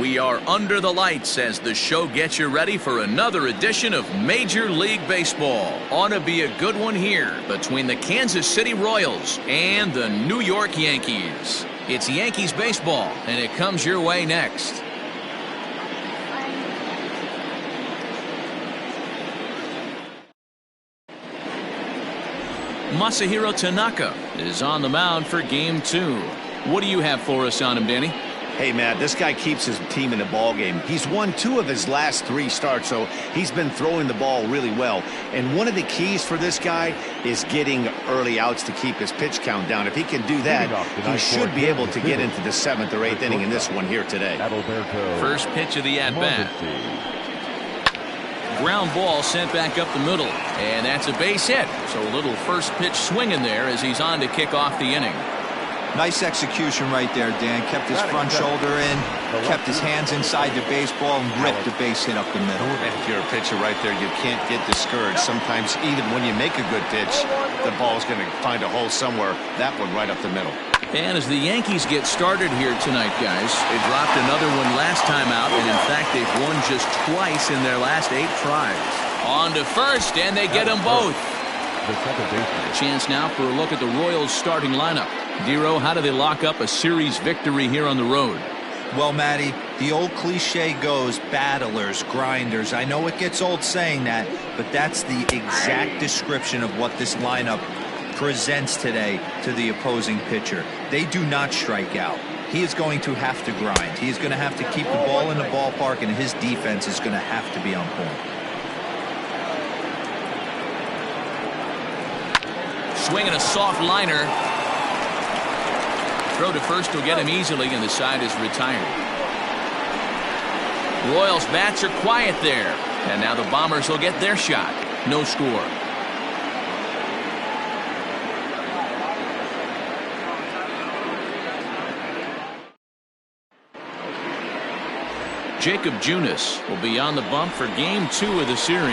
We are under the lights as the show gets you ready for another edition of Major League Baseball. Ought to be a good one here between the Kansas City Royals and the New York Yankees. It's Yankees baseball, and it comes your way next. Masahiro Tanaka is on the mound for Game 2. What do you have for us on him, Danny? Hey, Matt, this guy keeps his team in the ball game. He's won 2 of his last 3 starts, so he's been throwing the ball really well. And one of the keys for this guy is getting early outs to keep his pitch count down. If he can do that, he should be able to get into the 7th or 8th inning in this one here today. First pitch of the at-bat. Ground ball sent back up the middle, and that's a base hit. So a little first pitch swing in there as he's on to kick off the inning. Nice execution right there, Dan. Kept his front shoulder in, kept his hands inside the baseball, and ripped the base hit up the middle. If you're a pitcher right there, you can't get discouraged. Sometimes even when you make a good pitch, the ball's going to find a hole somewhere. That one right up the middle. And as the Yankees get started here tonight, guys, they dropped another one last time out, and in fact, they've won just twice in their last 8 tries. On to first, and they get them both. A chance now for a look at the Royals starting lineup. Dero, how do they lock up a series victory here on the road? Well, Matty, the old cliche goes, battlers, grinders. I know it gets old saying that, but that's the exact description of what this lineup presents today to the opposing pitcher. They do not strike out. He is going to have to grind. He is going to have to keep the ball in the ballpark, and his defense is going to have to be on point. Swinging a soft liner. Throw to first will get him easily, and the side is retired. Royals bats are quiet there, and now the Bombers will get their shot. No score. Jacob Junis will be on the bump for Game 2 of the series.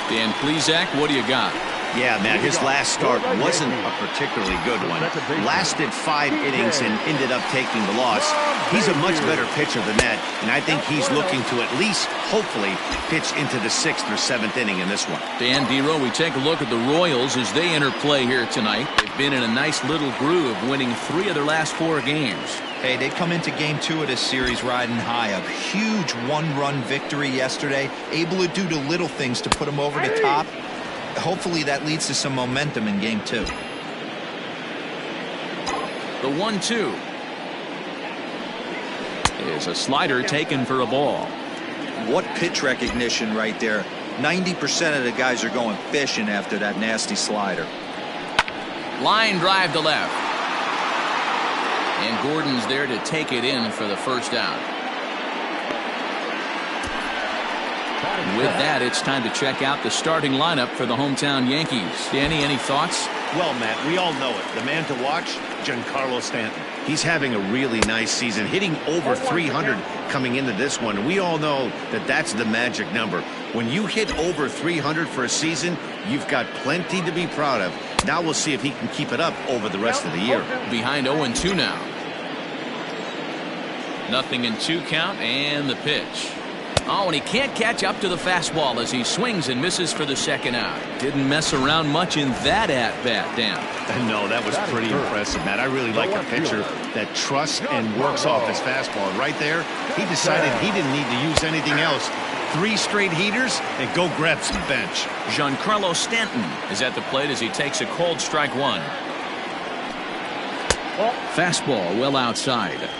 Dan Plesac, what do you got? Yeah, Matt, his last start wasn't a particularly good one. Lasted 5 innings and ended up taking the loss. He's a much better pitcher than that, and I think he's looking to at least, hopefully, pitch into the 6th or 7th inning in this one. Dan Dero, we take a look at the Royals as they enter play here tonight. They've been in a nice little groove, winning 3 of their last 4 games. Hey, they come into Game 2 of this series riding high. A huge 1-run victory yesterday, able to do the little things to put them over the top. Hopefully that leads to some momentum in Game 2. The 1-2 is a slider taken for a ball. What pitch recognition right there. 90% of the guys are going fishing after that nasty slider. Line drive to left. And Gordon's there to take it in for the first out. With that, it's time to check out the starting lineup for the hometown Yankees. Danny, any thoughts? Well, Matt, we all know it. The man to watch, Giancarlo Stanton. He's having a really nice season, hitting over 300 coming into this one. We all know that that's the magic number. When you hit over 300 for a season, you've got plenty to be proud of. Now we'll see if he can keep it up over the rest of the year. Behind 0-2 now. 0-2 count, and the pitch. Oh, and he can't catch up to the fastball as he swings and misses for the second out. Didn't mess around much in that at-bat, Dan. No, that was pretty impressive, Matt. I really like a pitcher that trusts and works off his fastball. And right there, he decided he didn't need to use anything else. 3 straight heaters and go grab some bench. Giancarlo Stanton is at the plate as he takes a cold strike 1. Fastball well outside.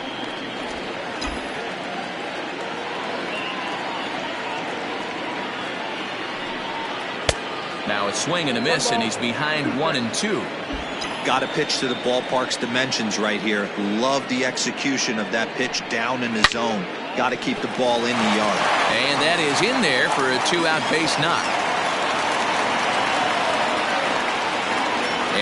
Now a swing and a miss, and he's behind 1-2. Got to pitch to the ballpark's dimensions right here. Love the execution of that pitch down in the zone. Got to keep the ball in the yard. And that is in there for a 2-out base knock.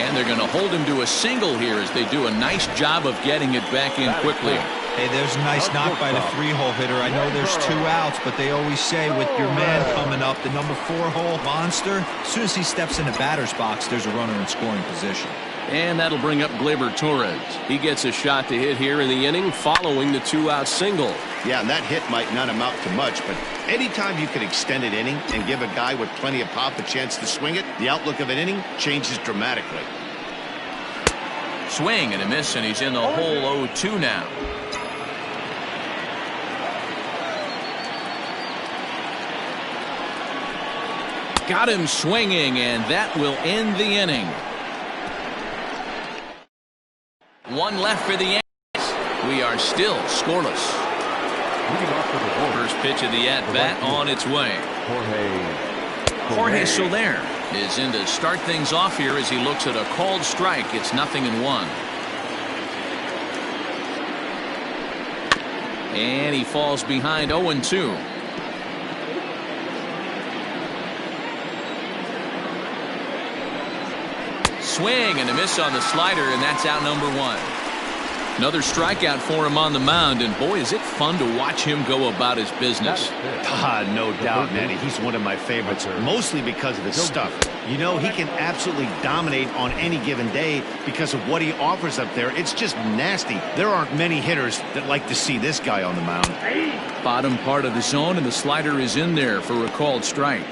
And they're going to hold him to a single here as they do a nice job of getting it back in quickly. Hey, there's a nice knock by the 3-hole hitter. I know there's 2 outs, but they always say with your man coming up, the number 4-hole monster, as soon as he steps in the batter's box, there's a runner in scoring position. And that'll bring up Gleyber Torres. He gets a shot to hit here in the inning following the 2-out single. Yeah, and that hit might not amount to much, but anytime you can extend an inning and give a guy with plenty of pop a chance to swing it, the outlook of an inning changes dramatically. Swing and a miss, and he's in the hole 0-2 now. Got him swinging, and that will end the inning. One left for the Yankees. We are still scoreless. First pitch of the at-bat on its way. Jorge Soler is in to start things off here as he looks at a called strike. It's 0-1. And he falls behind 0-2. Swing and a miss on the slider, and that's out number 1. Another strikeout for him on the mound, and boy, is it fun to watch him go about his business. No doubt, Manny. He's one of my favorites, mostly because of his stuff. You know, he can absolutely dominate on any given day because of what he offers up there. It's just nasty. There aren't many hitters that like to see this guy on the mound. Bottom part of the zone, and the slider is in there for a called strike.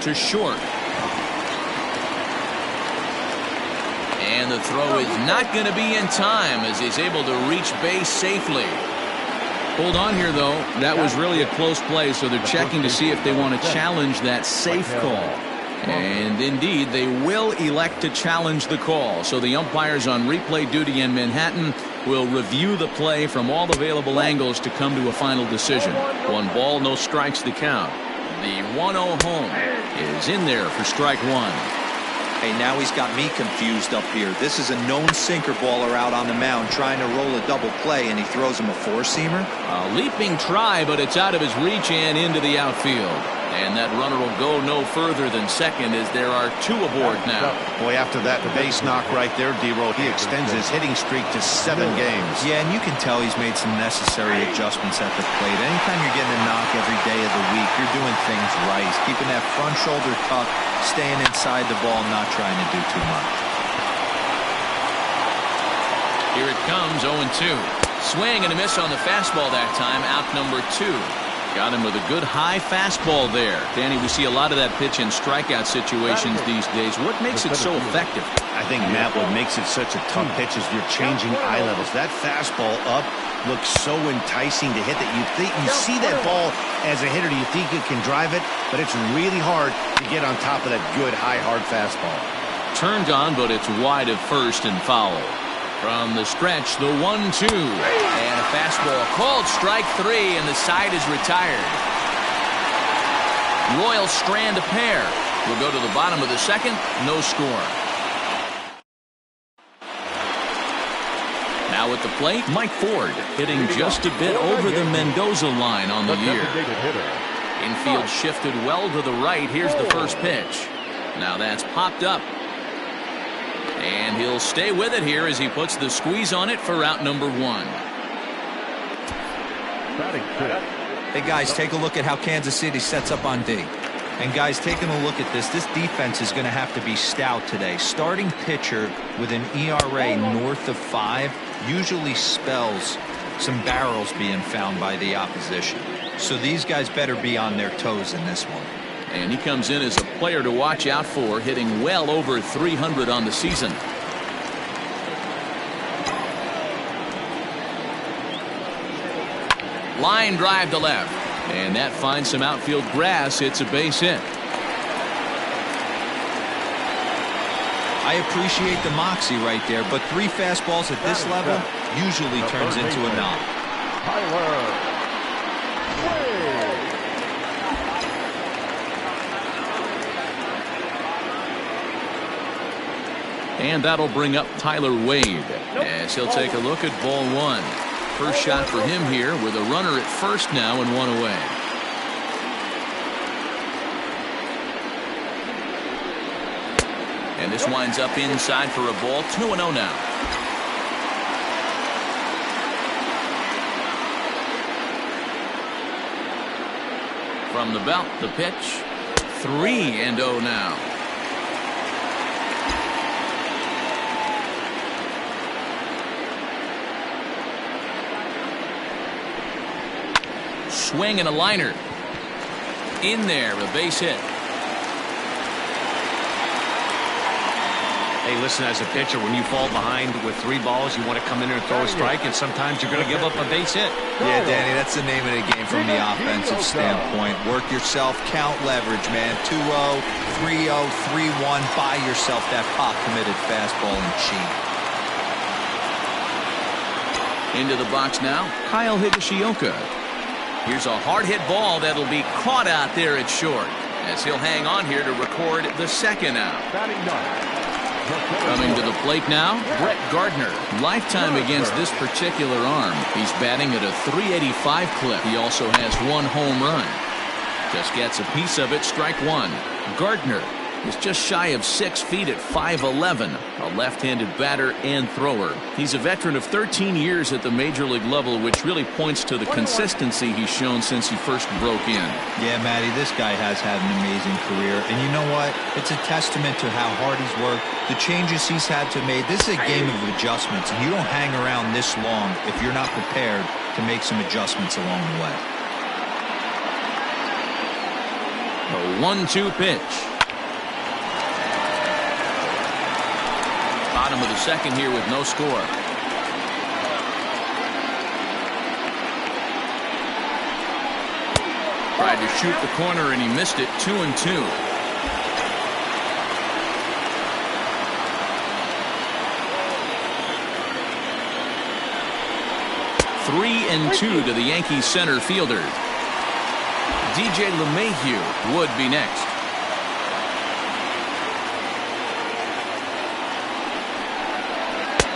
To short. And the throw is not going to be in time as he's able to reach base safely. Hold on here, though. That was really a close play, so they're checking to see if they want to challenge that safe call. And indeed, they will elect to challenge the call. So the umpires on replay duty in Manhattan will review the play from all available angles to come to a final decision. 1 ball, no strikes to count. The 1-0 home is in there for strike 1. Hey, now he's got me confused up here. This is a known sinker baller out on the mound trying to roll a double play, and he throws him a 4-seamer. A leaping try, but it's out of his reach and into the outfield. And that runner will go no further than second as there are 2 aboard now. Boy, after that base knock right there, D-Roll, he extends his hitting streak to 7 games. Yeah, and you can tell he's made some necessary adjustments at the plate. Anytime you're getting a knock every day of the week, you're doing things right. He's keeping that front shoulder tucked, staying inside the ball, not trying to do too much. Here it comes, 0-2. Swing and a miss on the fastball that time, out number 2. Got him with a good high fastball there. Danny, we see a lot of that pitch in strikeout situations these days. What makes it so effective? I think, Matt, what makes it such a tough pitch is you're changing eye levels. That fastball up looks so enticing to hit that you see that ball as a hitter, you think you can drive it, but it's really hard to get on top of that good high hard fastball. Turned on, but it's wide of first and foul. From the stretch, the 1-2. And a fastball called strike 3, and the side is retired. Royals strand a pair. We'll go to the bottom of the second. No score. Now at the plate, Mike Ford hitting just a bit over the Mendoza line on the year. Infield shifted well to the right. Here's the first pitch. Now that's popped up. And he'll stay with it here as he puts the squeeze on it for out number 1. Hey, guys, take a look at how Kansas City sets up on D. And, guys, taking a look at this defense is going to have to be stout today. Starting pitcher with an ERA north of 5 usually spells some barrels being found by the opposition. So these guys better be on their toes in this one. And he comes in as a player to watch out for, hitting well over 300 on the season. Line drive to left. And that finds some outfield grass. It's a base hit. I appreciate the moxie right there, but 3 fastballs at this level usually turns into a knock. And that'll bring up Tyler Wade as he'll take a look at ball 1. First shot for him here with a runner at first now and 1 away. And this winds up inside for a ball. 2-0 now. From the belt, the pitch. 3-0 now. Swing and a liner. In there, a base hit. Hey, listen, as a pitcher, when you fall behind with 3 balls, you want to come in there and throw a strike, and sometimes you're going to give up a base hit. Yeah, Danny, that's the name of the game from the offensive standpoint. Work yourself, count leverage, man. 2-0, 3-0, 3-1. Buy yourself that pop-committed fastball and cheat. Into the box now, Kyle Higashioka. Here's a hard-hit ball that'll be caught out there at short, as he'll hang on here to record the second out. Coming to the plate now, Brett Gardner. Lifetime against this particular arm. He's batting at a .385 clip. He also has 1 home run. Just gets a piece of it, strike 1. Gardner is just shy of 6 feet at 5'11", a left-handed batter and thrower. He's a veteran of 13 years at the major league level, which really points to the consistency he's shown since he first broke in. Yeah, Matty, this guy has had an amazing career, and you know what? It's a testament to how hard he's worked, the changes he's had to make. This is a game of adjustments, and you don't hang around this long if you're not prepared to make some adjustments along the way. A 1-2 pitch. Bottom of the second here with no score. Tried to shoot the corner and he missed it. 2-2. Three and 2 to the Yankees center fielder. DJ LeMahieu would be next.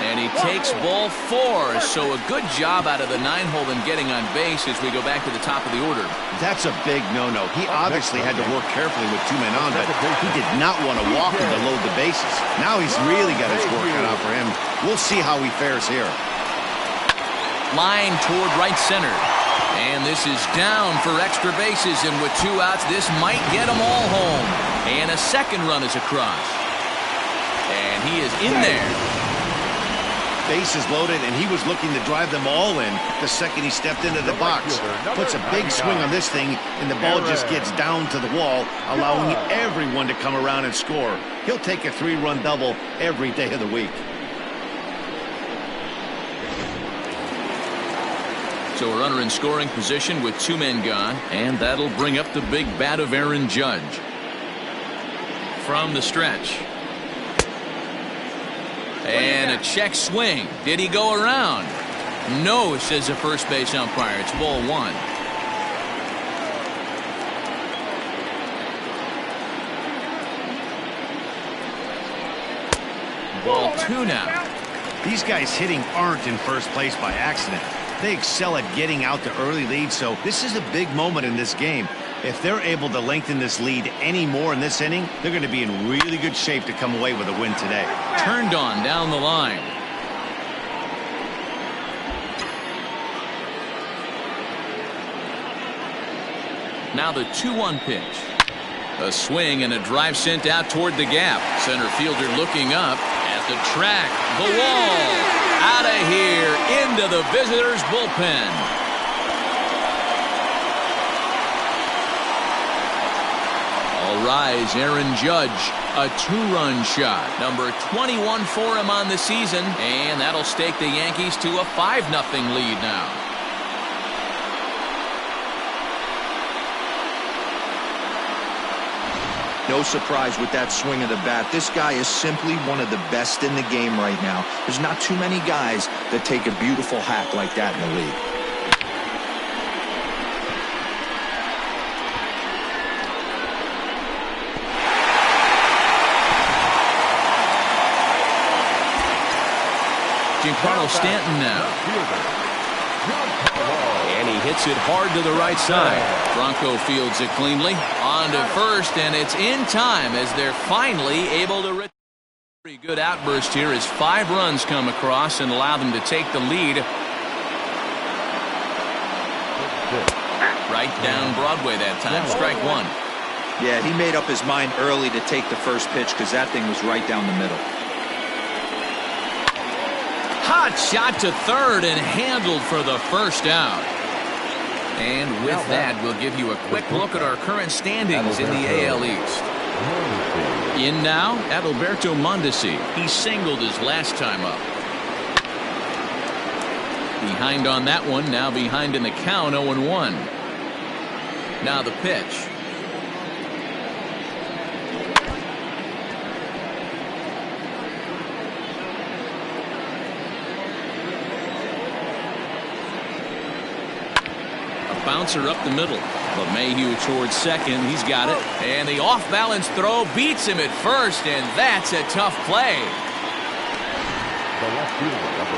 And he takes ball 4, so a good job out of the 9-hole in getting on base as we go back to the top of the order. That's a big no-no. He obviously had to work carefully with 2 men on, but he did not want to walk him to load the bases. Now he's really got his work cut out for him. We'll see how he fares here. Line toward right center. And this is down for extra bases, and with 2 outs, this might get them all home. And a second run is across. And he is in there. Bases loaded, and he was looking to drive them all in the second he stepped into the box. Puts a big swing on this thing, and the ball just gets down to the wall, allowing everyone to come around and score. He'll take a 3-run double every day of the week. So a runner in scoring position with 2 men gone, and that'll bring up the big bat of Aaron Judge. From the stretch. And a check swing. Did he go around? No, says the first base umpire. It's ball 1. Ball 2 now. These guys hitting aren't in first place by accident. They excel at getting out to early leads, so this is a big moment in this game. If they're able to lengthen this lead any more in this inning, they're going to be in really good shape to come away with a win today. Turned on down the line. Now the 2-1 pitch. A swing and a drive sent out toward the gap. Center fielder looking up at the track. The wall. Out of here into the visitors' bullpen. All rise, Aaron Judge, a 2-run shot. Number 21 for him on the season, and that'll stake the Yankees to a 5-0 lead now. No surprise with that swing of the bat. This guy is simply one of the best in the game right now. There's not too many guys that take a beautiful hack like that in the league. Giancarlo Stanton now. And he hits it hard to the right side. Bronco fields it cleanly. On to first, and it's in time as they're finally able to. Pretty good outburst here as 5 runs come across and allow them to take the lead. Right down Broadway that time. Strike 1. Yeah, he made up his mind early to take the first pitch because that thing was right down the middle. Hot shot to third and handled for the first out. And with that, we'll give you a quick look at our current standings in the AL East. In now, Adalberto Mondesi. He singled his last time up. Behind on that one, now behind in the count, 0-1. Now the pitch. Bouncer up the middle. LeMahieu towards second. He's got it. And the off-balance throw beats him at first, and that's a tough play.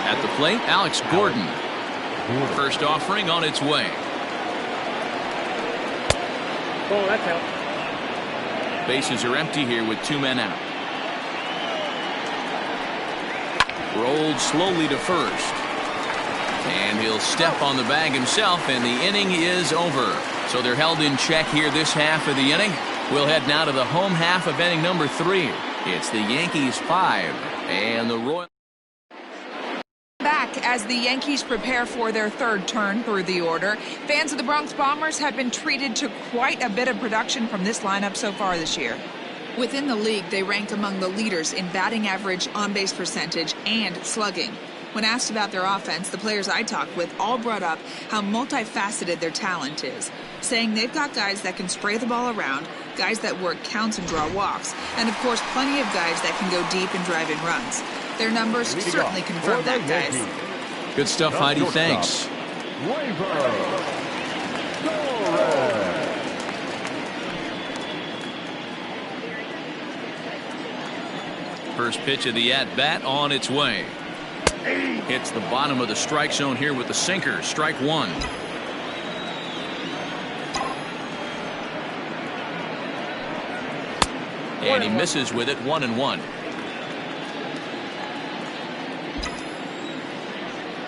At the plate, Alex Gordon. First offering on its way. Oh, that's out. Bases are empty here with 2 men out. Rolled slowly to first. And he'll step on the bag himself, and the inning is over. So they're held in check here this half of the inning. We'll head now to the home half of inning number 3. It's the Yankees 5 and the Royals. Back as the Yankees prepare for their third turn through the order. Fans of the Bronx Bombers have been treated to quite a bit of production from this lineup so far this year. Within the league, they rank among the leaders in batting average, on-base percentage, and slugging. When asked about their offense, the players I talked with all brought up how multifaceted their talent is, saying they've got guys that can spray the ball around, guys that work counts and draw walks, and of course plenty of guys that can go deep and drive in runs. Their numbers certainly confirm that, guys. Good stuff, Heidi. Thanks. First pitch of the at-bat on its way. Hits the bottom of the strike zone here with the sinker. Strike 1. And he misses with it. 1-1.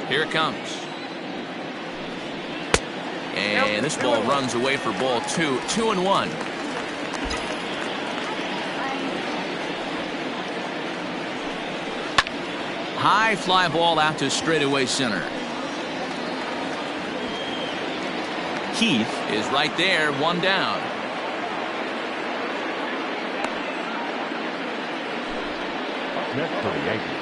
Here it comes. And this ball runs away for ball 2. 2-1. High fly ball out to straightaway center. Keith is right there, 1 down. Next for the Yankees.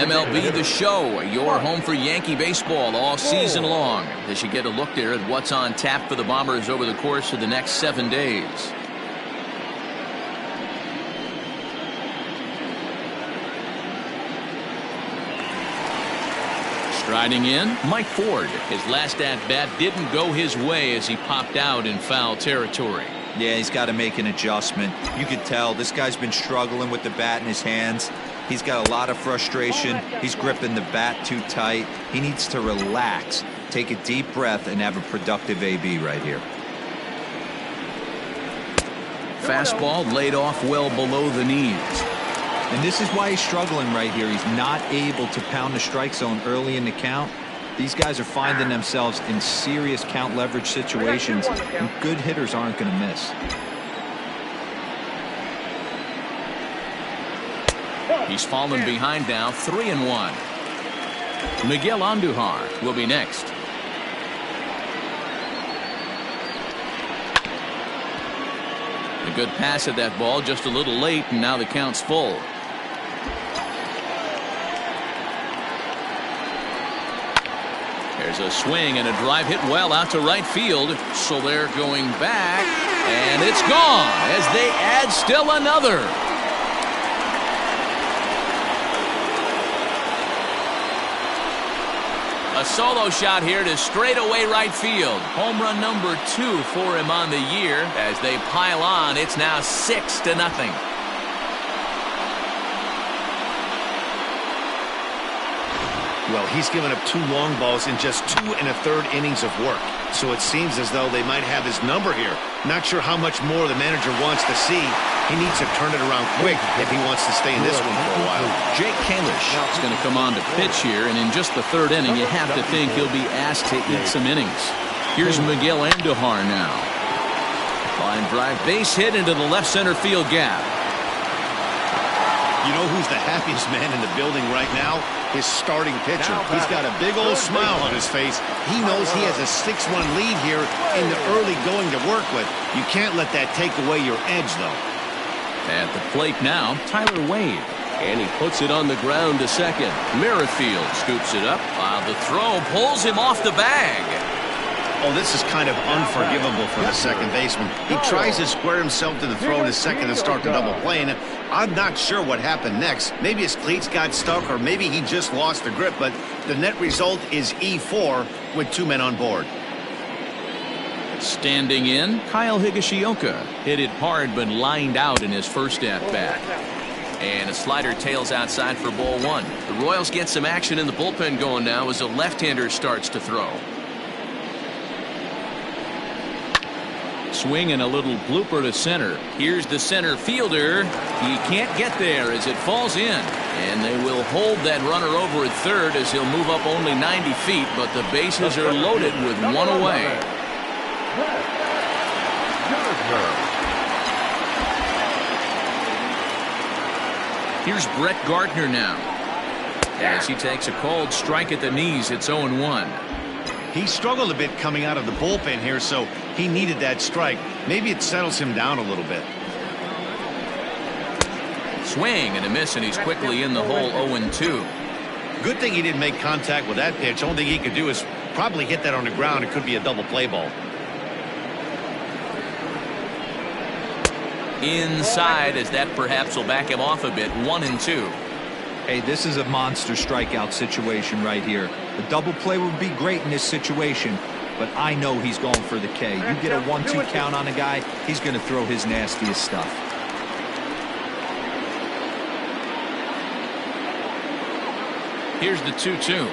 MLB The Show, your home for Yankee baseball all season long. As you get a look there at what's on tap for the Bombers over the course of the next 7 days. Striding in, Mike Ford. His last at-bat didn't go his way as he popped out in foul territory. Yeah, he's got to make an adjustment. You could tell this guy's been struggling with the bat in his hands. He's got a lot of frustration. He's gripping the bat too tight. He needs to relax, take a deep breath, and have a productive AB right here. Fastball laid off well below the knees. And this is why he's struggling right here. He's not able to pound the strike zone early in the count. These guys are finding themselves in serious count leverage situations, and good hitters aren't going to miss. He's fallen behind now, 3-1. Miguel Andujar will be next. A good pass at that ball, just a little late, and now the count's full. There's a swing and a drive hit well out to right field. So they're going back, and it's gone as they add still another. A solo shot here to straightaway right field. Home run number 2 for him on the year. As they pile on, it's now 6-0. Well, he's given up 2 long balls in just 2 1/3 innings of work. So it seems as though they might have his number here. Not sure how much more the manager wants to see. He needs to turn it around quick if he wants to stay in this one for a while. Jake Kalish is going to come on to pitch here, and in just the 3rd inning, you have to think he'll be asked to eat some innings. Here's Miguel Andujar now. Line drive base hit into the left center field gap. You know who's the happiest man in the building right now? His starting pitcher. He's got a big old smile on his face. He knows he has a 6-1 lead here in the early going to work with. You can't let that take away your edge, though. At the plate now, Tyler Wade. And he puts it on the ground to second. Merrifield scoops it up while the throw pulls him off the bag. Oh, this is kind of unforgivable for the second baseman. He tries to square himself to the throw in his second and start the double play. And I'm not sure what happened next. Maybe his cleats got stuck or maybe he just lost the grip. But the net result is E4 with 2 men on board. Standing in, Kyle Higashioka hit it hard but lined out in his first at-bat. And a slider tails outside for ball 1. The Royals get some action in the bullpen going now as a left-hander starts to throw. Swing and a little blooper to center. Here's the center fielder. He can't get there as it falls in. And they will hold that runner over at third as he'll move up only 90 feet, but the bases are loaded with 1 away. Here's Brett Gardner now. As he takes a cold strike at the knees, it's 0-1. He struggled a bit coming out of the bullpen here, so he needed that strike. Maybe it settles him down a little bit. Swing and a miss, and he's quickly in the hole. 0-2. Good thing he didn't make contact with that pitch. Only thing he could do is probably hit that on the ground. It could be a double play ball. Inside, as that perhaps will back him off a bit. 1-2. Hey, this is a monster strikeout situation right here. A double play would be great in this situation, but I know he's going for the K. You get a 1-2 count on a guy, he's going to throw his nastiest stuff. Here's the 2-2.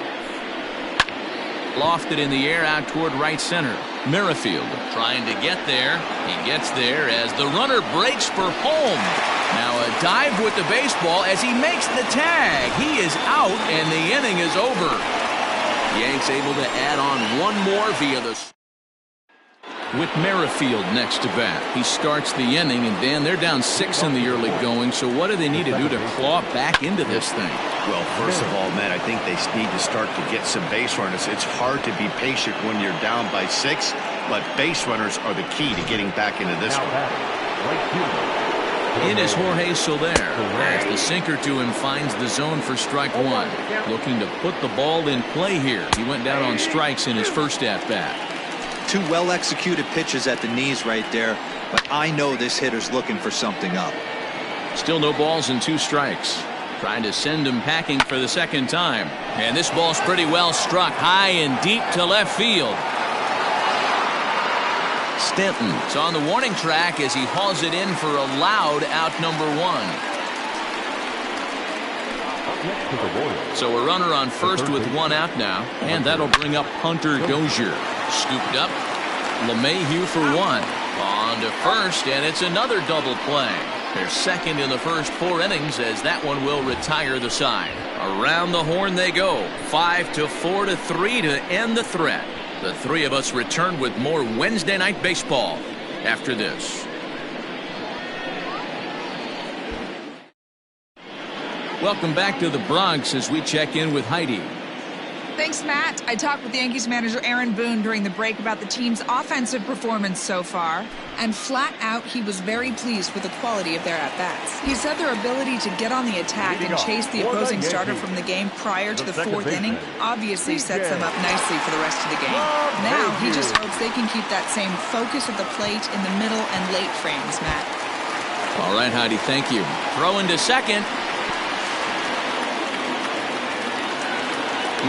Lofted in the air out toward right center. Merrifield trying to get there. He gets there as the runner breaks for home. Now a dive with the baseball as he makes the tag. He is out and the inning is over. Yanks able to add on 1 more via the... With Merrifield next to bat. He starts the inning, and Dan, they're down 6 in the early going, so what do they need to do to claw back into this thing? Well, first of all, Matt, I think they need to start to get some base runners. It's hard to be patient when you're down by 6, but base runners are the key to getting back into this one. In is Jorge Soler, as the sinker to him finds the zone for strike 1. Looking to put the ball in play here. He went down on strikes in his first at-bat. 2 well-executed pitches at the knees right there, but I know this hitter's looking for something up. Still no balls and 2 strikes. Trying to send him packing for the second time. And this ball's pretty well struck high and deep to left field. Stanton's on the warning track as he hauls it in for a loud out number 1. So a runner on first with 1 out now, and that'll bring up Hunter Dozier. Scooped up. LeMahieu for 1. On to first, and it's another double play. They're second in the first 4 innings as that one will retire the side. Around the horn they go. 5-4-3 to end the threat. The 3 of us return with more Wednesday night baseball after this. Welcome back to the Bronx as we check in with Heidi. Thanks, Matt. I talked with Yankees manager Aaron Boone during the break about the team's offensive performance so far, and flat out, he was very pleased with the quality of their at-bats. He said their ability to get on the attack and chase the opposing starter from the game prior to the 4th inning obviously sets them up nicely for the rest of the game. Now, he just hopes they can keep that same focus at the plate in the middle and late frames, Matt. All right, Heidi, thank you. Throwing to second.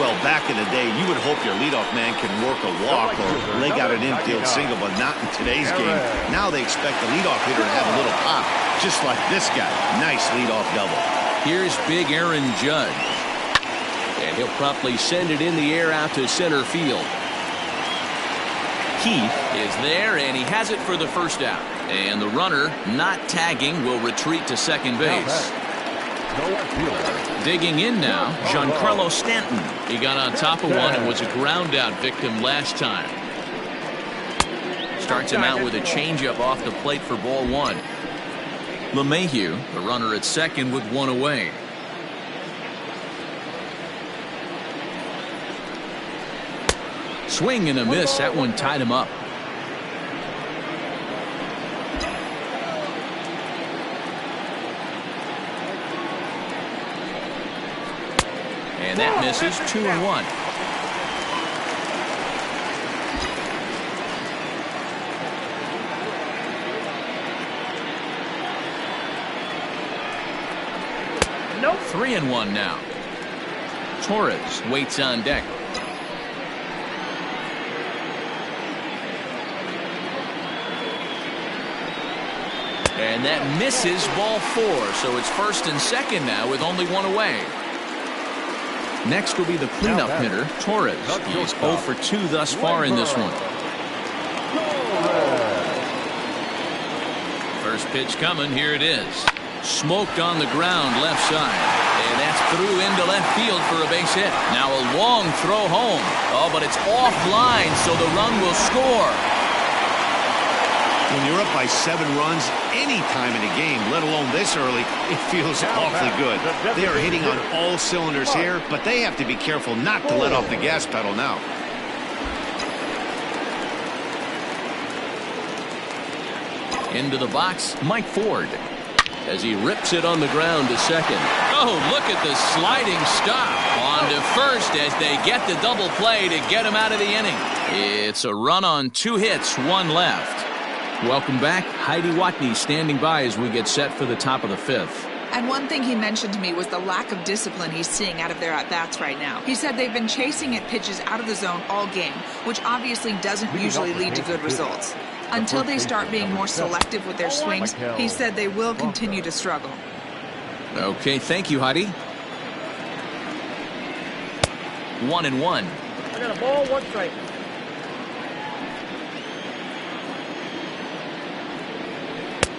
Well, back in the day, you would hope your leadoff man can work a walk or leg out an infield single, but not in today's game. Now they expect the leadoff hitter to have a little pop, just like this guy. Nice leadoff double. Here's big Aaron Judge. And he'll promptly send it in the air out to center field. Keith is there, and he has it for the first out. And the runner, not tagging, will retreat to second base. Digging in now, Giancarlo Stanton. He got on top of one and was a ground out victim last time. Starts him out with a changeup off the plate for ball one. LeMahieu, the runner at second with one away. Swing and a miss. That one tied him up. And that misses. 2-1. Nope. 3-1 now. Torres waits on deck. And that misses, ball four. So it's first and second now with only one away. Next will be the cleanup hitter, Torres. He's 0 for 2 thus far in this one. First pitch coming. Here it is. Smoked on the ground left side. And that's through into left field for a base hit. Now a long throw home. Oh, but it's offline, so the run will score. When you're up by 7 runs any time in a game, let alone this early, it feels awfully good. They are hitting on all cylinders here, but they have to be careful not to let off the gas pedal now. Into the box, Mike Ford, as he rips it on the ground to second. Oh, look at the sliding stop. On to first as they get the double play to get him out of the inning. It's a run on 2 hits, 1 left. Welcome back. Heidi Watney standing by as we get set for the top of the 5th. And one thing he mentioned to me was the lack of discipline he's seeing out of their at-bats right now. He said they've been chasing at pitches out of the zone all game, which obviously doesn't usually lead to good results. Until they start being more selective with their swings, he said they will continue to struggle. Okay, thank you, Heidi. 1-1. I got a ball, 1 strike.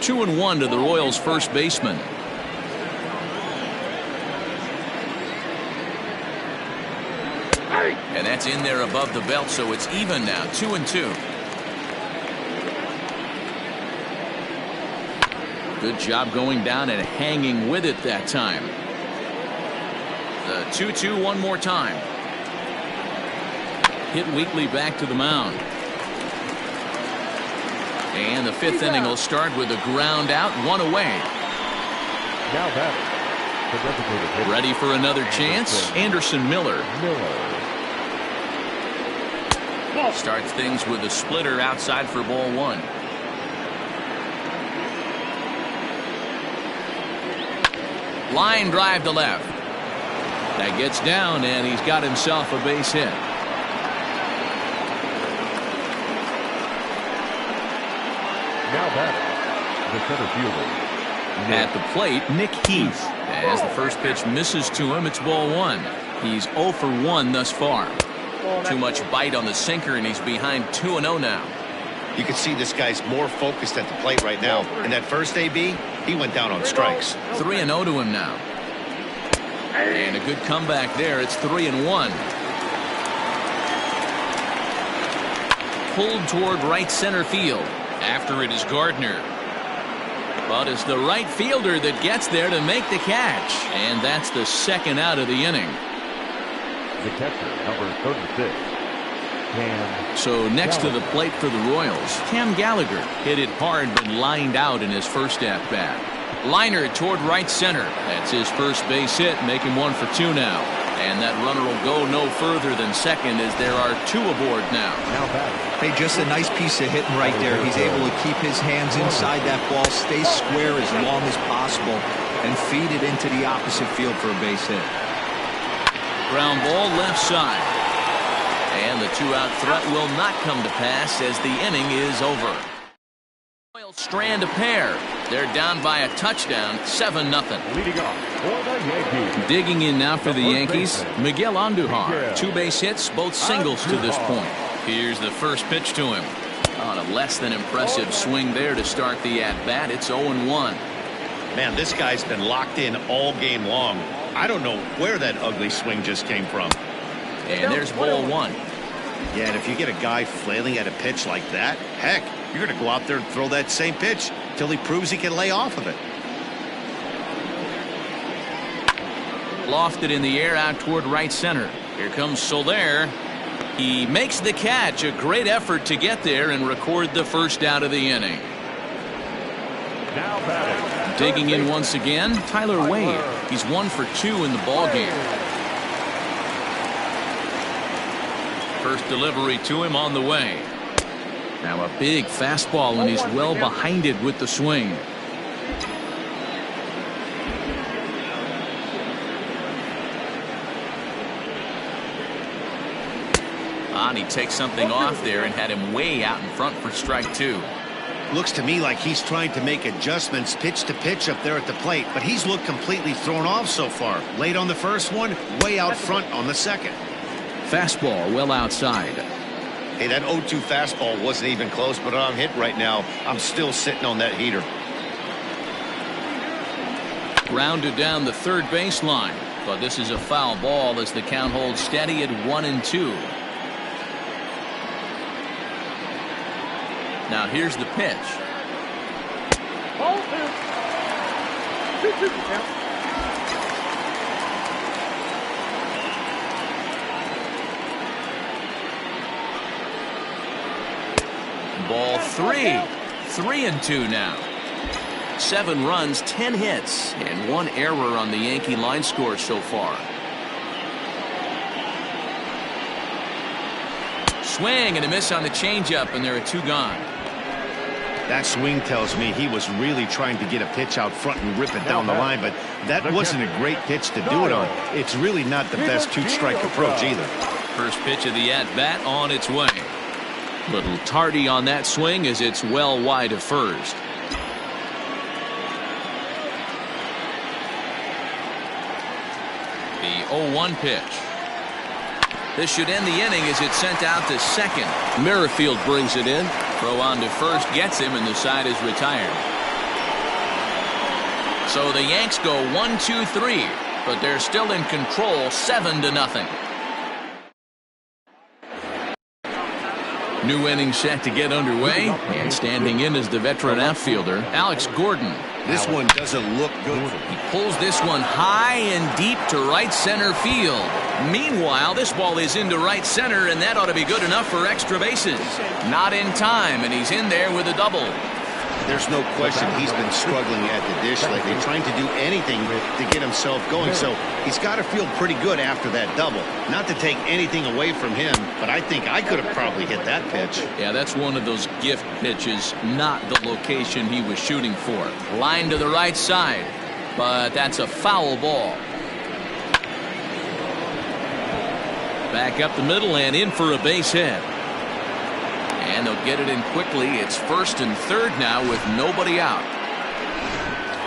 Two and 1 to the Royals' first baseman. And that's in there above the belt, so it's even now, 2-2. Good job going down and hanging with it that time. The 2-2 one more time. Hit weakly back to the mound. And the 5th inning will start with a ground out, 1 away. Now batting, the designated hitter. Ready for another chance? Anderson Miller. Starts things with a splitter outside for ball 1. Line drive to left. That gets down, and he's got himself a base hit. Now batting, the center fielder. At the plate, Nick Heath. As the first pitch misses to him, it's ball 1. He's 0 for 1 thus far. Too much bite on the sinker, and he's behind 2-0 now. You can see this guy's more focused at the plate right now. In that first AB, he went down on strikes. 3-0 to him now. And a good comeback there. It's 3-1. Pulled toward right center field. After it is Gardner. But it's the right fielder that gets there to make the catch. And that's the 2nd out of the inning. The catcher, number 36. So next to the plate for the Royals, Cam Gallagher hit it hard but lined out in his first at-bat. Liner toward right center. That's his first base hit, making 1 for 2 now. And that runner will go no further than second as there are 2 aboard now. Hey, just a nice piece of hitting right there. He's able to keep his hands inside that ball, stay square as long as possible, and feed it into the opposite field for a base hit. Ground ball left side. And the 2-out threat will not come to pass as the inning is over. Royals strand a pair. They're down by a touchdown, 7-0. Leading off for the Yankees. Digging in now for the Yankees, Miguel Andujar. 2 base hits, both singles to this point. Here's the first pitch to him. On a less than impressive swing there to start the at-bat. It's 0-1. Man, this guy's been locked in all game long. I don't know where that ugly swing just came from. And there's ball 1. Yeah, and if you get a guy flailing at a pitch like that, heck, You're going to go out there and throw that same pitch till he proves he can lay off of it. Lofted in the air out toward right center. Here comes Soler. He makes the catch. A great effort to get there and record the first out of the inning. Now batting. Digging in once again, Tyler Wade. He's 1 for 2 in the ballgame. First delivery to him on the way. Now a big fastball, and he's well behind it with the swing. And he takes something off there and had him way out in front for strike 2. Looks to me like he's trying to make adjustments pitch to pitch up there at the plate, but he's looked completely thrown off so far. Late on the first one, way out front on the second. Fastball well outside. Hey, that 0-2 fastball wasn't even close, but on hit right now, I'm still sitting on that heater. Grounded down the third baseline, but this is a foul ball as the count holds steady at 1-2. Now here's the pitch. Ball 3. 3-2 now. 7 runs, 10 hits, and 1 error on the Yankee line score so far. Swing and a miss on the changeup, and there are 2 gone. That swing tells me he was really trying to get a pitch out front and rip it down the line, but that wasn't a great pitch to do it on. It's really not the best 2-strike approach either. First pitch of the at-bat on its way. Little tardy on that swing as it's well wide of first. The 0-1 pitch. This should end the inning as it's sent out to second. Merrifield brings it in. Throw on to first gets him, and the side is retired. So the Yanks go 1-2-3, but they're still in control 7-0. New inning set to get underway, and standing in is the veteran outfielder, Alex Gordon. This one doesn't look good. He pulls this one high and deep to right center field. Meanwhile, this ball is into right center, and that ought to be good enough for extra bases. Not in time, and he's in there with a double. There's no question he's been struggling at the dish lately, trying to do anything to get himself going. So he's got to feel pretty good after that double. Not to take anything away from him, but I think I could have probably hit that pitch. Yeah, that's one of those gift pitches, not the location he was shooting for. Line to the right side, but that's a foul ball. Back up the middle and in for a base hit. And they'll get it in quickly. It's first and third now with nobody out.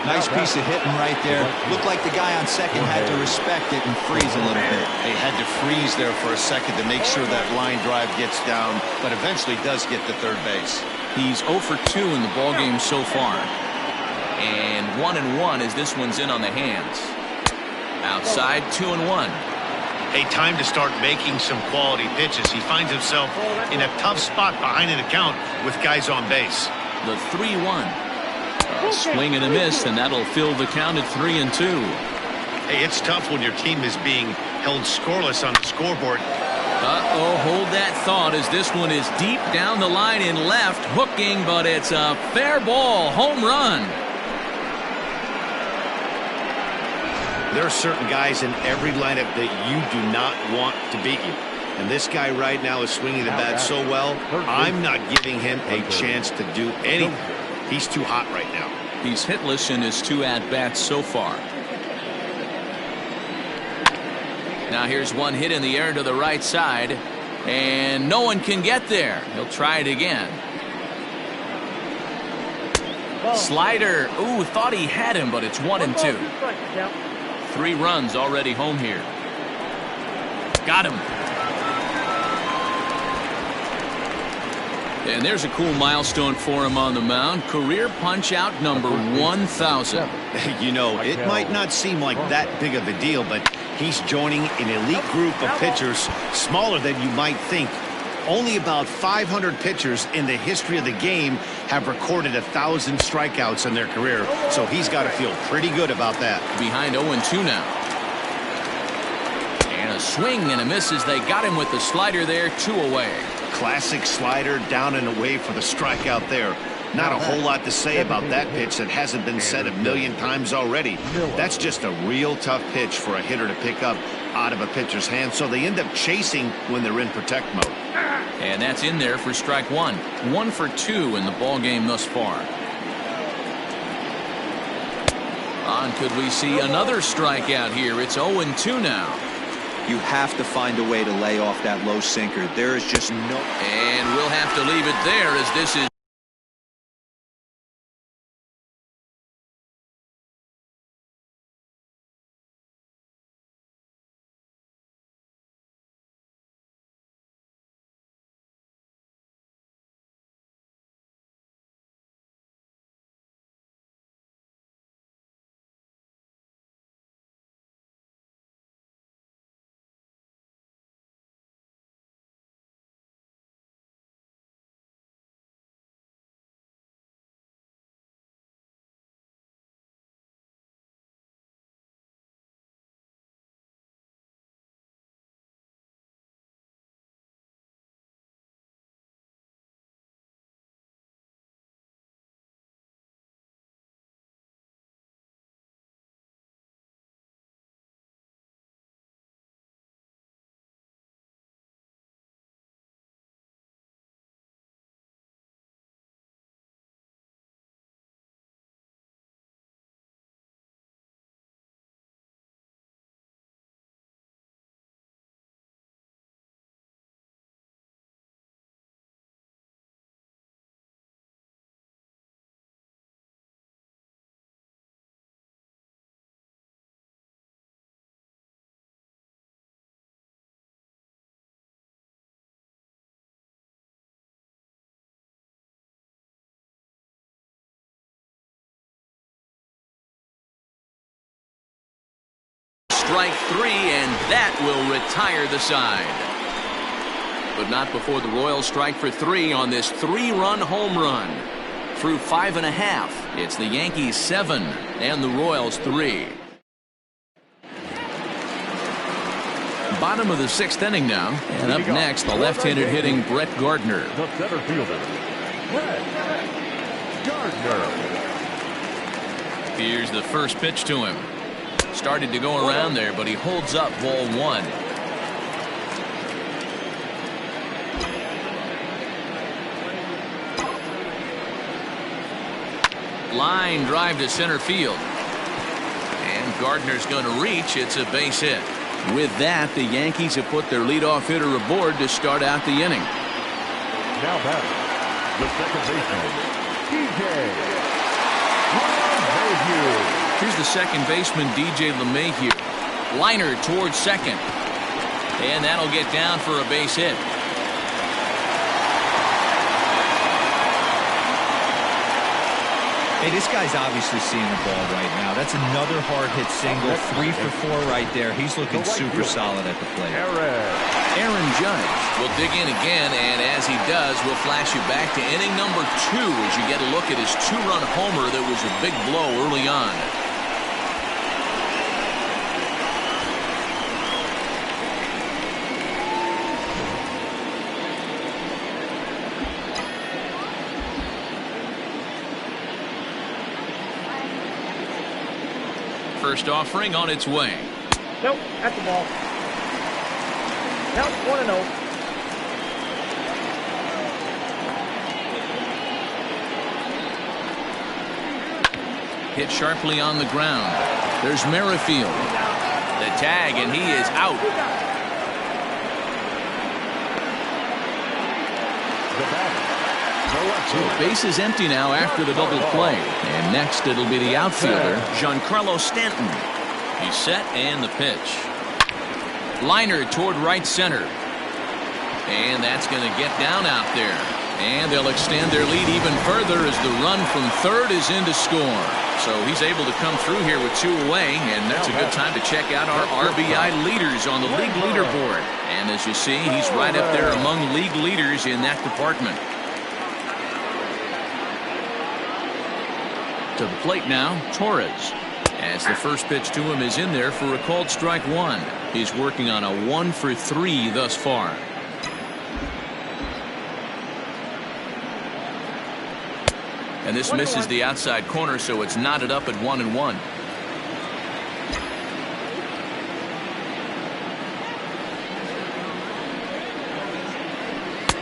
Nice piece of hitting right there. Looked like the guy on second had to respect it and freeze a little bit. He had to freeze there for a second to make sure that line drive gets down, but eventually does get to third base. He's 0 for 2 in the ballgame so far. And 1-1 as this one's in on the hands. Outside 2-1. Hey, time to start making some quality pitches. He finds himself in a tough spot behind an account with guys on base. The 3-1. A swing and a miss, and that'll fill the count at 3-2. Hey, it's tough when your team is being held scoreless on the scoreboard. Uh-oh, hold that thought as this one is deep down the line in left, hooking, but it's a fair ball, home run. There are certain guys in every lineup that you do not want to beat you. And this guy right now is swinging the bat so well, I'm not giving him a chance to do anything. He's too hot right now. He's hitless in his 2 at-bats so far. Now here's one hit in the air to the right side, and no one can get there. He'll try it again. Slider. Ooh, thought he had him, but it's 1-2. 3 runs already home here. Got him. And there's a cool milestone for him on the mound. Career punch-out number 1,000. You know, it might not seem like that big of a deal, but he's joining an elite group of pitchers, smaller than you might think. Only about 500 pitchers in the history of the game have recorded 1,000 strikeouts in their career, so he's got to feel pretty good about that. Behind 0-2 now. And a swing and a miss as they got him with the slider there, 2 away. Classic slider, down and away for the strikeout there. Not a whole lot to say about that pitch that hasn't been said a million times already. That's just a real tough pitch for a hitter to pick up out of a pitcher's hand, so they end up chasing when they're in protect mode. And that's in there for strike 1. 1 for 2 in the ball game thus far. On, could we see another strikeout here? It's 0-2 now. You have to find a way to lay off that low sinker. There is just no... And we'll have to leave it there as this is... Strike 3, and that will retire the side. But not before the Royals strike for 3 on this 3-run home run. Through 5.5, it's the Yankees 7 and the Royals 3. Bottom of the 6th inning now, and up next, the left-handed hitting Brett Gardner. The center fielder, Brett Gardner. Here's the first pitch to him. Started to go around there, but he holds up ball 1. Line drive to center field. And Gardner's going to reach. It's a base hit. With that, the Yankees have put their leadoff hitter aboard to start out the inning. Now batting, the second baseman, DJ. Here's the second baseman, DJ LeMahieu. Liner towards second. And that'll get down for a base hit. Hey, this guy's obviously seeing the ball right now. That's another hard hit single. 3 for 4 right there. He's looking super solid at the plate. Aaron Judge will dig in again, and as he does, we'll flash you back to inning number 2 as you get a look at his 2-run homer that was a big blow early on. First offering on its way. Nope, at the ball. Count 1-0. Hit sharply on the ground. There's Merrifield. The tag, and he is out. So base is empty now after the double play. And next it'll be the outfielder, Giancarlo Stanton. He's set and the pitch. Liner toward right center. And that's going to get down out there. And they'll extend their lead even further as the run from third is in to score. So he's able to come through here with 2 away, and that's a good time to check out our RBI leaders on the league leaderboard. And as you see, he's right up there among league leaders in that department. To the plate now, Torres. As the first pitch to him is in there for a called strike 1. He's working on a 1 for 3 thus far. And this misses the outside corner, so it's knotted up at 1-1.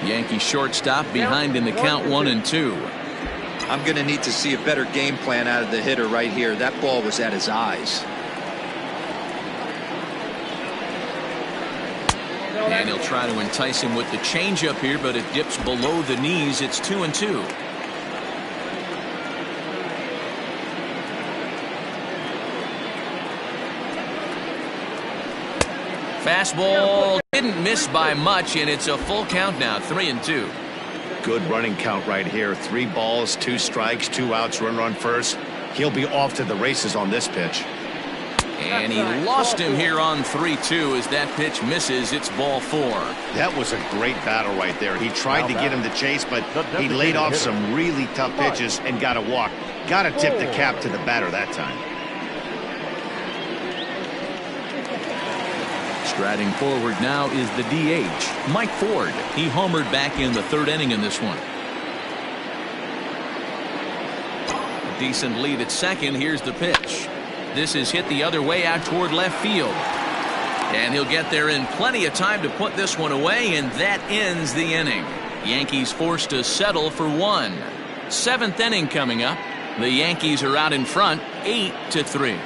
Yankee shortstop behind in the count 1-2. I'm going to need to see a better game plan out of the hitter right here. That ball was at his eyes. And he'll try to entice him with the changeup here, but it dips below the knees. It's 2-2. Fastball didn't miss by much, and it's a full count now, 3-2. Good running count right here. 3 balls, 2 strikes, 2 outs, run first. He'll be off to the races on this pitch. And he lost him here on 3-2 as that pitch misses. It's ball 4. That was a great battle right there. He tried to get him to chase, but he laid off some really tough pitches and got a walk. Got to tip the cap to the batter that time. Striding forward now is the DH, Mike Ford. He homered back in the 3rd inning in this one. A decent lead at second. Here's the pitch. This is hit the other way out toward left field. And he'll get there in plenty of time to put this one away, and that ends the inning. Yankees forced to settle for 1. 7th inning coming up. The Yankees are out in front, 8-3.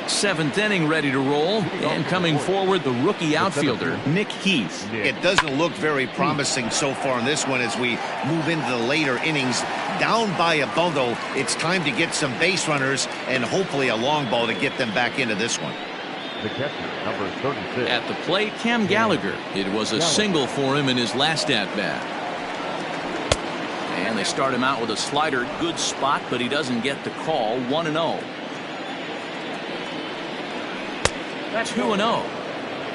7th inning ready to roll, and coming forward the rookie outfielder Nick Heath. It doesn't look very promising so far in this one as we move into the later innings. Down by a bundle, it's time to get some base runners and hopefully a long ball to get them back into this one. The catcher, number 36. At the plate, Cam Gallagher. It was a single for him in his last at-bat. And they start him out with a slider. Good spot, but he doesn't get the call. 1-0. 2-0.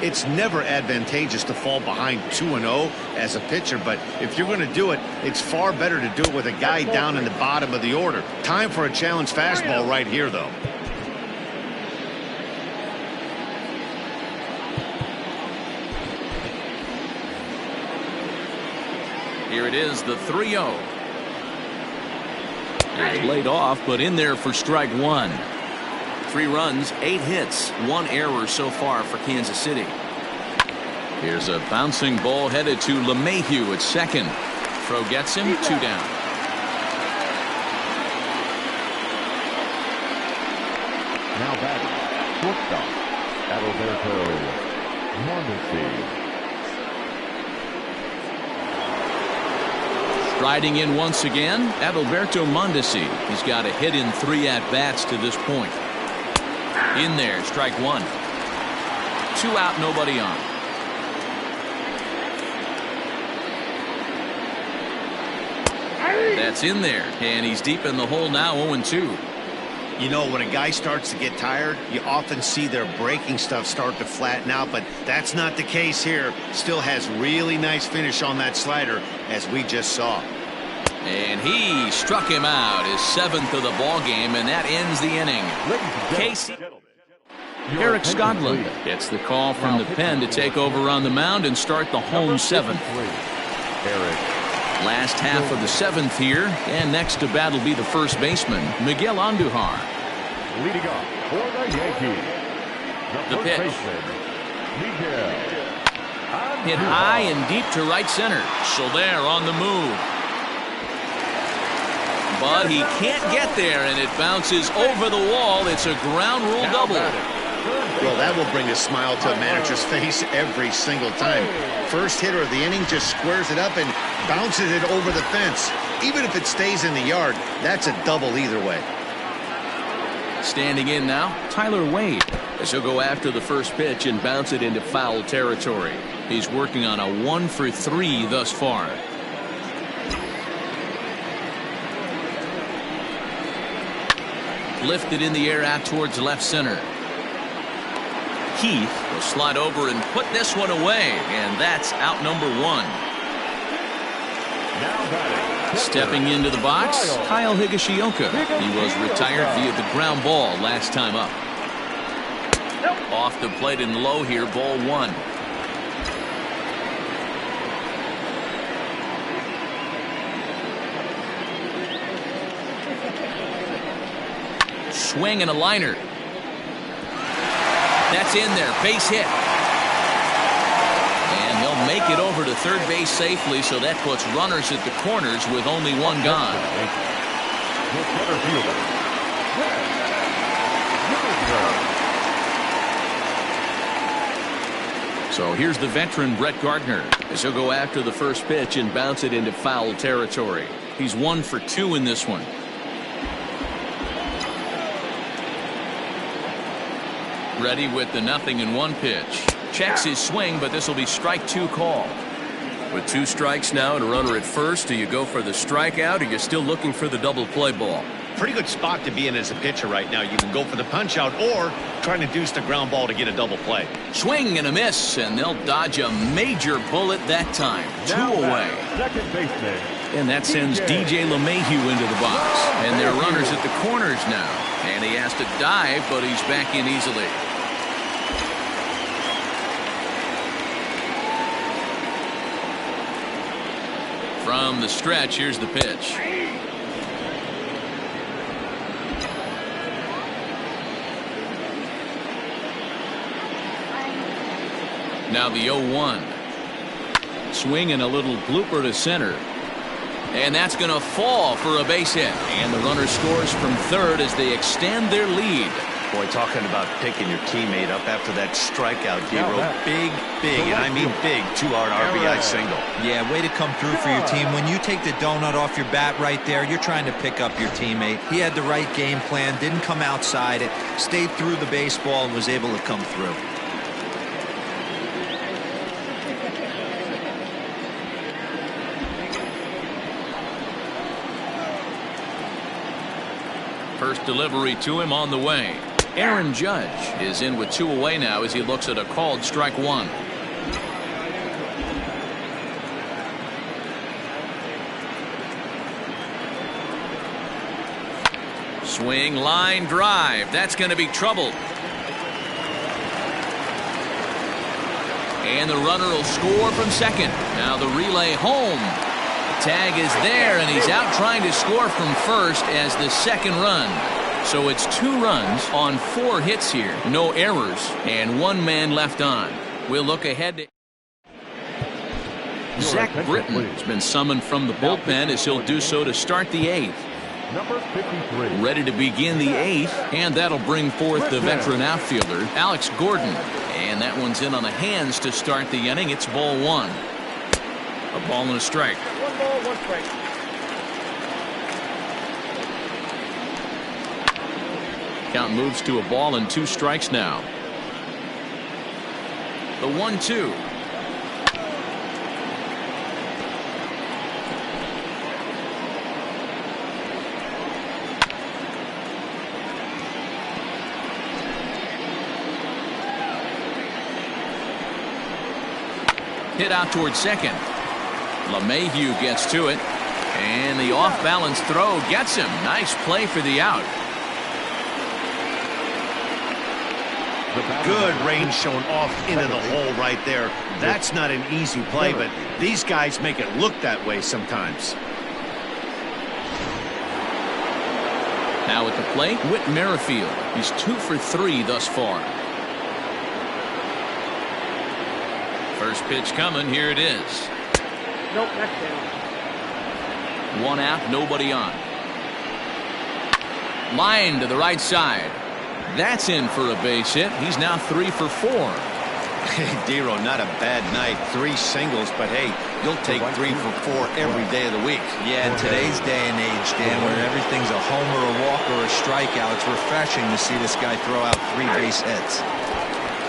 It's never advantageous to fall behind 2-0 as a pitcher, but if you're going to do it, it's far better to do it with a guy down in the bottom of the order. Time for a challenge fastball right here, though. Here it is, the 3-0. It's laid off, but in there for strike 1. 3 runs, 8 hits, 1 error so far for Kansas City. Here's a bouncing ball headed to LeMahieu at second. Throw gets him, 2 down. Now batting, shortstop, Adalberto Mondesi. Striding in once again, Adalberto Mondesi. He's got a hit in 3 at-bats to this point. In there, strike 1. 2 out, nobody on. That's in there, and he's deep in the hole now, 0-2. You know, when a guy starts to get tired, you often see their breaking stuff start to flatten out, but that's not the case here. Still has really nice finish on that slider, as we just saw. And he struck him out, his 7th of the ball game, and that ends the inning. Casey. Eric Scotland gets the call from the pen to take over on the mound and start the home 7th. Last half of the 7th here, and next to bat will be the first baseman, Miguel Andujar. Leading off for the Yankees, The first pitch. baseman, Miguel Hit high and deep to right center. Soler on the move. But he can't get there, and it bounces over the wall. It's a ground rule double. Well, that will bring a smile to a manager's face every single time. First hitter of the inning just squares it up and bounces it over the fence. Even if it stays in the yard, that's a double either way. Standing in now, Tyler Wade. as he'll go after the first pitch and bounce it into foul territory. He's working on a 1-for-3 thus far. Lifted in the air out towards left center. Keith will slide over and put this one away, and that's out number 1. Stepping into the box, Kyle Higashioka. He was retired via the ground ball last time up. Off the plate and low here, ball 1. Swing and a liner. That's in there, base hit. And he'll make it over to third base safely, so that puts runners at the corners with only one gone. So here's the veteran Brett Gardner, as he'll go after the first pitch and bounce it into foul territory. He's 1 for 2 in this one. Ready with the 0-1 pitch. Checks his swing, but this will be strike 2 call. With 2 strikes now and a runner at first, do you go for the strikeout, or you're still looking for the double play ball? Pretty good spot to be in as a pitcher right now. You can go for the punch out or trying to deuce the ground ball to get a double play. Swing and a miss, and they'll dodge a major bullet that time. 2 away. Second baseman. And that sends DJ LeMahieu into the box. And they're runners at the corners now. And he has to dive, but he's back in easily. From the stretch, here's the pitch. Now the 0-1. Swing and a little blooper to center. And that's going to fall for a base hit. And the runner scores from third as they extend their lead. Boy, talking about picking your teammate up after that strikeout, Gabriel. Big, and I mean big, 2-out RBI single. Yeah, way to come through for your team. When you take the donut off your bat right there, you're trying to pick up your teammate. He had the right game plan, didn't come outside it, stayed through the baseball, and was able to come through. First delivery to him on the way. Aaron Judge is in with 2 away now as he looks at a called strike 1. Swing, line drive. That's going to be trouble. And the runner will score from second. Now the relay home. Tag is there, and he's out trying to score from first as the second run. So it's 2 runs on 4 hits here. No errors, and 1 man left on. We'll look ahead to Zach Britton has been summoned from the bullpen as he'll do so to start the 8th. Number 53. Ready to begin the 8th, and that'll bring forth the veteran outfielder, Alex Gordon. And that one's in on the hands to start the inning. It's ball 1. A ball and a strike. 1 ball, 1 strike. Count moves to a ball and 2 strikes now. The 1-2. Hit out towards second. LeMahieu gets to it, and the off-balance throw gets him. Nice play for the out. Good range shown off into the hole right there. That's not an easy play, but these guys make it look that way sometimes. Now at the plate, Whit Merrifield. He's 2 for 3 thus far. First pitch coming. Here it is. Nope, that's down. 1 out, nobody on. Line to the right side. That's in for a base hit. He's now 3 for 4. Hey, Dero, not a bad night. 3 singles, but hey, you'll take 3 for 4 every day of the week. Yeah, in today's day and age, Dan, where everything's a homer, a walk, or a strikeout, it's refreshing to see this guy throw out 3 base hits.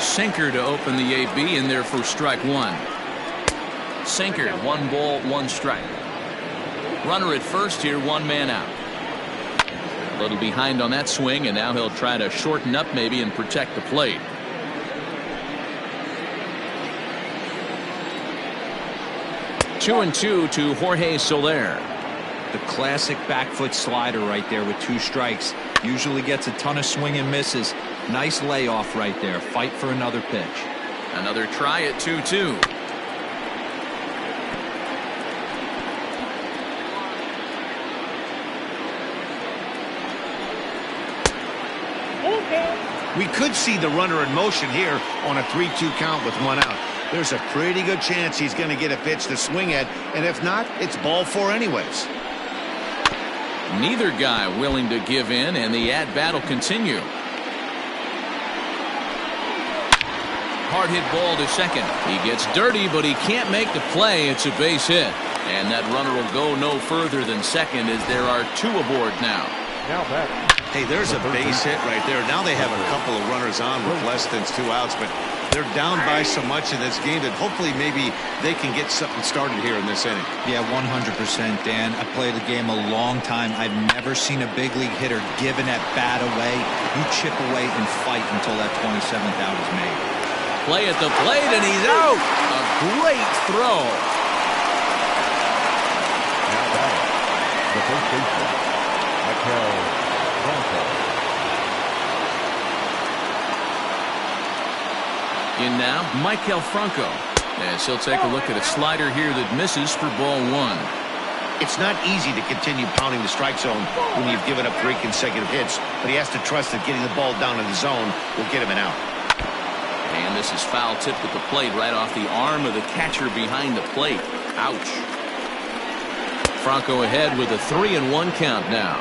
Sinker to open the AB in there for strike 1. Sinker, 1 ball, 1 strike. Runner at first here, 1 man out. A little behind on that swing, and now he'll try to shorten up maybe and protect the plate. Two and two to Jorge Soler. The classic back foot slider right there with 2 strikes. Usually gets a ton of swing and misses. Nice layoff right there. Fight for another pitch. Another try at 2-2. We could see the runner in motion here on a 3-2 count with 1 out. There's a pretty good chance he's going to get a pitch to swing at, and if not, it's ball 4 anyways. Neither guy willing to give in, and the at-bat will continue. Hard hit ball to second. He gets dirty, but he can't make the play. It's a base hit. And that runner will go no further than second as there are 2 aboard now. Now back. Hey, there's a base hit right there. Now they have a couple of runners on with less than 2 outs, but they're down by so much in this game that hopefully maybe they can get something started here in this inning. Yeah, 100%, Dan. I played the game a long time. I've never seen a big league hitter give an at-bat away. You chip away and fight until that 27th out is made. Play at the plate, and he's out. A great throw. Now back. The first baseman, Michael Franco. In now, Michael Franco. As he'll take a look at a slider here that misses for ball 1. It's not easy to continue pounding the strike zone when you've given up 3 consecutive hits, but he has to trust that getting the ball down in the zone will get him an out. And this is foul tipped at the plate right off the arm of the catcher behind the plate. Ouch. Franco ahead with a 3-1 count now.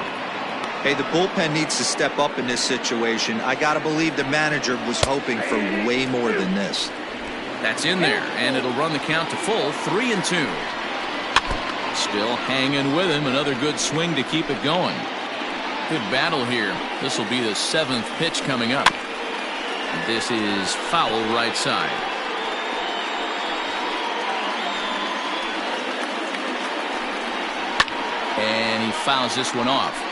Hey, the bullpen needs to step up in this situation. I got to believe the manager was hoping for way more than this. That's in there, and it'll run the count to full, 3-2. Still hanging with him. Another good swing to keep it going. Good battle here. This will be the 7th pitch coming up. This is foul right side. And he fouls this one off.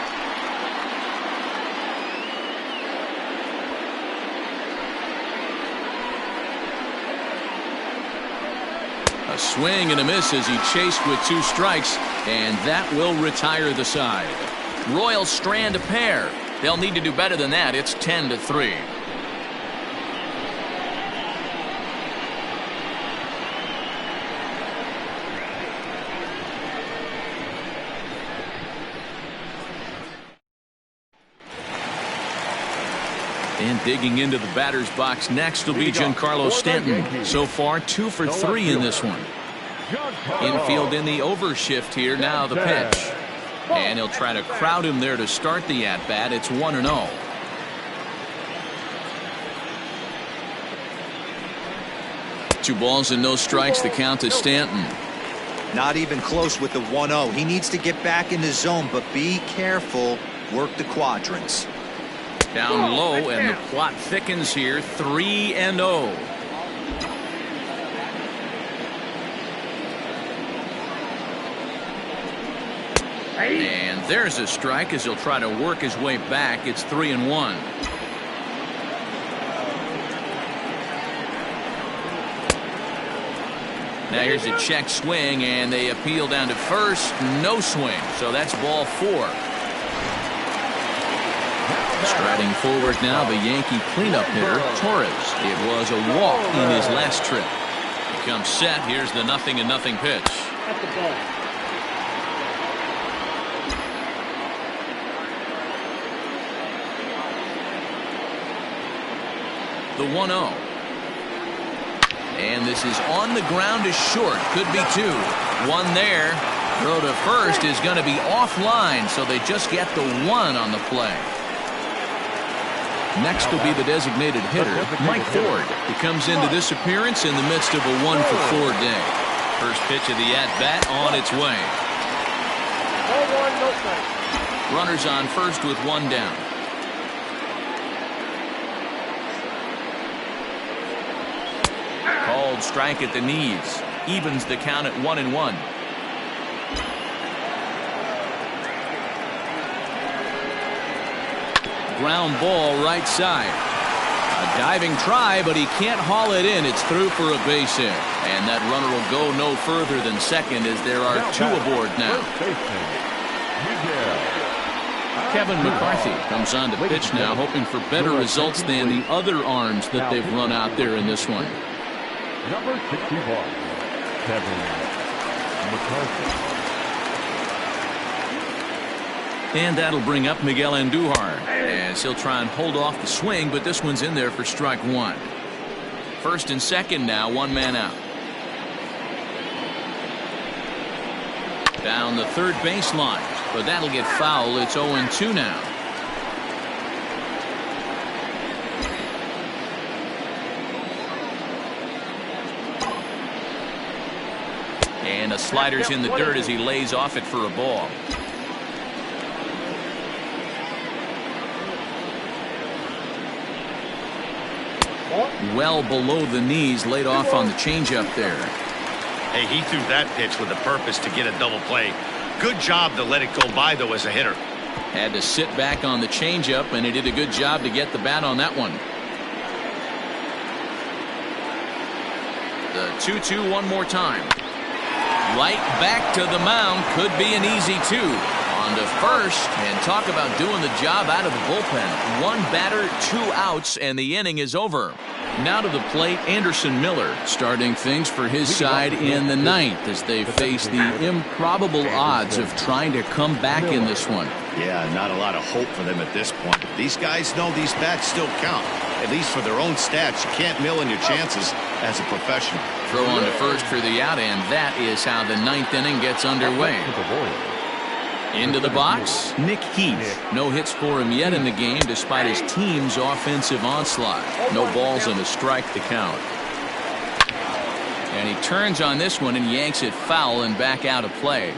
A swing and a miss as he chased with 2 strikes, and that will retire the side. Royals strand a pair. They'll need to do better than that. It's 10-3. And digging into the batter's box next will be Giancarlo Stanton. So far 2 for 3 in this one. Infield in the overshift here. Now the pitch. And he'll try to crowd him there to start the at-bat. It's 1-0. Two balls and no strikes. The count to Stanton. Not even close with the 1-0. He needs to get back in the zone, but be careful. Work the quadrants. Down low, and the plot thickens here. 3-0. And there's a strike as he'll try to work his way back. It's 3-1. Now here's a check swing, and they appeal down to first. No swing, so that's ball 4. Striding forward now, the Yankee cleanup hitter, Torres. It was a walk in his last trip. He comes set. Here's the 0-0 pitch. That's the ball. The 1-0. And this is on the ground is short. Could be 2. 1 there. Throw to first is going to be offline, so they just get the 1 on the play. Next will be the designated hitter, Mike Ford. He comes into this appearance in the midst of a 1-for-4 day. First pitch of the at-bat on its way. Ball one, no strike. Runners on first with one down. Called strike at the knees. Evens the count at 1-1. Ground ball right side. A diving try, but he can't haul it in. It's through for a base hit. And that runner will go no further than second as there are two aboard now. Kevin McCarthy comes on to pitch now, hoping for better results than the other arms that they've run out there in this one. Number 61, Kevin McCarthy. And that'll bring up Miguel Andujar as he'll try and hold off the swing, but this one's in there for strike one. First and second now, one man out. Down the third baseline, but that'll get foul. It's 0-2 now. And a slider's in the dirt as he lays off it for a ball. Well below the knees, laid off on the changeup there. Hey, he threw that pitch with a purpose to get a double play. Good job to let it go by, though, as a hitter. Had to sit back on the changeup, and he did a good job to get the bat on that one. The 2-2 one more time. Right back to the mound. Could be an easy two. On to first, and talk about doing the job out of the bullpen. One batter, 2 outs, and the inning is over. Now to the plate, Anderson Miller starting things for his side in the ninth as they face the improbable odds of trying to come back in this one. Yeah, not a lot of hope for them at this point. These guys know these bats still count, at least for their own stats. You can't mill in your chances as a professional. Throw on to first for the out, and that is how the ninth inning gets underway. Into the box, Nick Heath. No hits for him yet in the game despite his team's offensive onslaught. No balls and a strike to count. And he turns on this one and yanks it foul and back out of play.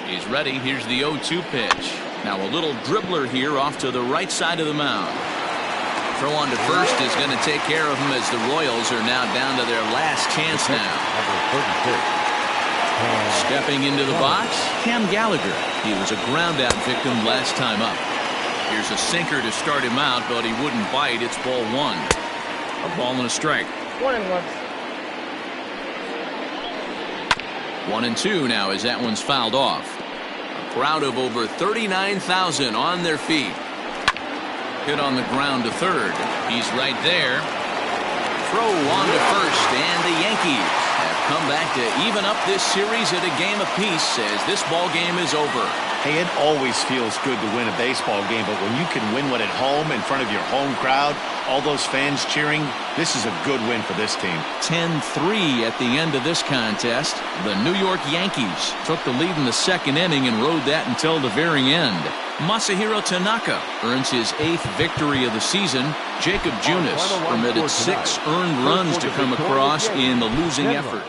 He's ready. Here's the 0-2 pitch. Now a little dribbler here off to the right side of the mound. Throw on to first is going to take care of him as the Royals are now down to their last chance now. Stepping into the box, Cam Gallagher. He was a ground-out victim last time up. Here's a sinker to start him out, but he wouldn't bite. It's ball one. A ball and a strike. 1-1. 1-2 now as that one's fouled off. A crowd of over 39,000 on their feet. Hit on the ground to third. He's right there. Throw on to first, and the Yankees have come back to even up this series at a game apiece as this ball game is over. Hey, it always feels good to win a baseball game, but when you can win one at home in front of your home crowd, all those fans cheering, this is a good win for this team. 10-3 at the end of this contest. The New York Yankees took the lead in the second inning and rode that until the very end. Masahiro Tanaka earns his 8th victory of the season. Jacob Junis permitted 6 earned runs to come across in the losing effort.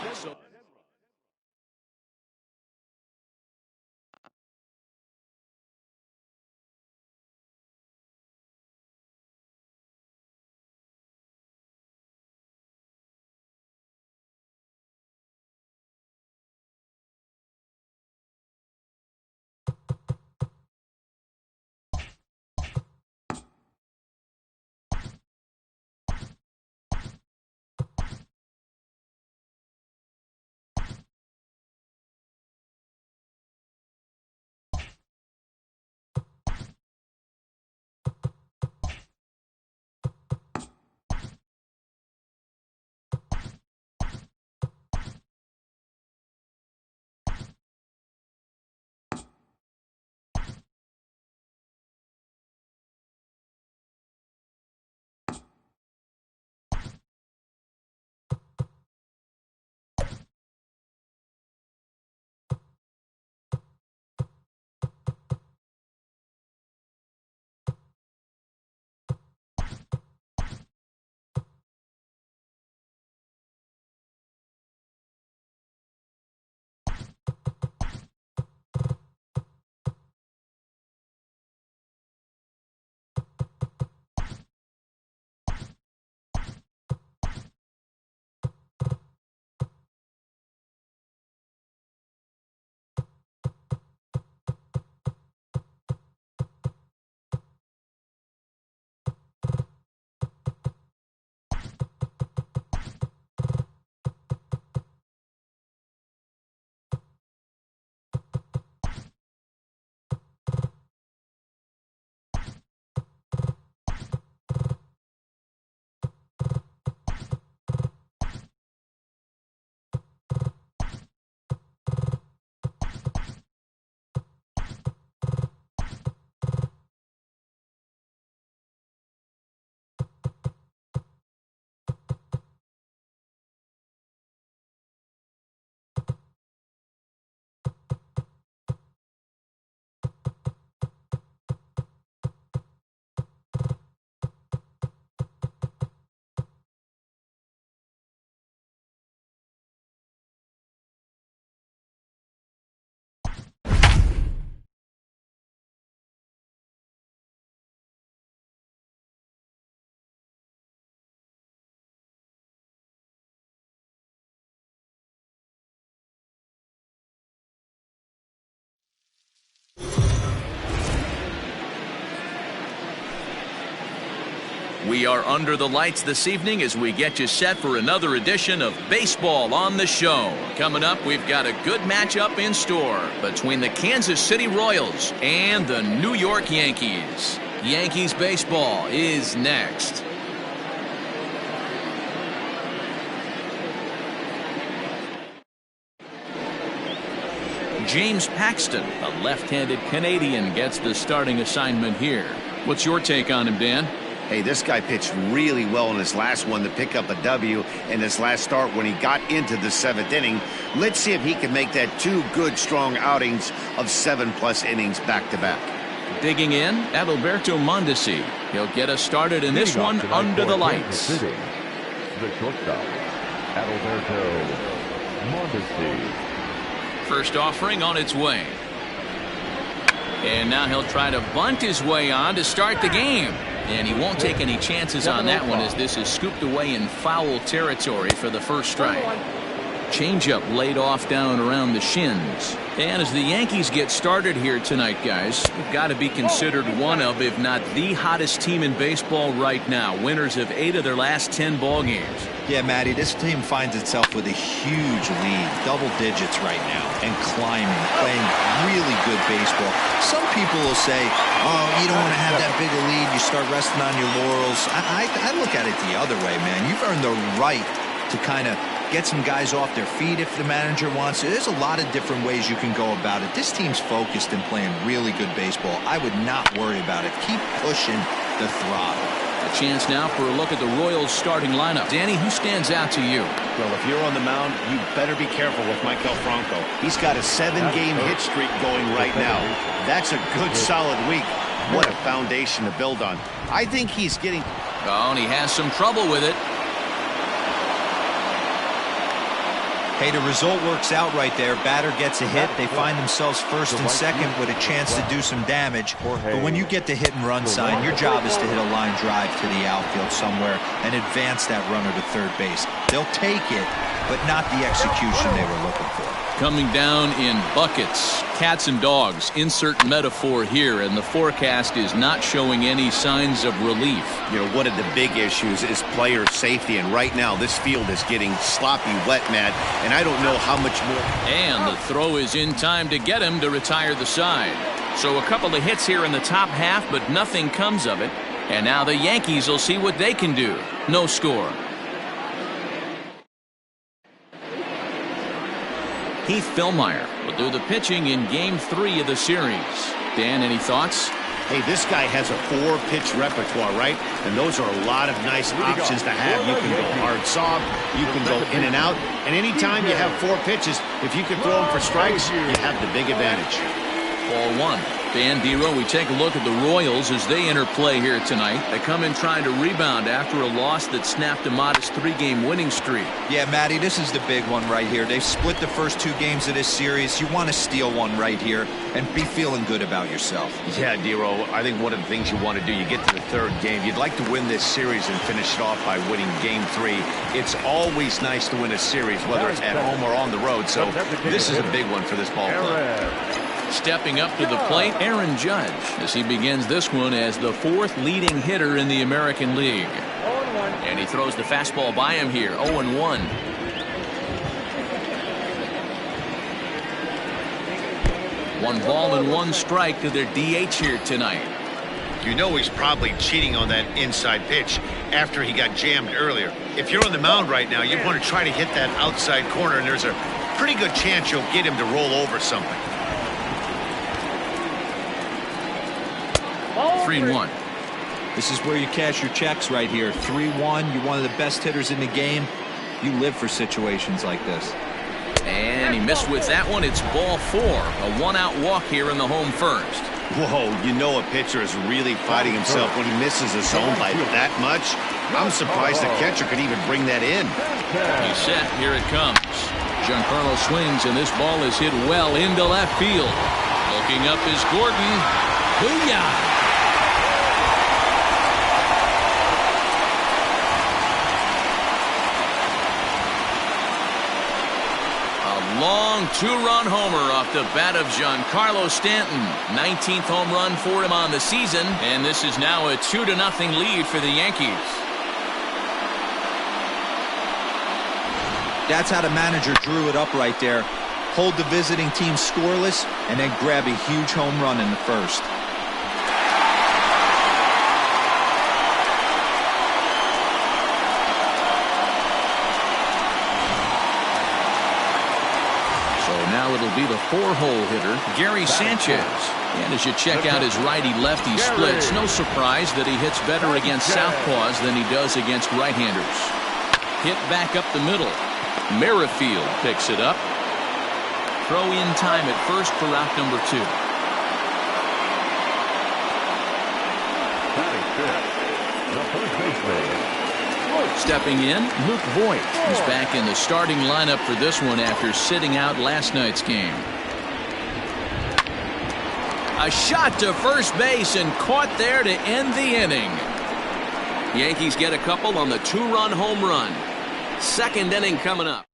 We are under the lights this evening as we get you set for another edition of Baseball on the Show. Coming up, we've got a good matchup in store between the Kansas City Royals and the New York Yankees. Yankees baseball is next. James Paxton, a left-handed Canadian, gets the starting assignment here. What's your take on him, Dan? Hey, this guy pitched really well in his last one to pick up a W in his last start when he got into the 7th inning. Let's see if he can make that 2 good, strong outings of 7+ innings back-to-back. Digging in, Adalberto Mondesi. He'll get us started in this one under the lights. The shortstop, Adalberto Mondesi. First offering on its way. And now he'll try to bunt his way on to start the game. And he won't take any chances on that one as this is scooped away in foul territory for the first strike. Changeup laid off down around the shins. And as the Yankees get started here tonight, guys, they've got to be considered one of, if not the hottest team in baseball right now. Winners of 8 of their last 10 ball games. Yeah, Matty, this team finds itself with a huge lead, double digits right now, and climbing, playing really good baseball. Some people will say, oh, you don't want to have that big a lead, you start resting on your laurels. I look at it the other way, man. You've earned the right to kind of get some guys off their feet if the manager wants to. There's a lot of different ways you can go about it. This team's focused and playing really good baseball. I would not worry about it. Keep pushing the throttle. A chance now for a look at the Royals starting lineup. Danny, who stands out to you? Well, if you're on the mound, you better be careful with Michael Franco. He's got a 7-game hit streak going right now. That's a good, solid week. What a foundation to build on. I think he's getting... Oh, and he has some trouble with it. Hey, the result works out right there. Batter gets a hit. They find themselves first and second with a chance to do some damage. But when you get the hit and run sign, your job is to hit a line drive to the outfield somewhere and advance that runner to third base. They'll take it, but not the execution they were looking for. Coming down in buckets, cats and dogs, insert metaphor here, and the forecast is not showing any signs of relief. You know, one of the big issues is player safety, and right now this field is getting sloppy wet, Matt, and I don't know how much more. And the throw is in time to get him to retire the side. So a couple of hits here in the top half, but nothing comes of it. And now the Yankees will see what they can do. No score. Heath Fillmyer will do the pitching in Game 3 of the series. Dan, any thoughts? Hey, this guy has a 4-pitch repertoire, right? And those are a lot of nice options to have. You can go hard soft, you can go in and out, and anytime you have 4 pitches, if you can throw them for strikes, you have the big advantage. Ball 1. Dan Dero, we take a look at the Royals as they enter play here tonight. They come in trying to rebound after a loss that snapped a modest 3-game winning streak. Yeah, Matty, this is the big one right here. They've split the first 2 games of this series. You want to steal one right here and be feeling good about yourself. Yeah, Dero, I think one of the things you want to do, you get to the 3rd game, you'd like to win this series and finish it off by winning Game 3. It's always nice to win a series, whether it's at home or on the road, so this is a big one for this ball club. Stepping up to the plate, Aaron Judge, as he begins this one as the 4th leading hitter in the American League. And he throws the fastball by him here, 0-1. One ball and 1 strike to their DH here tonight. You know he's probably cheating on that inside pitch after he got jammed earlier. If you're on the mound right now, you want to try to hit that outside corner, and there's a pretty good chance you'll get him to roll over something. 3-1. This is where you cash your checks right here. 3-1. You're one of the best hitters in the game. You live for situations like this. And he missed with that one. It's ball 4. A 1-out walk here in the home first. Whoa, you know a pitcher is really fighting himself when he misses a zone by that much. I'm surprised the catcher could even bring that in. He's set. Here it comes. Giancarlo swings, and this ball is hit well into left field. Looking up is Gordon. Booyah! Long two-run homer off the bat of Giancarlo Stanton. 19th home run for him on the season, and this is now a 2-0 lead for the Yankees. That's how the manager drew it up right there. Hold the visiting team scoreless and then grab a huge home run in the first. Now it'll be the 4-hole hitter, Gary Sanchez. And as you check out his righty-lefty splits, no surprise that he hits better against southpaws than he does against right-handers. Hit back up the middle. Merrifield picks it up. Throw in time at first for out number 2. The first baseman. Stepping in, Luke Voigt. He's back in the starting lineup for this one after sitting out last night's game. A shot to first base and caught there to end the inning. Yankees get a couple on the 2-run home run. Second inning coming up.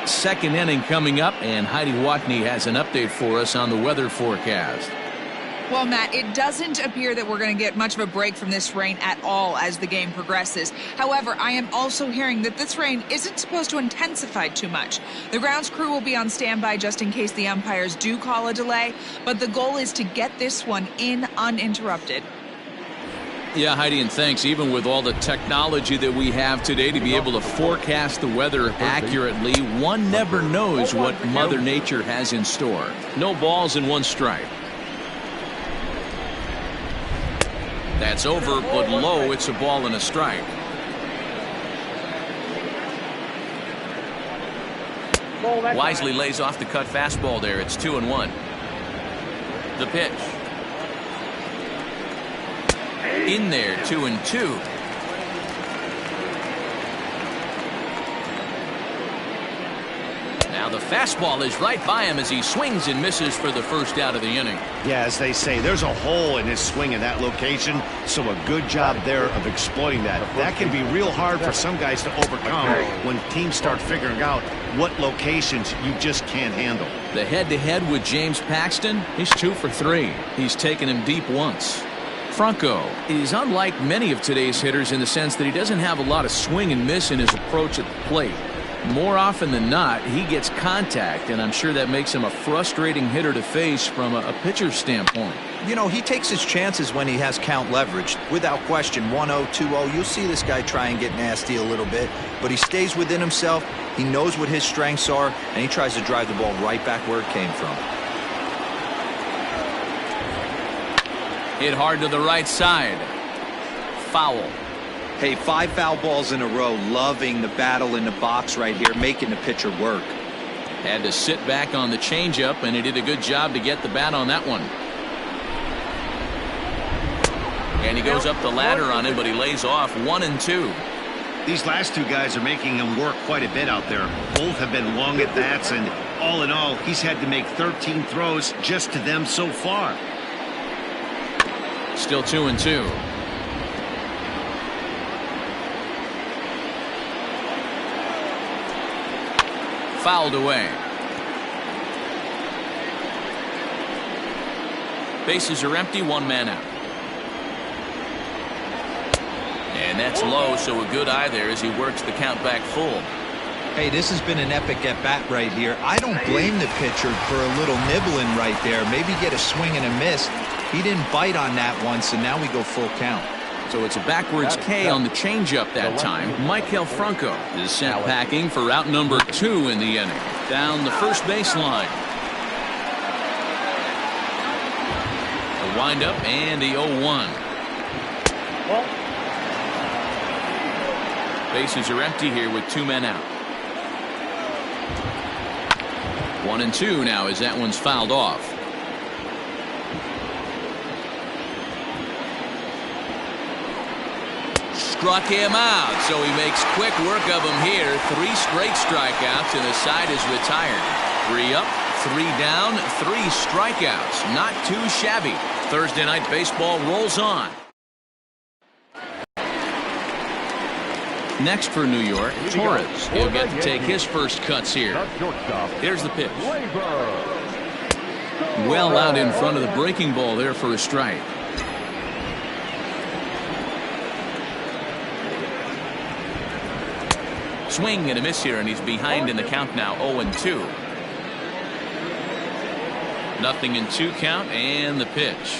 Second inning coming up, and Heidi Watney has an update for us on the weather forecast. Well, Matt, it doesn't appear that we're going to get much of a break from this rain at all as the game progresses. However, I am also hearing that this rain isn't supposed to intensify too much. The grounds crew will be on standby just in case the umpires do call a delay, but the goal is to get this one in uninterrupted. Yeah, Heidi, and thanks. Even with all the technology that we have today to be able to forecast the weather accurately, one never knows what Mother Nature has in store. No balls and 1 strike. That's over, but low. It's a ball and a strike. Wisely lays off the cut fastball there. It's 2-1. The pitch. In there, 2-2. Now the fastball is right by him as he swings and misses for the first out of the inning. Yeah, as they say, there's a hole in his swing in that location, so a good job there of exploiting that. That can be real hard for some guys to overcome when teams start figuring out what locations you just can't handle. The head-to-head with James Paxton, he's 2 for 3. He's taken him deep once. Franco is unlike many of today's hitters in the sense that he doesn't have a lot of swing and miss in his approach at the plate. More often than not, he gets contact, and I'm sure that makes him a frustrating hitter to face from a pitcher's standpoint. You know, he takes his chances when he has count leverage. Without question, 1-0, 2-0, you'll see this guy try and get nasty a little bit, but he stays within himself. He knows what his strengths are, and he tries to drive the ball right back where it came from. Hit hard to the right side. Foul. Hey, 5 foul balls in a row. Loving the battle in the box right here, making the pitcher work. Had to sit back on the changeup, and he did a good job to get the bat on that one. And he goes up the ladder on him, but he lays off 1-2. These last 2 guys are making him work quite a bit out there. Both have been long at bats, and all in all, he's had to make 13 throws just to them so far. Still 2-2. Fouled away. Bases are empty, 1 man out. And that's low, so a good eye there as he works the count back full. Hey, this has been an epic at-bat right here. I don't blame the pitcher for a little nibbling right there. Maybe get a swing and a miss. He didn't bite on that one, so now we go full count. So it's a backwards K on the changeup that time. Michael Franco is sent packing for out number 2 in the inning. Down the first baseline. The windup and the 0-1. Bases are empty here with 2 men out. 1-2 now as that one's fouled off. Struck him out, so he makes quick work of him here. 3 straight strikeouts, and the side is retired. 3 up, 3 down, 3 strikeouts. Not too shabby. Thursday night baseball rolls on. Next for New York, Torres. He'll get to take his first cuts here. Here's the pitch. Well out in front of the breaking ball there for a strike. Swing and a miss here, and he's behind in the count now, 0-2. 0-2 count, and the pitch.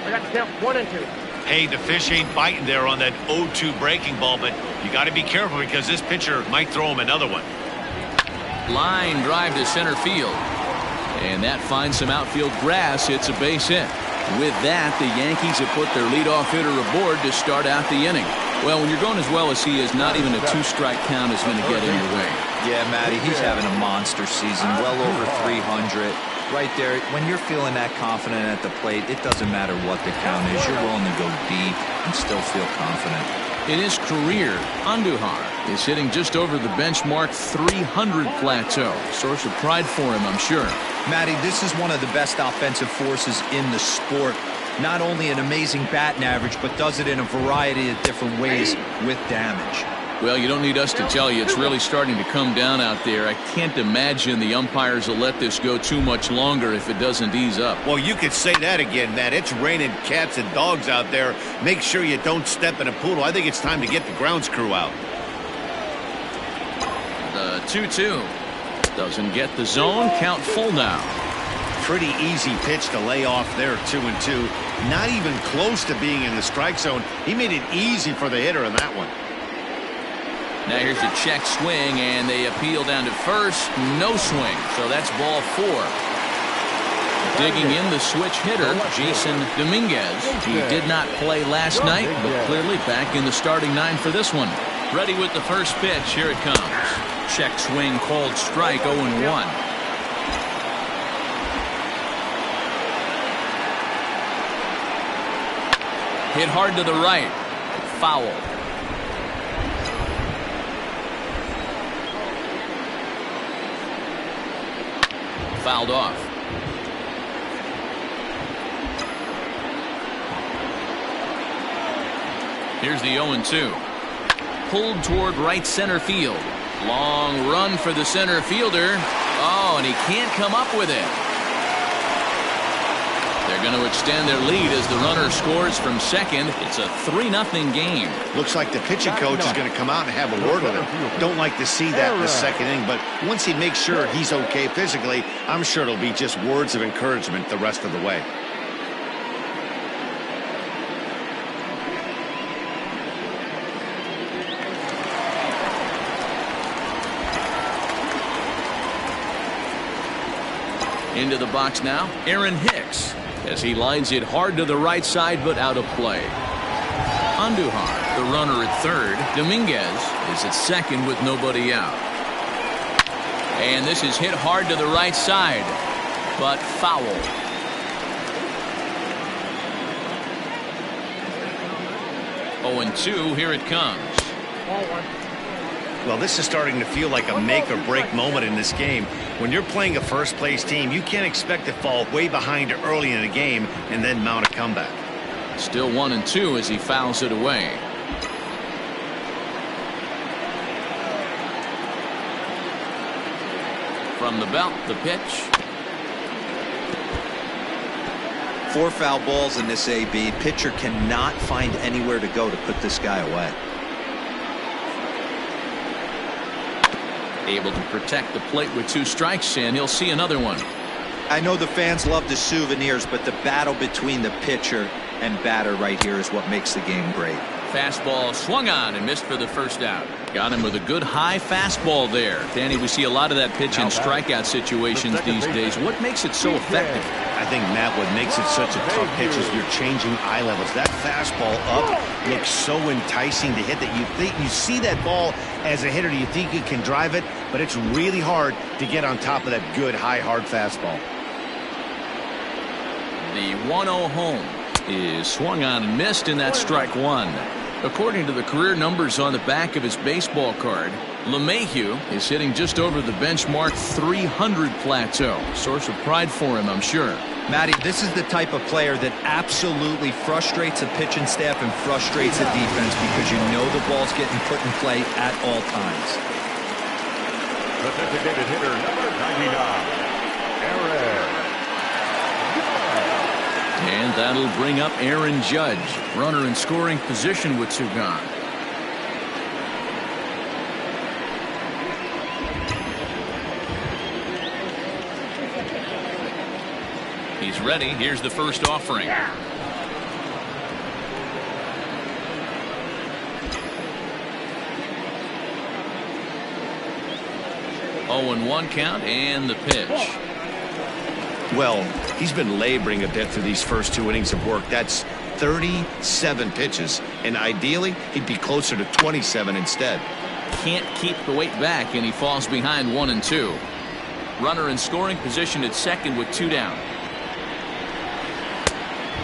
I got the count 1-2. Hey, the fish ain't biting there on that 0-2 breaking ball, but you got to be careful because this pitcher might throw him another one. Line drive to center field. And that finds some outfield grass. It's a base hit. With that, the Yankees have put their leadoff hitter aboard to start out the inning. Well, when you're going as well as he is, not even a 2-strike count is going to get in your way. Yeah, Matty, he's having a monster season, well over 300. Right there, when you're feeling that confident at the plate, it doesn't matter what the count is. You're willing to go deep and still feel confident. In his career, Andujar is hitting just over the benchmark 300 plateau. Source of pride for him, I'm sure. Matty, this is one of the best offensive forces in the sport. Not only an amazing batting average, but does it in a variety of different ways with damage. Well, you don't need us to tell you it's really starting to come down out there. I can't imagine the umpires will let this go too much longer if it doesn't ease up. Well, you could say that again, Matt. It's raining cats and dogs out there. Make sure you don't step in a poodle. I think it's time to get the grounds crew out. The 2-2 doesn't get the zone. Count full now. Pretty easy pitch to lay off there, 2-2. Not even close to being in the strike zone. He made it easy for the hitter in that one. Now here's a check swing, and they appeal down to first. No swing, so that's ball 4. Digging in the switch hitter, Jason Dominguez. He did not play last night, but clearly back in the starting 9 for this one. Ready with the first pitch. Here it comes. Check swing called strike, 0-1. Hit hard to the right. Foul. Fouled off. Here's the 0-2. Pulled toward right center field. Long run for the center fielder. Oh, and he can't come up with it. They're going to extend their lead as the runner scores from second. It's a 3-0 game. Looks like the pitching coach is going to come out and have a word with him. Don't like to see that in the second inning, but once he makes sure he's okay physically, I'm sure it'll be just words of encouragement the rest of the way. Into the box now, Aaron Hicks, as he lines it hard to the right side, but out of play. Andujar, the runner at third. Dominguez is at second with nobody out. And this is hit hard to the right side, but foul. 0-2, here it comes. Well, this is starting to feel like a make-or-break moment in this game. When you're playing a first-place team, you can't expect to fall way behind early in the game and then mount a comeback. Still 1-2 as he fouls it away. From the belt, the pitch. 4 foul balls in this AB. Pitcher cannot find anywhere to go to put this guy away. Able to protect the plate with 2 strikes, and he'll see another one. I know the fans love the souvenirs, but the battle between the pitcher and batter right here is what makes the game great. Fastball swung on and missed for the first out. Got him with a good high fastball there. Danny, we see a lot of that pitch in strikeout situations these days. What makes it so effective? I think, Matt, what makes it such a tough pitch is you're changing eye levels. That fastball up looks so enticing to hit that you think you see that ball as a hitter. You think you can drive it, but it's really hard to get on top of that good, high, hard fastball. The 1-0 home is swung on and missed, and that's strike 1. According to the career numbers on the back of his baseball card, LeMahieu is hitting just over the benchmark 300 plateau. Source of pride for him, I'm sure. Matty, this is the type of player that absolutely frustrates a pitching staff and frustrates the defense because you know the ball's getting put in play at all times. The designated hitter, number 99, Aaron. And that'll bring up Aaron Judge. Runner in scoring position with two gone. He's ready. Here's the first offering. 0-1 count and the pitch. Well, he's been laboring a bit through these first 2 innings of work. That's 37 pitches, and ideally he'd be closer to 27 instead. Can't keep the weight back, and he falls behind 1 and 2. Runner in scoring position at second with 2 down.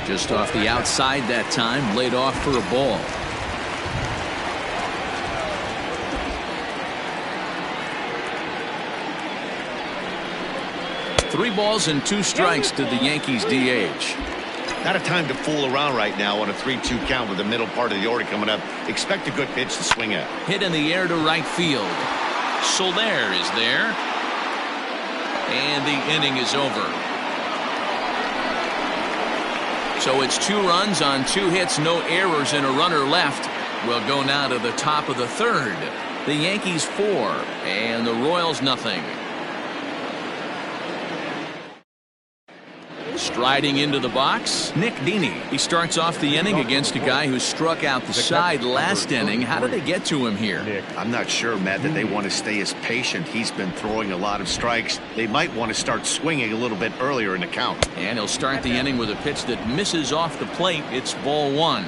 Just off the outside that time, laid off for a ball. Three balls and 2 strikes to the Yankees DH. Not a time to fool around right now on a 3-2 count with the middle part of the order coming up. Expect a good pitch to swing at. Hit in the air to right field. Soler is there. And the inning is over. So it's 2 runs on 2 hits, no errors, and a runner left. We'll go now to the top of the third. The Yankees 4 and the Royals nothing. Striding into the box, Nick Dini. He starts off the inning against a guy who struck out the side last inning. How did they get to him here? I'm not sure, Matt, that they want to stay as patient. He's been throwing a lot of strikes. They might want to start swinging a little bit earlier in the count. And he'll start the inning with a pitch that misses off the plate. It's ball 1.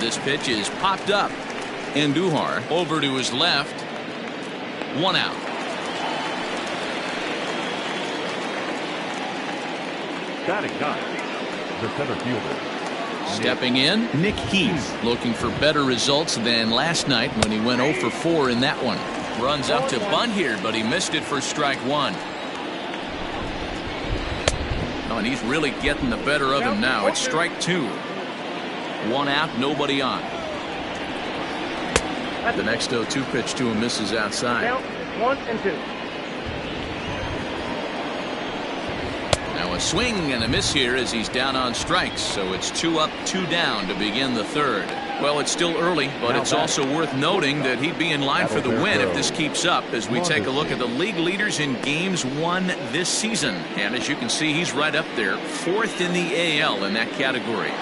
This pitch is popped up. Andujar over to his left. 1 out. Batting 9, the center fielder. Stepping in, Nick Heath, looking for better results than last night when he went 0 for 4 in that one. Runs up to bunt here, but he missed it for strike 1. Oh, and he's really getting the better of him now. It's strike 2. 1 out, nobody on. The next 0-2 pitch to him misses outside. 1 and 2. Now a swing and a miss here as he's down on strikes, so it's 2 up, 2 down to begin the third. Well, it's still early, but it's also worth noting that he'd be in line for the win if this keeps up as we take a look at the league leaders in games won this season. And as you can see, he's right up there, 4th in the AL in that category.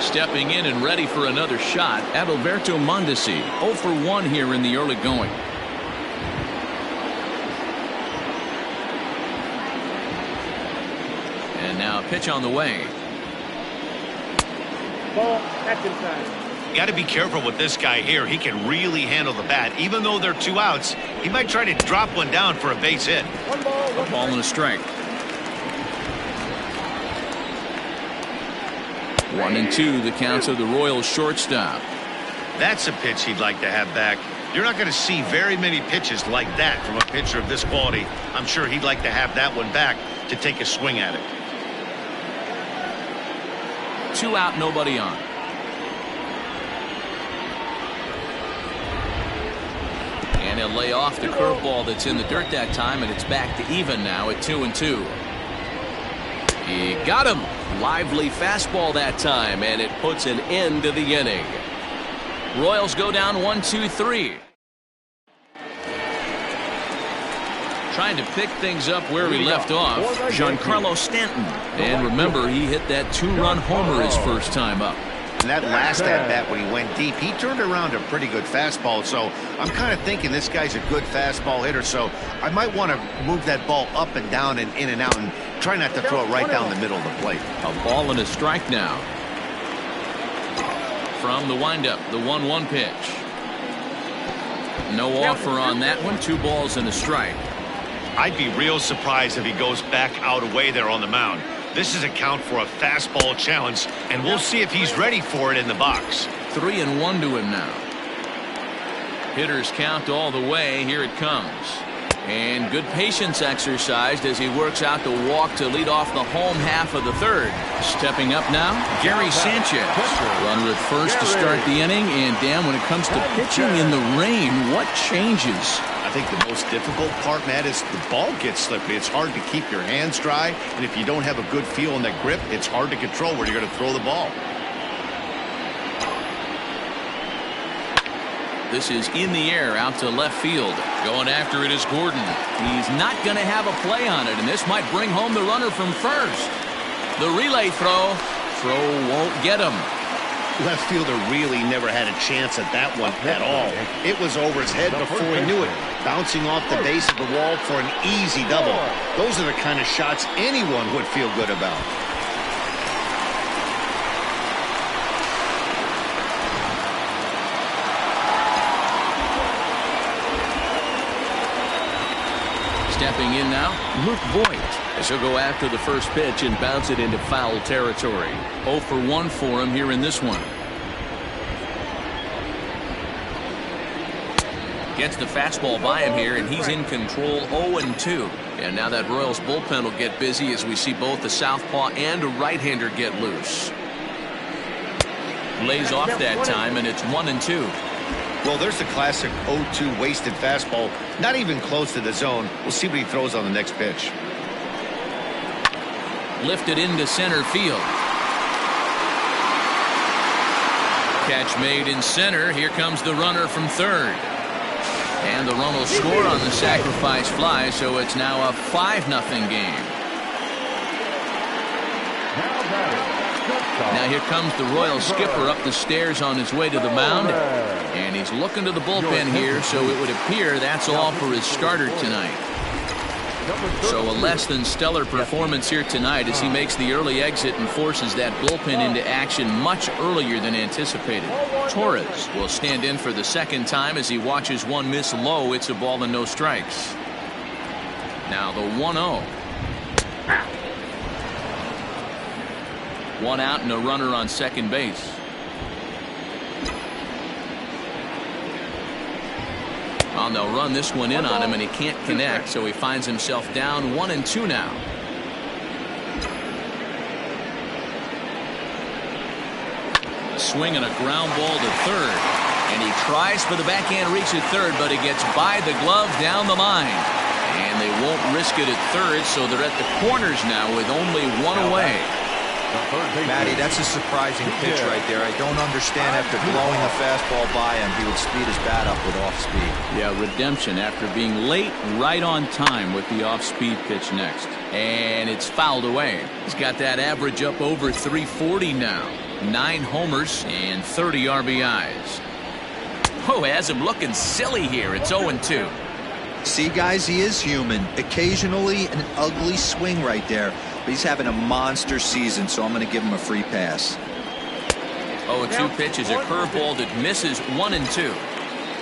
Stepping in and ready for another shot, Adalberto Mondesi, 0 for 1 here in the early going. And now a pitch on the way. Ball, that's inside. You got to be careful with this guy here. He can really handle the bat. Even though they're 2 outs, he might try to drop one down for a base hit. 1 ball, 1 Ball and a strike. 1 and 2, the counts of the Royals shortstop. That's a pitch he'd like to have back. You're not going to see very many pitches like that from a pitcher of this quality. I'm sure he'd like to have that one back to take a swing at it. 2 out, nobody on. And he'll lay off the curveball that's in the dirt that time, and it's back to even now at 2 and 2. He got him. Lively fastball that time, and it puts an end to the inning. Royals go down 1-2-3. Trying to pick things up where he left off, Giancarlo Stanton. And remember, he hit that 2-run homer his first time up. And that last at-bat when he went deep, he turned around a pretty good fastball. So I'm kind of thinking this guy's a good fastball hitter. So I might want to move that ball up and down and in and out and try not to throw it right down the middle of the plate. A ball and a strike now. From the windup, the 1-1 pitch. No offer on that one. 2 balls and a strike. I'd be real surprised if he goes back out away there on the mound. This is a count for a fastball challenge, and we'll see if he's ready for it in the box. 3-1 to him now. Hitters count all the way. Here it comes. And good patience exercised as he works out the walk to lead off the home half of the third. Stepping up now, Gary Sanchez. Runner at first to start the inning. And Dan, when it comes to pitching in the rain, what changes? I think the most difficult part, Matt, is the ball gets slippery. It's hard to keep your hands dry. And if you don't have a good feel in that grip, it's hard to control where you're going to throw the ball. This is in the air out to left field. Going after it is Gordon. He's not going to have a play on it, and this might bring home the runner from first. The relay throw. Throw won't get him. Left fielder really never had a chance at that one at all. It was over his head before he knew it. Bouncing off the base of the wall for an easy double. Those are the kind of shots anyone would feel good about. Stepping in now, Luke Voigt, as he'll go after the first pitch and bounce it into foul territory. 0 for 1 for him here in this one. Gets the fastball by him here, and he's in control. 0-2. And now that Royals bullpen will get busy as we see both the southpaw and a right-hander get loose. Lays off that time, and it's 1-2. Well, there's the classic 0-2 wasted fastball. Not even close to the zone. We'll see what he throws on the next pitch. Lifted into center field. Catch made in center. Here comes the runner from third. And the run will score on the sacrifice fly, so it's now a 5-0 game. Now here comes the Royals skipper up the stairs on his way to the mound. And he's looking to the bullpen here, so it would appear that's all for his starter tonight. So a less than stellar performance here tonight as he makes the early exit and forces that bullpen into action much earlier than anticipated. Torres will stand in for the second time as he watches one miss low. It's a ball and no strikes. Now the 1-0. One out and a runner on second base. Well, they'll run this one in on him, and he can't connect, so he finds himself down 1-2 now. Swinging a ground ball to third, and he tries for the backhand reach at third, but he gets by the glove down the line. And they won't risk it at third, so they're at the corners now with only one away. Matty, that's a surprising pitch right there. I don't understand after blowing a fastball by him, he would speed his bat up with off speed. Yeah, redemption after being late right on time with the off-speed pitch next. And it's fouled away. He's got that average up over 340 now. 9 homers and 30 RBIs. Oh, has him looking silly here. It's 0-2. See, guys, he is human. Occasionally an ugly swing right there. But he's having a monster season, so I'm going to give him a free pass. 0-2 pitch is a curveball that misses 1-2.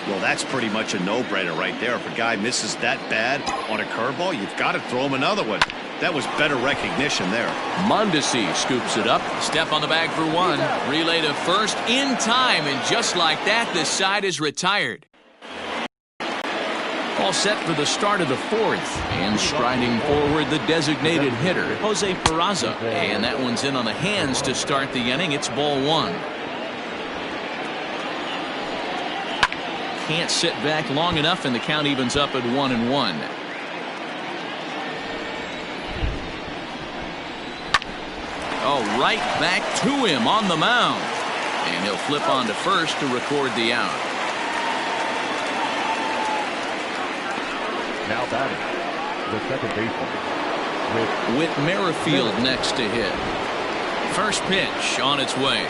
Well, that's pretty much a no-brainer right there. If a guy misses that bad on a curveball, you've got to throw him another one. That was better recognition there. Mondesi scoops it up. Step on the bag for one. Relay to first in time, and just like that, this side is retired. All set for the start of the fourth, and striding forward the designated hitter, Jose Peraza, and that one's in on the hands to start the inning. It's ball one. Can't sit back long enough, and the count evens up at 1-1. Oh, right back to him on the mound, and he'll flip on to first to record the out. Now batting, the second baseman, Whit Merrifield next to hit. First pitch on its way.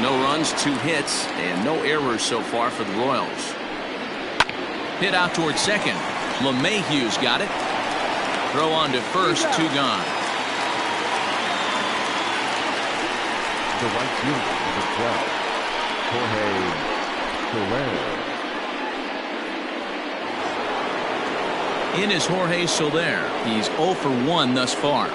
No runs, 2 hits, and no errors so far for the Royals. Hit out towards second. LeMahieu's got it. Throw on to first, 2 gone. the right fielder, number 12, Jorge Soler. In is Jorge Soler. He's 0 for 1 thus far.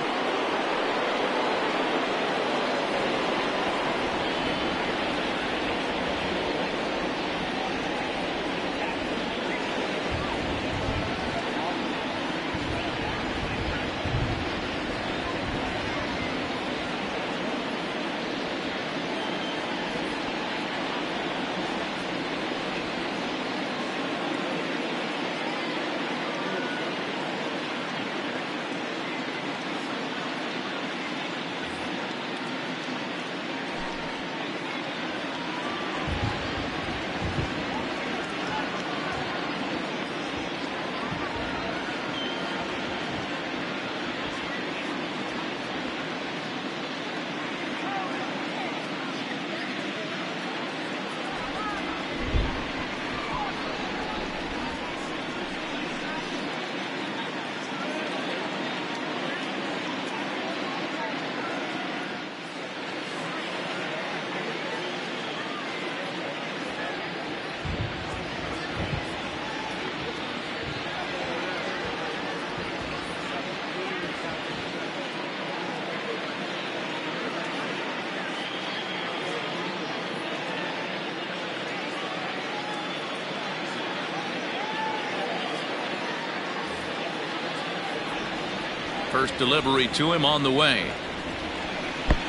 First delivery to him on the way.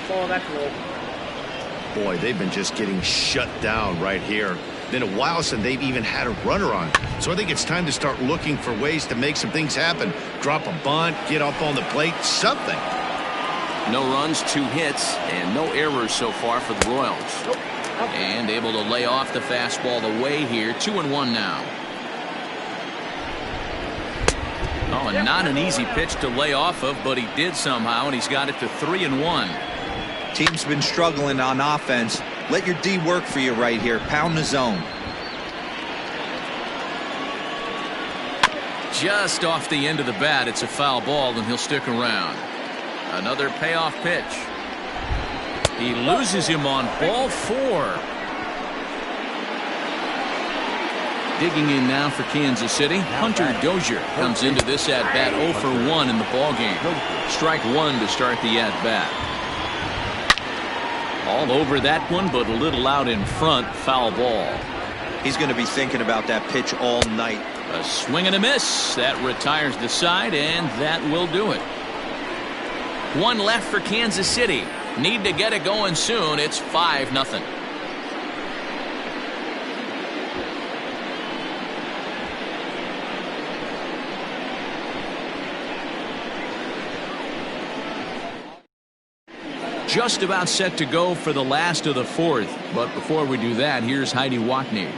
Ball, that's low. Boy, they've been just getting shut down right here. Been a while since they've even had a runner on. So I think it's time to start looking for ways to make some things happen. Drop a bunt, get up on the plate, something. No runs, 2 hits, and no errors so far for the Royals. And able to lay off the fastball away here. 2-1 now. Oh, and not an easy pitch to lay off of, but he did somehow, and he's got it to 3-1. Team's been struggling on offense. Let your D work for you right here. Pound the zone. Just off the end of the bat, it's a foul ball, and he'll stick around. Another payoff pitch. He loses him on ball 4. Digging in now for Kansas City, Hunter Dozier comes into this at-bat 0 for 1 in the ballgame. Strike 1 to start the at-bat. All over that one, but a little out in front. Foul ball. He's going to be thinking about that pitch all night. A swing and a miss. That retires the side, and that will do it. 1 left for Kansas City. Need to get it going soon. It's 5-0. Just about set to go for the last of the 4th. But before we do that, here's Heidi Watney.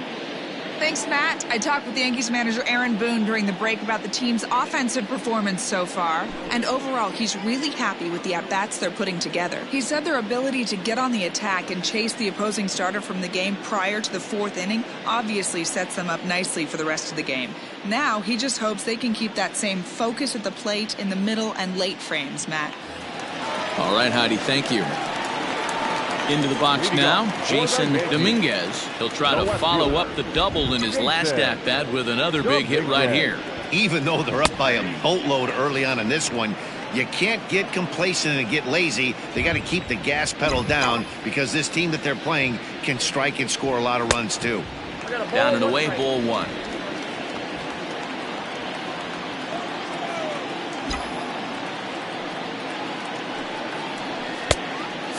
Thanks, Matt. I talked with Yankees manager Aaron Boone during the break about the team's offensive performance so far. And overall, he's really happy with the at-bats they're putting together. He said their ability to get on the attack and chase the opposing starter from the game prior to the 4th inning obviously sets them up nicely for the rest of the game. Now, he just hopes they can keep that same focus at the plate in the middle and late frames, Matt. All right, Heidi, thank you. Into the box now, Jason Dominguez. He'll try to follow up the double in his last at-bat with another big hit right here. Even though they're up by a boatload early on in this one, you can't get complacent and get lazy. They got to keep the gas pedal down because this team that they're playing can strike and score a lot of runs too. Down and away, ball 1.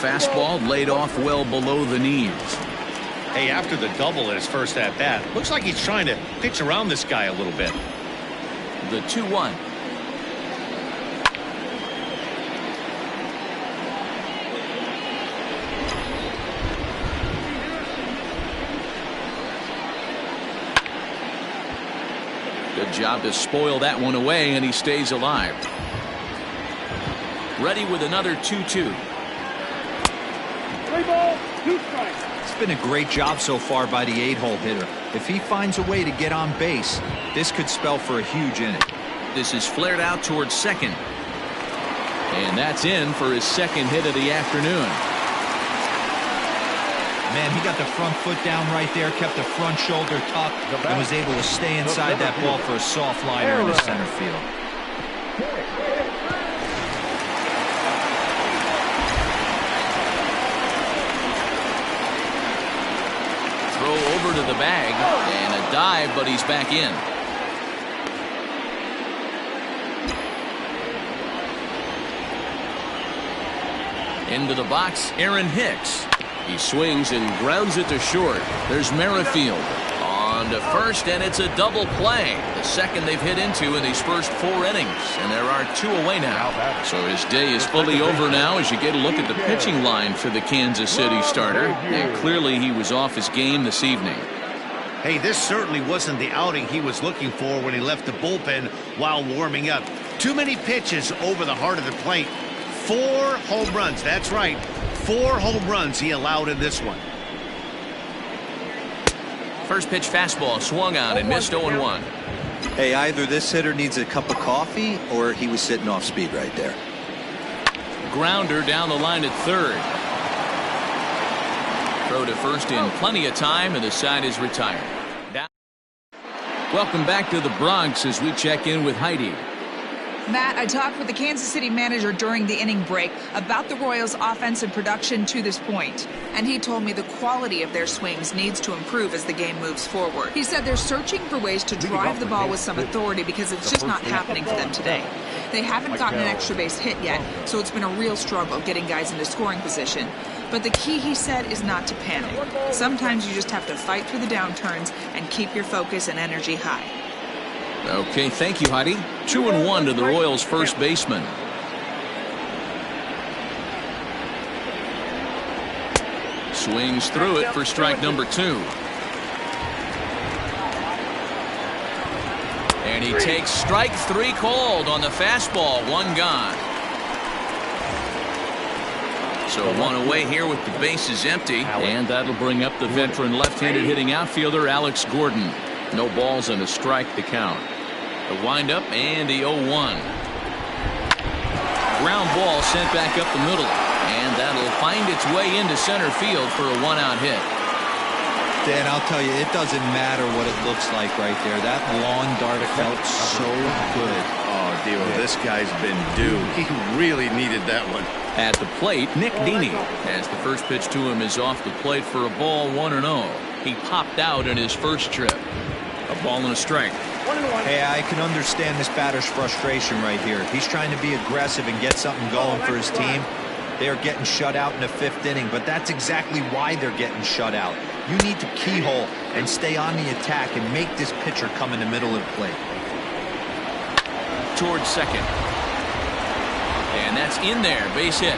Fastball laid off well below the knees. Hey, after the double in his first at-bat, looks like he's trying to pitch around this guy a little bit. The 2-1. Good job to spoil that one away, and he stays alive. Ready with another 2-2. 3 balls, 2 strikes. It's been a great job so far by the 8-hole hitter. If he finds a way to get on base, this could spell for a huge inning. This is flared out towards second. And that's in for his 2nd hit of the afternoon. Man, he got the front foot down right there, kept the front shoulder tucked, and was able to stay inside that ball for a soft liner in the center field. Throw over to the bag, and a dive, but he's back in. Into the box, Aaron Hicks. He swings and grounds it to short. There's Merrifield on to first, and it's a double play. The second they've hit into in these first 4 innings, and there are 2 away now. So his day is fully over now as you get a look at the pitching line for the Kansas City starter. And clearly he was off his game this evening. Hey, this certainly wasn't the outing he was looking for when he left the bullpen while warming up. Too many pitches over the heart of the plate. 4 home runs, that's right. 4 home runs he allowed in this one. First pitch fastball swung on and missed 0-1. Hey, either this hitter needs a cup of coffee or he was sitting off speed right there. Grounder down the line at third. Throw to first in plenty of time, and the side is retired. Welcome back to the Bronx as we check in with Heidi. Matt, I talked with the Kansas City manager during the inning break about the Royals' offensive production to this point. And he told me the quality of their swings needs to improve as the game moves forward. He said they're searching for ways to drive the ball with some authority because it's just not happening for them today. They haven't gotten an extra base hit yet, so it's been a real struggle getting guys into scoring position. But the key, he said, is not to panic. Sometimes you just have to fight through the downturns and keep your focus and energy high. Okay, thank you, Heidi. 2-1 to the Royals' first baseman. Swings through it for strike number 2. And he takes strike 3 called on the fastball. 1 gone. So 1 away here with the bases empty. And that'll bring up the veteran left-handed hitting outfielder Alex Gordon. No balls and a strike to count. The windup and the 0-1. Ground ball sent back up the middle. And that'll find its way into center field for a 1-out hit. Dan, I'll tell you, it doesn't matter what it looks like right there. That lawn dart felt so good. Oh, Devo, this guy's been due. He really needed that one. At the plate, Nick Dini, as the first pitch to him is off the plate for a ball, 1-0. He popped out in his first trip. A ball and a strike. Hey, I can understand this batter's frustration right here. He's trying to be aggressive and get something going for his team. They are getting shut out in the 5th inning, but that's exactly why they're getting shut out. You need to keyhole and stay on the attack and make this pitcher come in the middle of the plate. Towards second. And that's in there, base hit.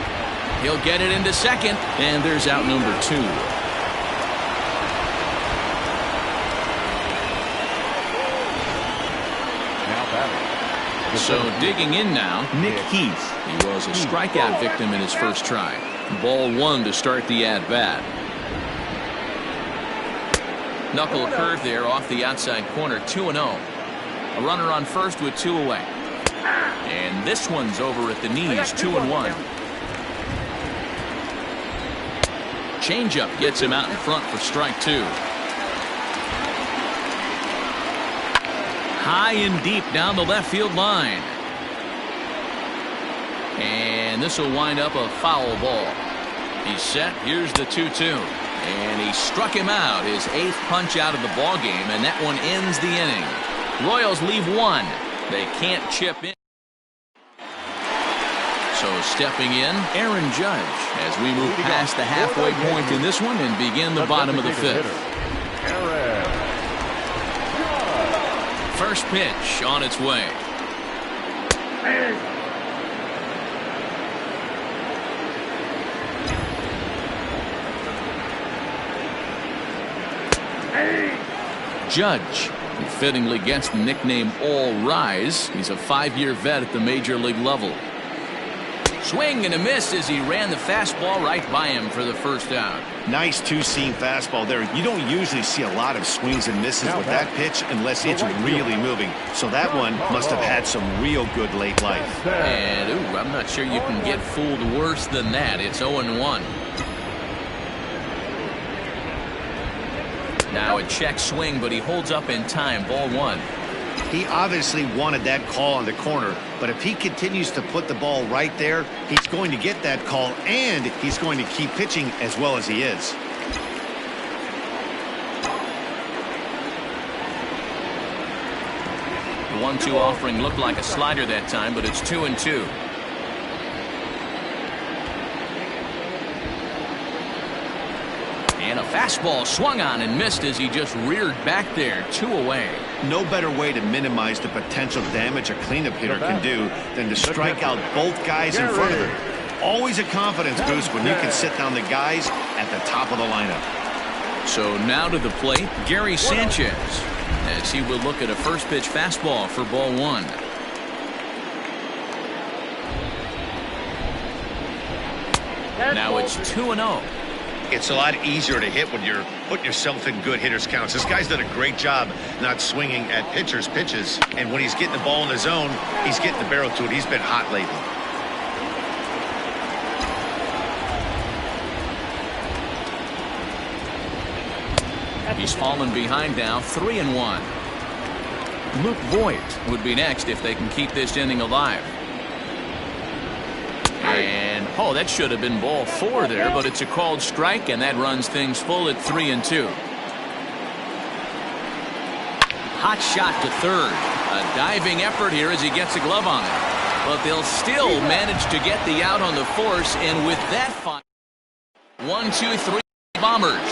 He'll get it into second, and there's out number 2. So digging in now, Nick Heath. He was a strikeout victim in his first try. Ball 1 to start the at-bat. Knuckle curve there off the outside corner, 2-0. A runner on first with 2 away. And this one's over at the knees, 2-1. Changeup gets him out in front for strike 2. High and deep down the left field line. And this will wind up a foul ball. He's set. Here's the 2-2. And he struck him out, his 8th punch out of the ball game, and that one ends the inning. Royals leave 1. They can't chip in. So stepping in, Aaron Judge, as we move past the halfway point in this one and begin the bottom of the 5th. First pitch on its way. Judge, who fittingly gets the nickname All Rise. He's a 5-year vet at the major league level. Swing and a miss as he ran the fastball right by him for the first out. Nice 2-seam fastball there. You don't usually see a lot of swings and misses with that pitch unless it's really moving. So that one must have had some real good late life. And I'm not sure you can get fooled worse than that. It's 0-1. Now a check swing, but he holds up in time. Ball 1. He obviously wanted that call on the corner, but if he continues to put the ball right there, he's going to get that call, and he's going to keep pitching as well as he is. The 1-2 offering looked like a slider that time, but it's 2-2. And a fastball swung on and missed as he just reared back there. 2 away. No better way to minimize the potential damage a cleanup hitter can do than to strike out both guys in front of him. Always a confidence boost when you can sit down the guys at the top of the lineup. So now to the plate, Gary Sanchez, as he will look at a first pitch fastball for ball 1. Now it's 2-0. It's a lot easier to hit when you're putting yourself in good hitters' counts. This guy's done a great job not swinging at pitchers' pitches. And when he's getting the ball in the zone, he's getting the barrel to it. He's been hot lately. He's fallen behind now, 3-1. Luke Voigt would be next if they can keep this inning alive. And, that should have been ball 4 there, but it's a called strike, and that runs things full at 3-2. Hot shot to third. A diving effort here as he gets a glove on it. But they'll still manage to get the out on the force, and with that fire, 1-2-3 Bombers,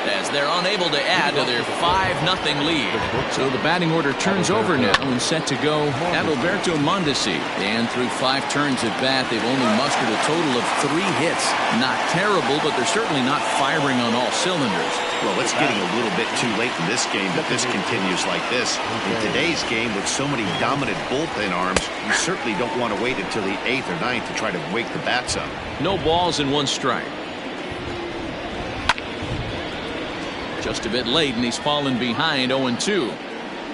as they're unable to add to their 5-0 lead. So the batting order turns over now and set to go Adalberto Mondesi. And through 5 turns at bat, they've only mustered a total of 3 hits. Not terrible, but they're certainly not firing on all cylinders. Well, it's getting a little bit too late in this game if this continues like this. In today's game, with so many dominant bullpen arms, you certainly don't want to wait until the 8th or 9th to try to wake the bats up. No balls and 1 strike. Just a bit late, and he's fallen behind 0-2.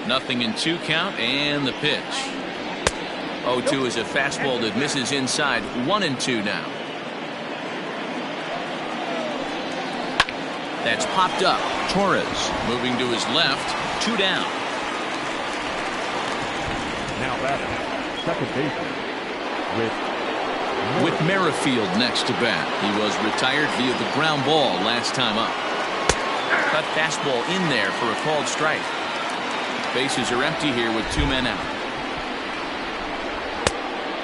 Nothing in 2 count, and the pitch. 0-2 is a fastball that misses inside. 1-2 now. That's popped up. Torres moving to his left. 2 down. Now batting, second baseman with Merrifield next to bat. He was retired via the ground ball last time up. Cut fastball in there for a called strike. Bases are empty here with 2 men out.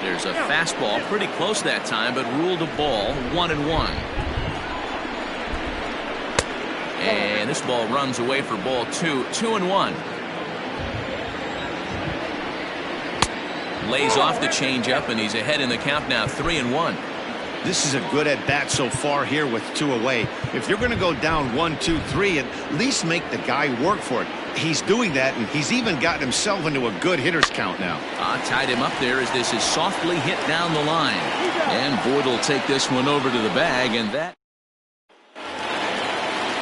There's a fastball pretty close that time, but ruled a ball. 1-1. And this ball runs away for ball 2. 2-1. Lays off the changeup, and he's ahead in the count now. 3-1. This is a good at-bat so far here with 2 away. If you're going to go down 1-2-3, at least make the guy work for it. He's doing that, and he's even gotten himself into a good hitter's count now. Tied him up there as this is softly hit down the line. And Boyd will take this one over to the bag, and that.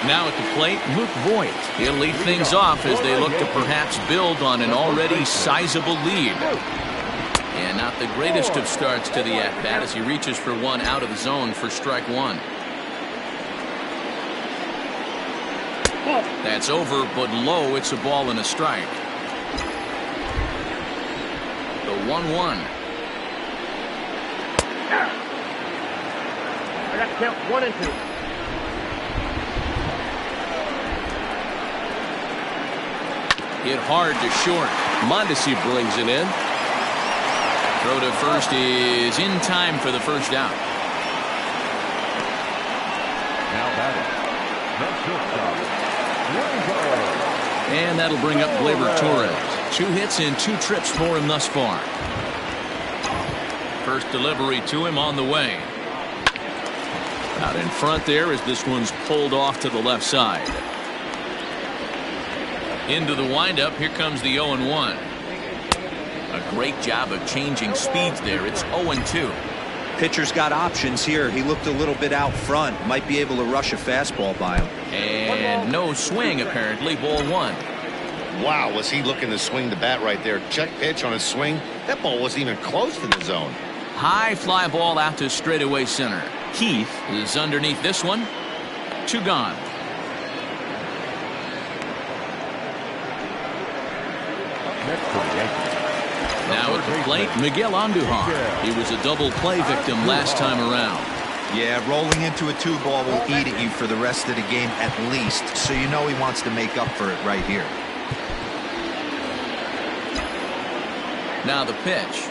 Now at the plate, Luke Voigt. He'll lead things off as they look to perhaps build on an already sizable lead. And not the greatest of starts to the at-bat as he reaches for one out of the zone for strike 1. That's over, but low. It's a ball and a strike. The 1-1. I got to count 1 and 2. Hit hard to short. Mondesi brings it in. Throw to first is in time for the first out. Now batting, and that'll bring up Gleyber Torres. 2 hits and 2 trips for him thus far. First delivery to him on the way. Out in front there as this one's pulled off to the left side. Into the windup. Here comes the 0-1. A great job of changing speeds there. It's 0-2. Pitcher's got options here. He looked a little bit out front. Might be able to rush a fastball by him. And no swing apparently. Ball 1. Wow, was he looking to swing the bat right there. Check pitch on his swing. That ball wasn't even close to the zone. High fly ball out to straightaway center. Keith is underneath this one. 2 gone. next for the Yankees. Now at the plate, Miguel Andujar. He was a double play victim last time around. Yeah, rolling into a 2-ball will eat at you for the rest of the game at least, so you know he wants to make up for it right here. Now the pitch.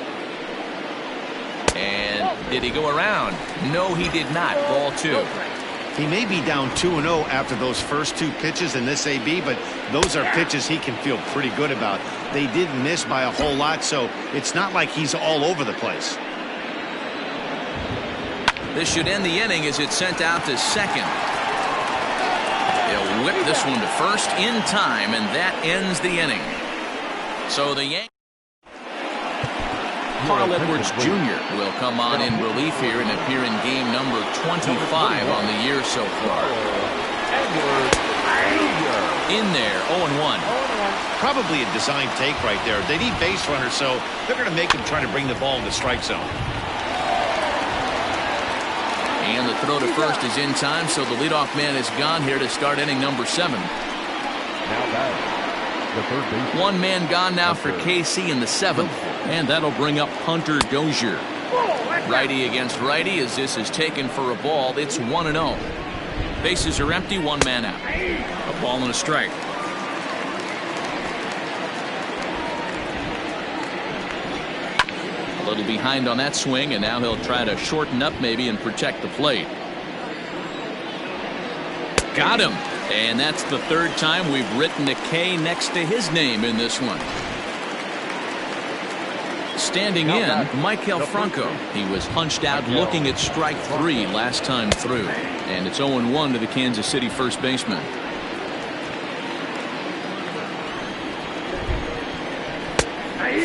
And did he go around? No, he did not. Ball 2. He may be down 2-0 after those first 2 pitches in this AB, but those are pitches he can feel pretty good about. They didn't miss by a whole lot, so it's not like he's all over the place. This should end the inning as it's sent out to second. He'll whip this one to first in time, and that ends the inning. So the Yankees. Carl Edwards Jr. will come on in relief here and appear in game number 25 on the year so far. In there, 0-1. Probably a design take right there. They need base runners, so they're going to make him try to bring the ball in the strike zone. And the throw to first is in time, so the leadoff man is gone here to start inning number 7. Now batting, the third baseman. 1 man gone now for KC in the 7th, and that'll bring up Hunter Dozier. Righty against righty as this is taken for a ball. It's 1-0. Bases are empty, 1 man out. A ball and a strike. A little behind on that swing, and now he'll try to shorten up maybe and protect the plate. Got him. And that's the third time we've written a K next to his name in this one. Standing in, Michael Franco. He was punched out looking at strike 3 last time through. And it's 0-1 to the Kansas City first baseman.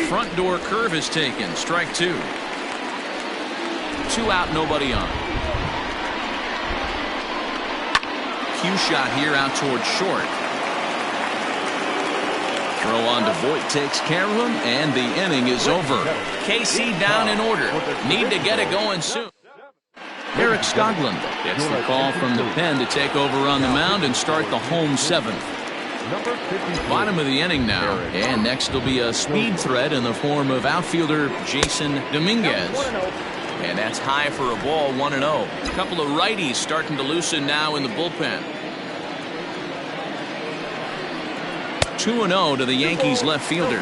Front door curve is taken. Strike 2. 2 out, nobody on. Cue shot here out towards short. Throw on to Voit takes care of him, and the inning is over. KC down in order. Need to get it going soon. Eric Skoglund gets the call from the pen to take over on the mound and start the home 7th. Bottom of the inning now, and next will be a speed threat in the form of outfielder Jason Dominguez. And that's high for a ball, 1-0. A couple of righties starting to loosen now in the bullpen. 2-0 to the Yankees left fielder.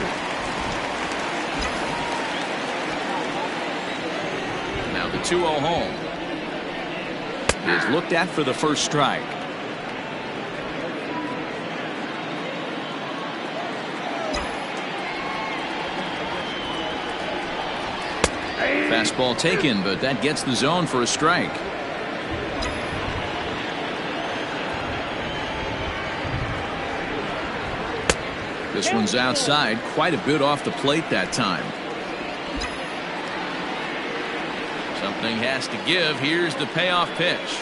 Now the 2-0 home is looked at for the first strike. Fastball taken, but that gets the zone for a strike. This one's outside, quite a bit off the plate that time. Something has to give. Here's the payoff pitch.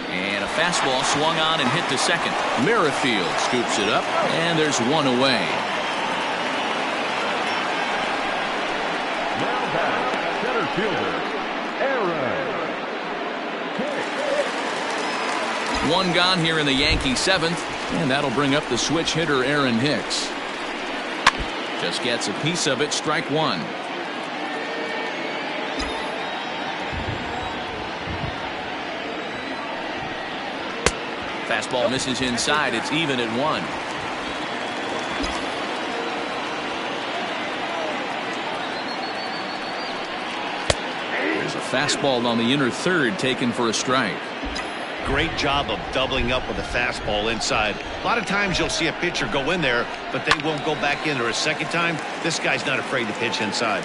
And a fastball swung on and hit to second. Merrifield scoops it up, and there's one away. Now back, center fielder, Aaron. One gone here in the Yankee 7th, and that'll bring up the switch hitter Aaron Hicks. Just gets a piece of it, strike 1. Fastball misses inside. It's even at 1. There's a fastball on the inner third taken for a strike. Great job of doubling up with a fastball inside. A lot of times you'll see a pitcher go in there, but they won't go back in there a second time. This guy's not afraid to pitch inside.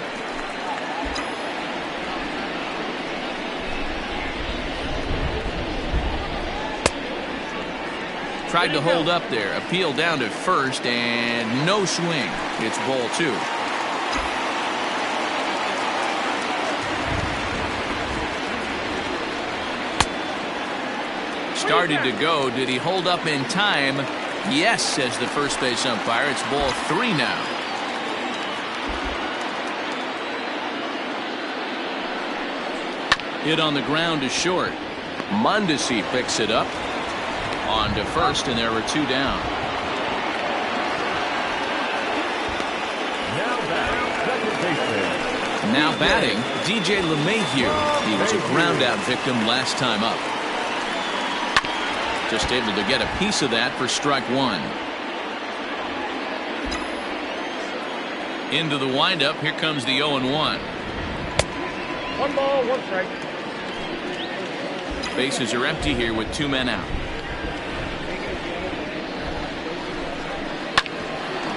Tried to hold up there. Appeal down to first, and no swing. It's ball 2. Started to go. Did he hold up in time? Yes, says the first base umpire. It's ball 3 now. Hit on the ground to short. Mondesi picks it up. On to first, and there were 2 down. Now batting, DJ LeMahieu. He was a ground-out victim last time up. Just able to get a piece of that for strike 1. Into the windup. Here comes the 0-1. 1 ball, 1 strike. Bases are empty here with 2 men out.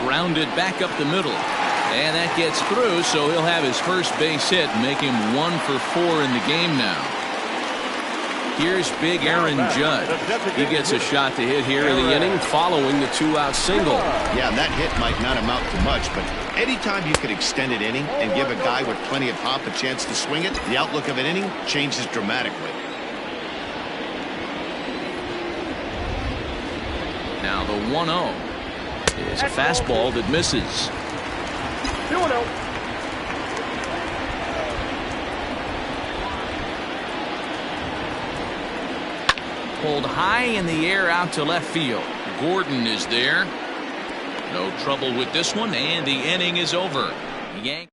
Grounded back up the middle. And that gets through, so he'll have his first base hit, make him 1 for 4 in the game now. Here's big Aaron Judge. He gets a shot to hit here in the inning following the 2-out single. Yeah, that hit might not amount to much, but anytime you can extend an inning and give a guy with plenty of pop a chance to swing it, the outlook of an inning changes dramatically. Now the 1-0 is a fastball that misses. 2-0. Pulled high in the air out to left field. Gordon is there. No trouble with this one, and the inning is over. Yank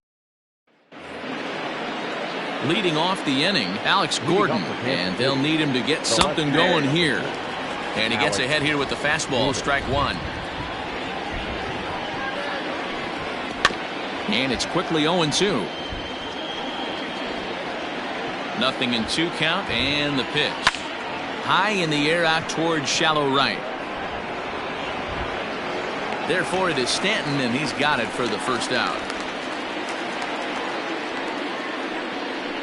leading off the inning, Alex Gordon, and they'll need him to get something going here. And he gets ahead here with the fastball, strike 1. And it's quickly 0-2. 0-2 count, and the pitch. High in the air out towards shallow right. Therefore, it is Stanton, and he's got it for the first out.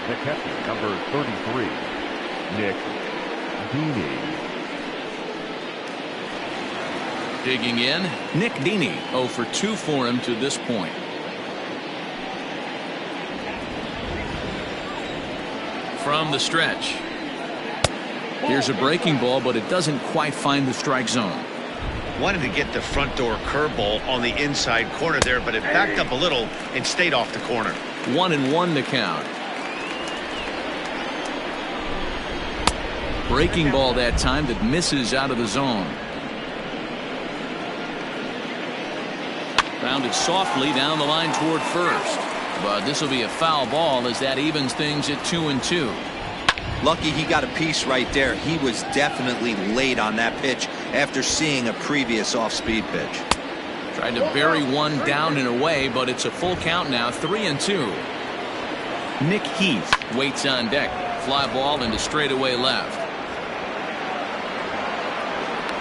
The catcher, number 33, Nick Dini. Digging in, Nick Dini, 0 for 2 for him to this point. From the stretch. Here's a breaking ball, but it doesn't quite find the strike zone. Wanted to get the front door curveball on the inside corner there, but it backed up a little and stayed off the corner. 1-1 to count. Breaking ball that time that misses out of the zone. Grounded softly down the line toward first. But this will be a foul ball as that evens things at 2-2. Lucky he got a piece right there. He was definitely late on that pitch after seeing a previous off-speed pitch. Tried to bury one down and away, but it's a full count now, 3-2. Nick Heath waits on deck. Fly ball into straightaway left.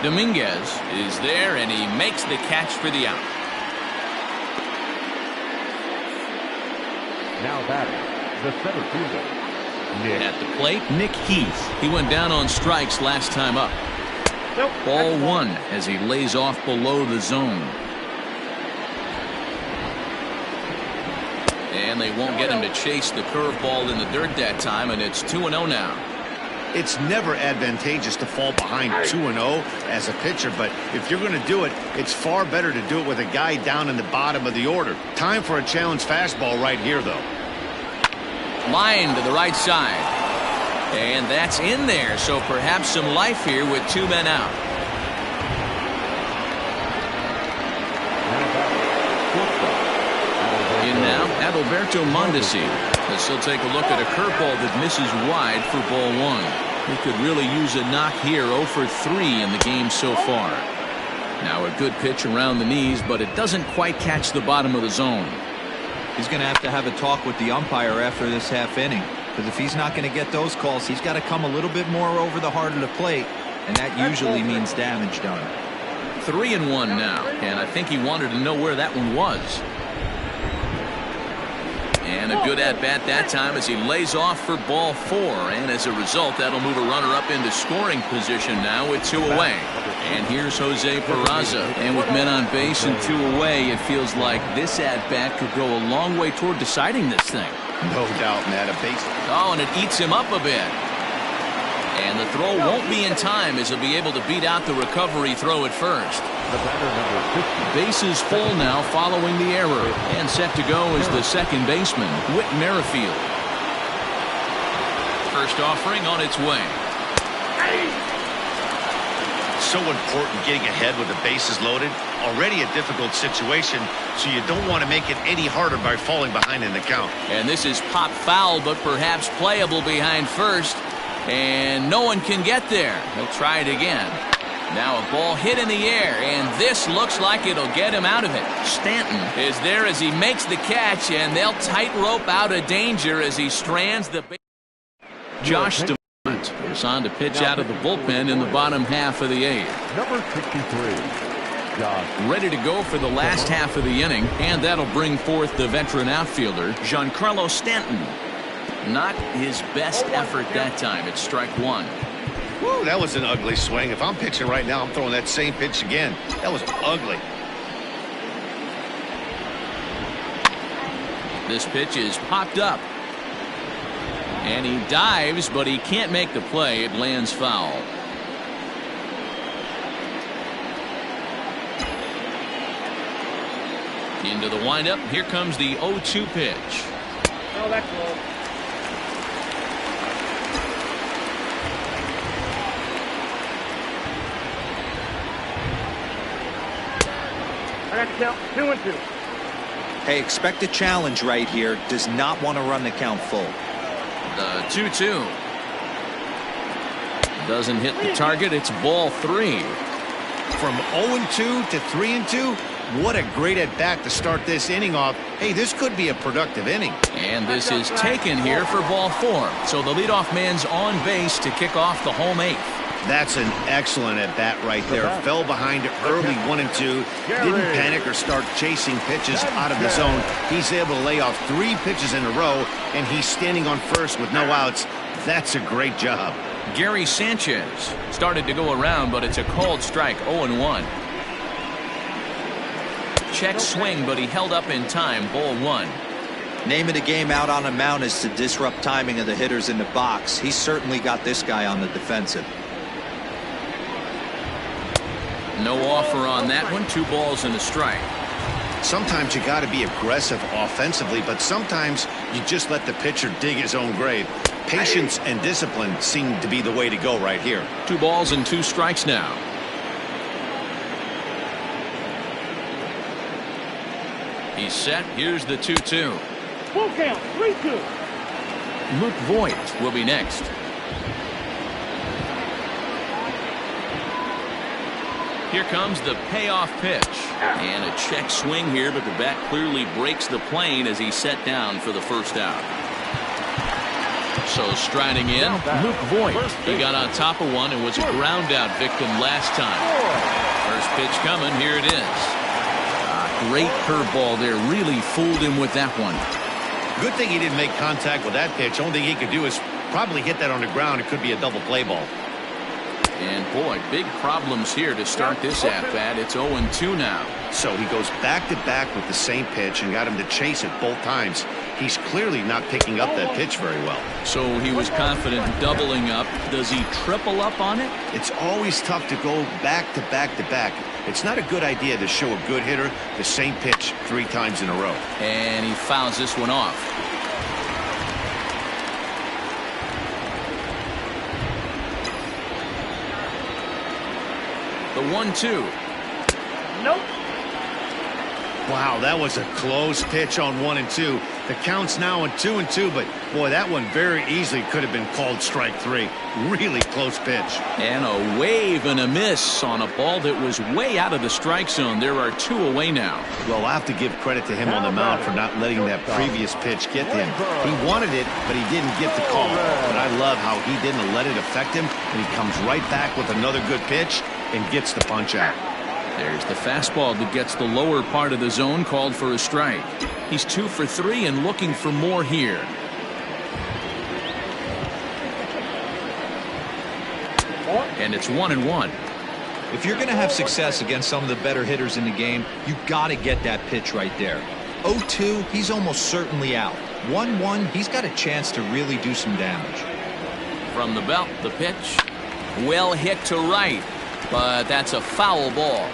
Dominguez is there, and he makes the catch for the out. Now batting, the center fielder, Nick. At the plate, Nick Heath. He went down on strikes last time up. Nope. Ball 1 as he lays off below the zone. And they won't get him to chase the curveball in the dirt that time, and it's 2-0 now. It's never advantageous to fall behind 2-0 as a pitcher, but if you're going to do it, it's far better to do it with a guy down in the bottom of the order. Time for a challenge fastball right here, though. Line to the right side. And that's in there, so perhaps some life here with 2 men out. In now, Adalberto Mondesi. As he'll take a look at a curveball that misses wide for ball 1. He could really use a knock here. 0 for 3 in the game so far. Now a good pitch around the knees, but it doesn't quite catch the bottom of the zone. He's going to have a talk with the umpire after this half inning, because if he's not going to get those calls, he's got to come a little bit more over the heart of the plate, and that usually means damage done. 3-1 now, and I think he wanted to know where that one was. And a good at-bat that time as he lays off for ball 4. And as a result, that'll move a runner up into scoring position now with 2 away. And here's Jose Peraza. And with men on base and 2 away, it feels like this at-bat could go a long way toward deciding this thing. No doubt, Matt. A base. Oh, and it eats him up a bit. And the throw won't be in time as he'll be able to beat out the recovery throw at first. The batter, number 50. Bases full now following the error. And set to go is the second baseman, Whit Merrifield. First offering on its way. So important getting ahead with the bases loaded. Already a difficult situation, so you don't want to make it any harder by falling behind in the count. And this is pop foul, but perhaps playable behind first. And no one can get there. He'll try it again. Now a ball hit in the air, and this looks like it'll get him out of it. Stanton is there as he makes the catch, and they'll tightrope out of danger as he strands the base. Josh DeMont is on to pitch out of the bullpen in the bottom half of the 8th. Number 63, Josh. Ready to go for the last half of the inning, and that'll bring forth the veteran outfielder, Giancarlo Stanton. Not his best effort that time. It's strike 1. Woo, that was an ugly swing. If I'm pitching right now, I'm throwing that same pitch again. That was ugly. This pitch is popped up. And he dives, but he can't make the play. It lands foul. Into the windup. Here comes the 0-2 pitch. No, that's low. I got to count 2-2. Hey, expect a challenge right here. Does not want to run the count full. The 2-2. Doesn't hit the target. It's ball 3. From 0-2 to 3-2, What a great at-bat to start this inning off. Hey, this could be a productive inning. And this is taken here for ball 4. So the leadoff man's on base to kick off the home 8th. That's an excellent at-bat right there. Fell behind early 1-2. Didn't panic or start chasing pitches out of the zone. He's able to lay off 3 pitches in a row, and he's standing on first with no outs. That's a great job. Gary Sanchez started to go around, but it's a called strike, 0-1. Check swing, but he held up in time, ball 1. Name of the game out on a mound is to disrupt timing of the hitters in the box. He's certainly got this guy on the defensive. No offer on that one. 2 balls and a strike. Sometimes you got to be aggressive offensively, but sometimes you just let the pitcher dig his own grave. Patience and discipline seem to be the way to go right here. 2 balls and 2 strikes now. He's set. Here's the 2-2. Full count, 3-2. Luke Voigt will be next. Here comes the payoff pitch. And a check swing here, but the bat clearly breaks the plane as he's set down for the first out. So striding in, Luke Voigt. He got on top of one and was a ground out victim last time. First pitch coming. Here it is. Great curveball there. Really fooled him with that one. Good thing he didn't make contact with that pitch. Only thing he could do is probably hit that on the ground. It could be a double play ball. And boy, big problems here to start this at-bat. It's 0-2 now. So he goes back-to-back with the same pitch and got him to chase it both times. He's clearly not picking up that pitch very well. So he was confident doubling up. Does he triple up on it? It's always tough to go back-to-back-to-back. It's not a good idea to show a good hitter the same pitch 3 times in a row. And he fouls this one off. The 1-2. Nope. Wow, that was a close pitch on 1 and 2. The count's now on 2 and 2, but boy, that one very easily could have been called strike 3. Really close pitch. And a wave and a miss on a ball that was way out of the strike zone. There are 2 away now. Well, I have to give credit to him on the mound for not letting that previous pitch get to him. He wanted it, but he didn't get the call. But I love how he didn't let it affect him, and he comes right back with another good pitch and gets the punch out. There's the fastball that gets the lower part of the zone, called for a strike. He's 2 for 3 and looking for more here. And it's 1-1. If you're going to have success against some of the better hitters in the game, you got to get that pitch right there. 0-2, he's almost certainly out. 1-1, he's got a chance to really do some damage. From the belt, the pitch. Well hit to right, but that's a foul ball.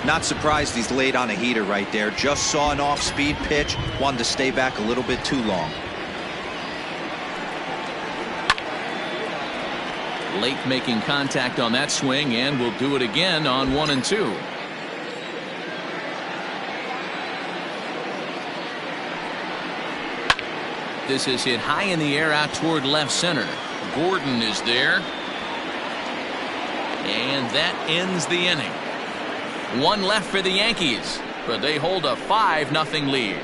Not surprised he's laid on a heater right there. Just saw an off-speed pitch. Wanted to stay back a little bit too long. Late making contact on that swing, and will do it again on 1 and 2. This is hit high in the air out toward left center. Gordon is there. And that ends the inning. 1 left for the Yankees, but they hold a 5-0 lead.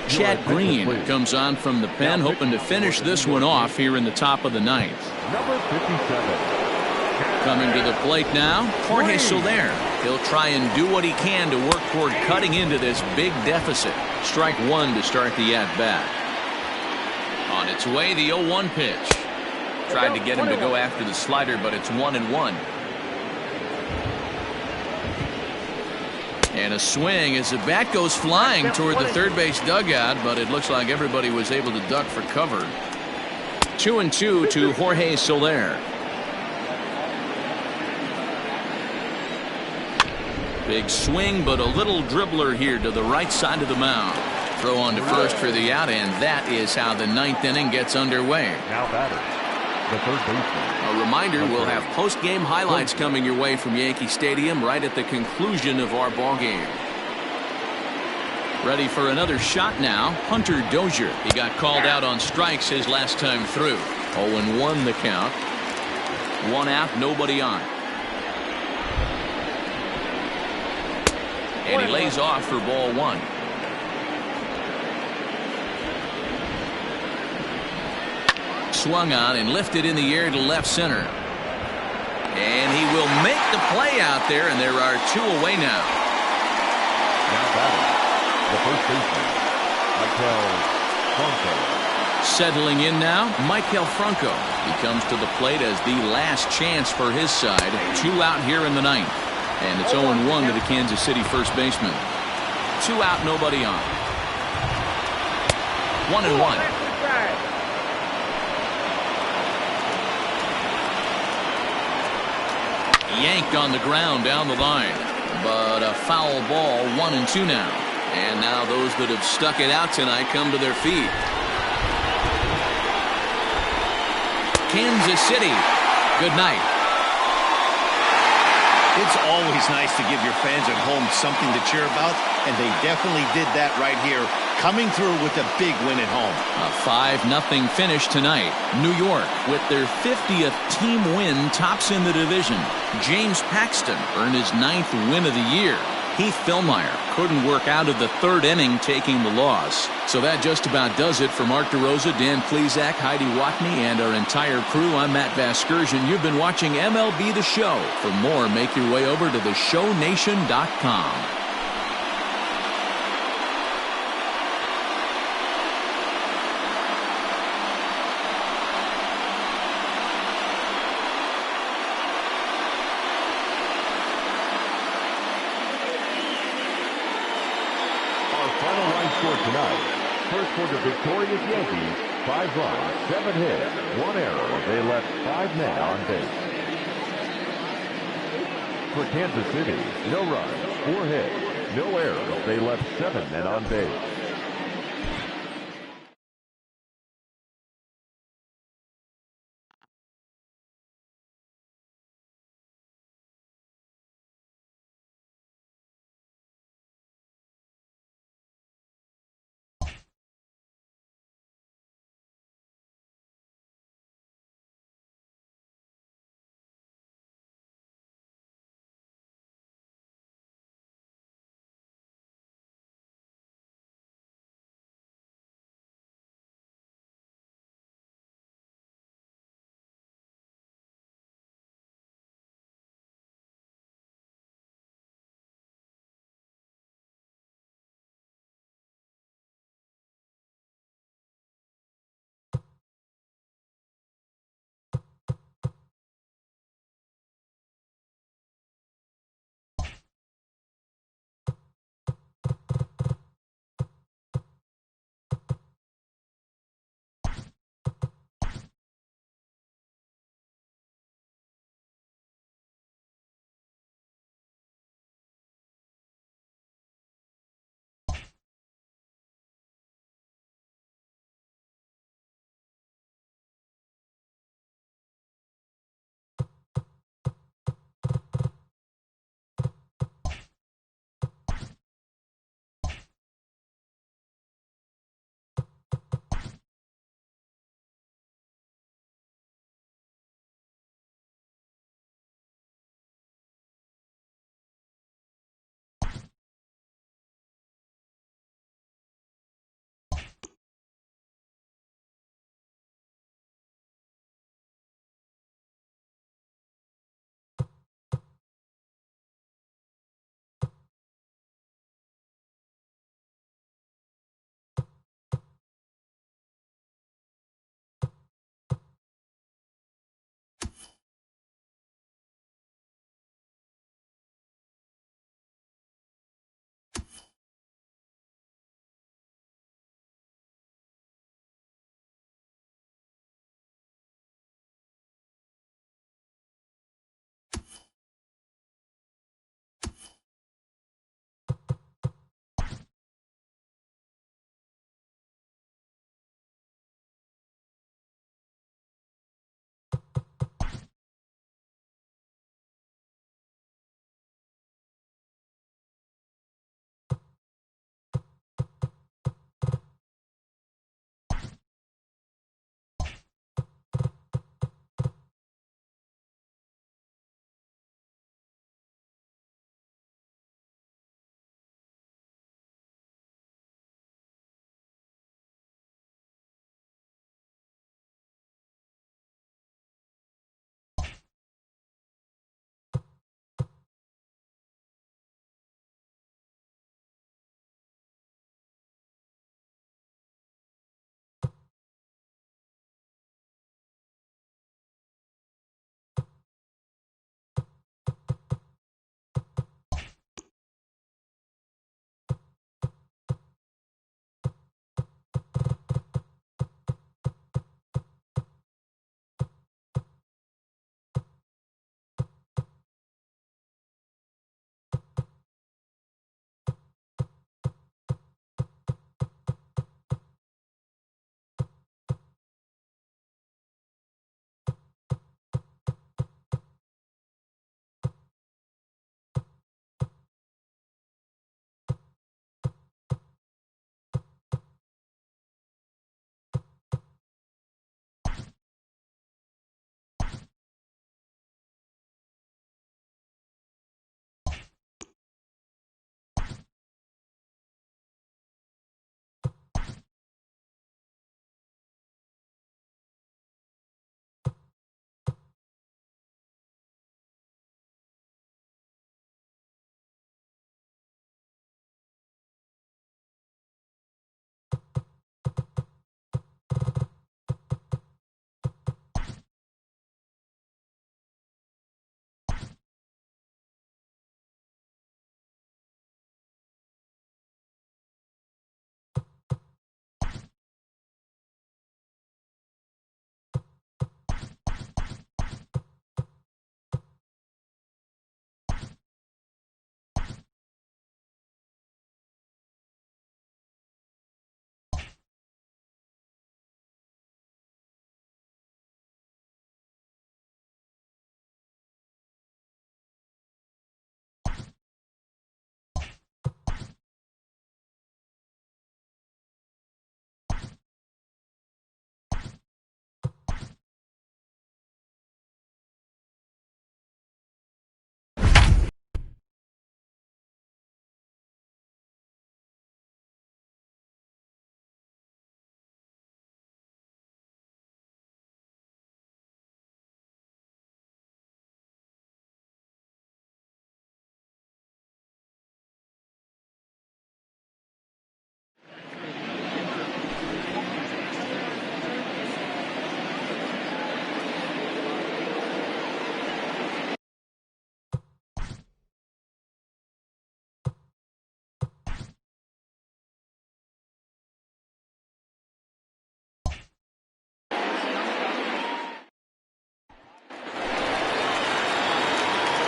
Chad Green comes on from the pen, hoping to finish this one off here in the top of the 9th. Number 57. Coming to the plate now, Jorge Soler. He'll try and do what he can to work toward cutting into this big deficit. Strike 1 to start the at-bat. On its way, the 0-1 pitch. Tried to get him to go after the slider, but it's 1-1. And a swing as the bat goes flying toward the third base dugout, but it looks like everybody was able to duck for cover. 2-2 to Jorge Soler. Big swing, but a little dribbler here to the right side of the mound. Throw on to first for the out, and that is how the 9th inning gets underway. Now batter, the third baseman. A reminder, we'll have post-game highlights coming your way from Yankee Stadium right at the conclusion of our ball game. Ready for another shot now, Hunter Dozier. He got called out on strikes his last time through. 0-1 the count. 1 out, nobody on. And he lays off for ball one. Swung on and lifted in the air to left center. And he will make the play out there, and there are two away now. Now batting, the first baseman, Michael Franco. Settling in now, Michael Franco. He comes to the plate as the last chance for his side. 2 out here in the ninth. And it's 0-1 to the Kansas City first baseman. 2 out, nobody on. 1-1. Yanked on the ground down the line. But a foul ball, 1-2 now. And now those that have stuck it out tonight come to their feet. Kansas City, good night. It's always nice to give your fans at home something to cheer about, and they definitely did that right here, coming through with a big win at home. A 5-0 finish tonight. New York, with their 50th team win, tops in the division. James Paxton earned his 9th win of the year. Heath Fillmyer couldn't work out of the 3rd inning, taking the loss. So that just about does it for Mark DeRosa, Dan Plesac, Heidi Watney, and our entire crew. I'm Matt Vasgersian. You've been watching MLB The Show. For more, make your way over to theshownation.com. Final line score tonight. First for the victorious Yankees, 5 runs, 7 hits, 1 error. They left 5 men on base. For Kansas City, no runs, 4 hits, no errors. They left 7 men on base.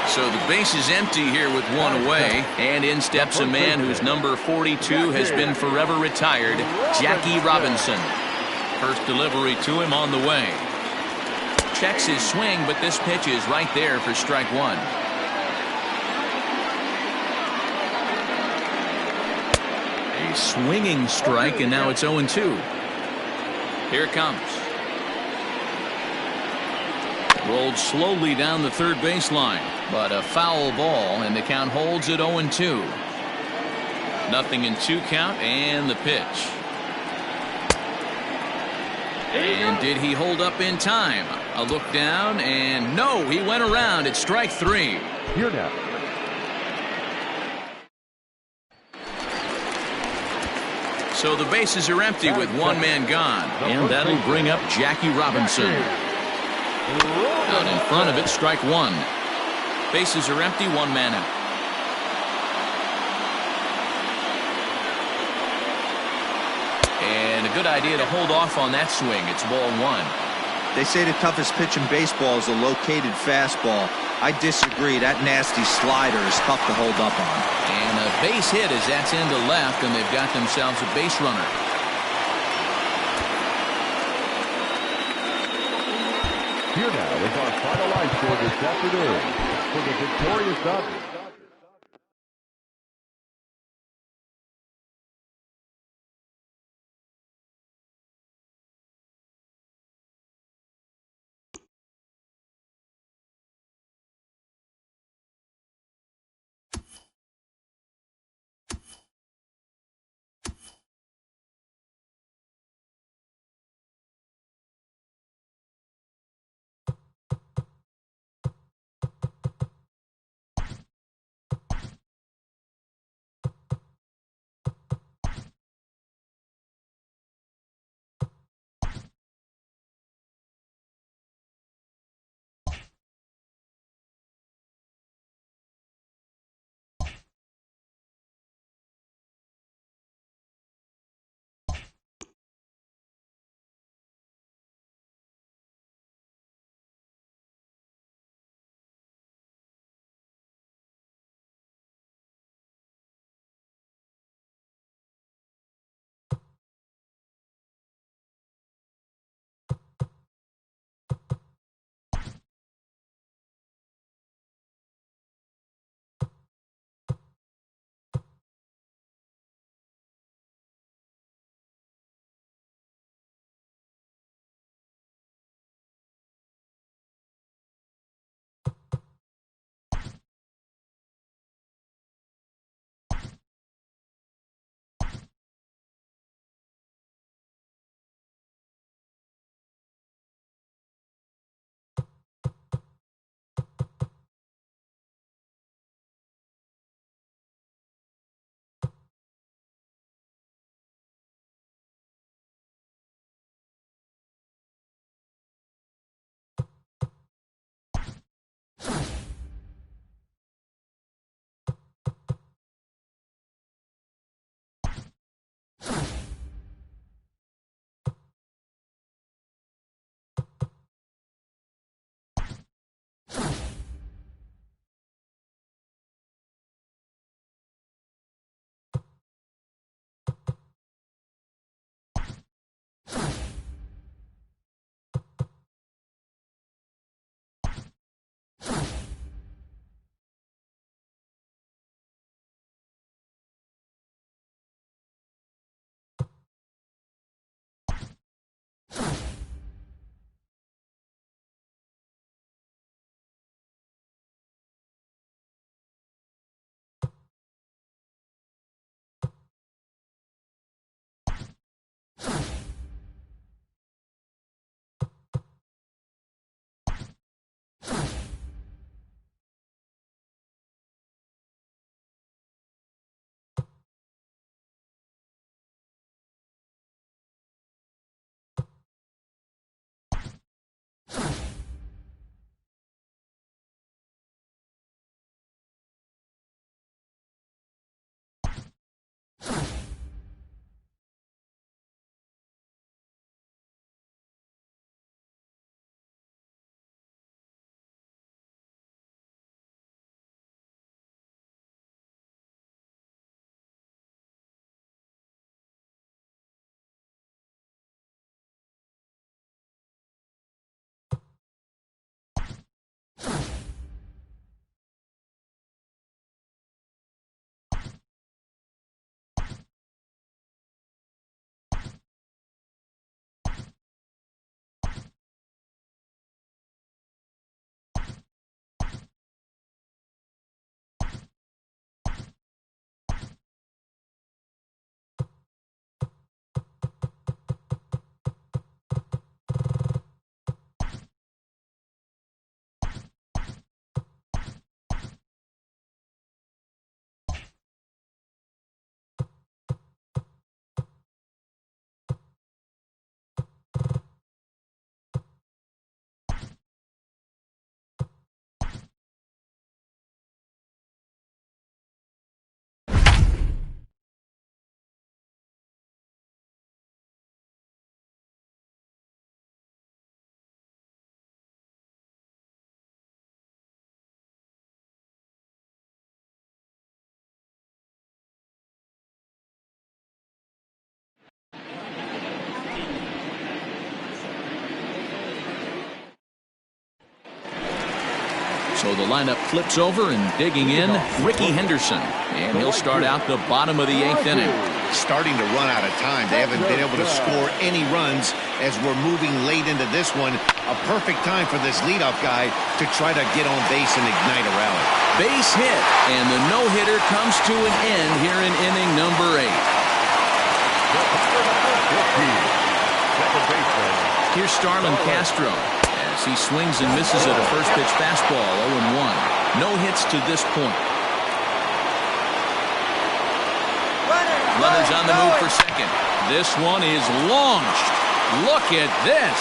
So the base is empty here with one away, and in steps a man whose number 42 has been forever retired, Jackie Robinson. First delivery to him on the way. Checks his swing, but this pitch is right there for strike one. A swinging strike, and now it's 0-2. Here it comes. Rolled slowly down the third baseline, but a foul ball, and the count holds at 0-2. Nothing in 2 count, and the pitch. And did he hold up in time? A look down, and no, he went around at strike 3. Here now. So the bases are empty with one man gone, and that'll bring up Jackie Robinson. Out in front of it, strike 1. Bases are empty, one man out. And a good idea to hold off on that swing. It's ball 1. They say the toughest pitch in baseball is a located fastball. I disagree. That nasty slider is tough to hold up on. And a base hit as that's into left, and they've got themselves a base runner. Here now is our final line score this afternoon for the victorious Dodgers. So the lineup flips over, and digging in, Ricky Henderson. And he'll start out the bottom of the 8th inning. Starting to run out of time. They haven't been able to score any runs as we're moving late into this one. A perfect time for this leadoff guy to try to get on base and ignite a rally. Base hit, and the no-hitter comes to an end here in inning number 8. Here's Starlin Castro as he swings and misses at a first-pitch fastball, 0-1. No hits to this point. Runners on the move for second. This one is launched. Look at this.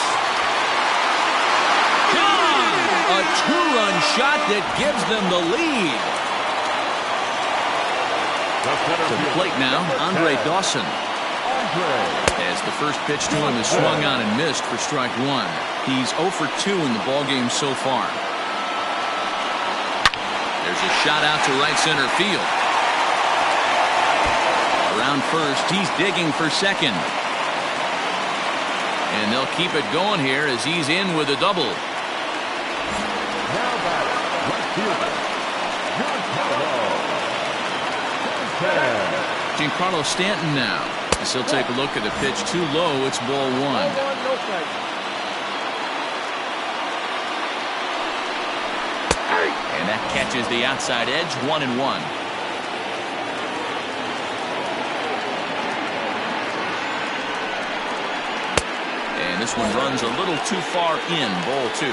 Gone! A 2-run shot that gives them the lead. To the plate now, Andre Dawson. As the first pitch to him is swung on and missed for strike 1. He's 0 for 2 in the ballgame so far. There's a shot out to right center field. Around first, he's digging for second. And they'll keep it going here as he's in with a double. Now batting, left fielder, Giancarlo Stanton now. As he'll take a look at a pitch too low. It's ball 1. And that catches the outside edge, 1-1. And this one runs a little too far in, ball 2.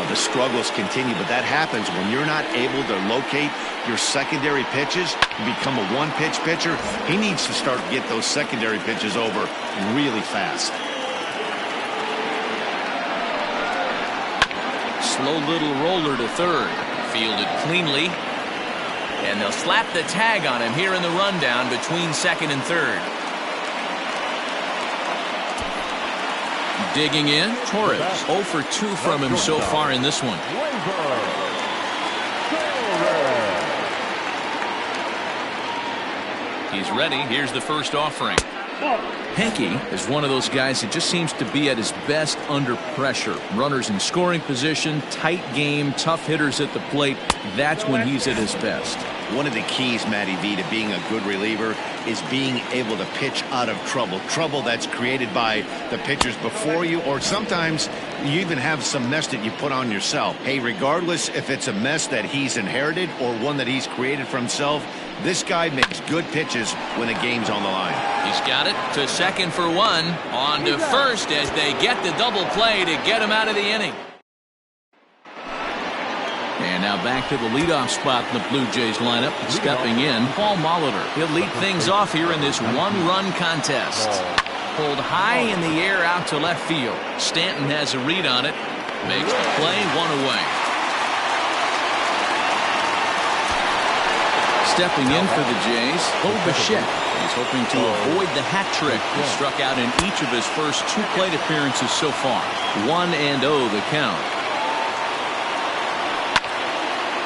The struggles continue, but that happens when you're not able to locate your secondary pitches. You become a one-pitch pitcher. He needs to start to get those secondary pitches over really fast. Slow little roller to third. Fielded cleanly. And they'll slap the tag on him here in the rundown between second and third. Digging in, Torres. 0 for 2 from him so far in this one. He's ready. Here's the first offering. Yankee is one of those guys that just seems to be at his best under pressure. Runners in scoring position, tight game, tough hitters at the plate. That's when he's at his best. One of the keys, Matty V, to being a good reliever is being able to pitch out of trouble. Trouble that's created by the pitchers before you, or sometimes you even have some mess that you put on yourself. Hey, regardless if it's a mess that he's inherited or one that he's created for himself, this guy makes good pitches when the game's on the line. He's got it to second for 1. On to first as they get the double play to get him out of the inning. And now back to the leadoff spot in the Blue Jays lineup. Stepping in, Paul Molitor. He'll lead things off here in this one-run contest. Pulled high in the air out to left field. Stanton has a read on it. Makes the play, 1 away. Stepping in for the Jays, Bo Bichette. He's hoping to avoid the hat trick. He struck out in each of his first 2 plate appearances so far. 1-0 the count.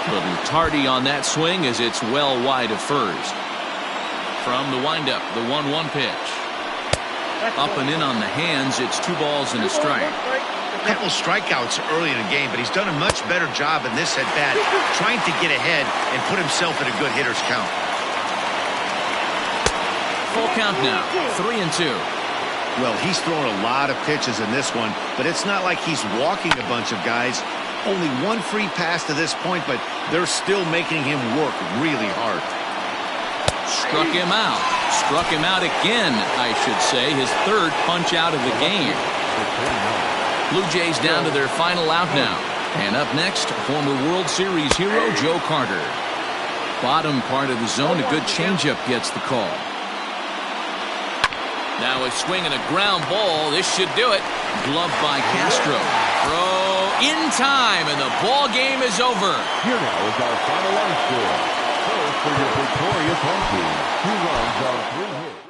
Little tardy on that swing as it's well wide of first. From the windup, the 1-1 pitch. Up and in on the hands. It's 2 balls and a strike. A couple strikeouts early in the game, but he's done a much better job in this at-bat trying to get ahead and put himself in a good hitter's count. Full count now, 3-2. Well, he's throwing a lot of pitches in this one, but it's not like he's walking a bunch of guys. Only 1 free pass to this point, but they're still making him work really hard. Struck him out. Struck him out again, I should say. His 3rd punch out of the game. Blue Jays down to their final out now. And up next, former World Series hero Joe Carter. Bottom part of the zone, a good changeup gets the call. Now a swing and a ground ball. This should do it. Gloved by Castro. Throw in time, and the ball game is over. Here now is our final run score. First for your victorious home team. 2 runs on 3 hits.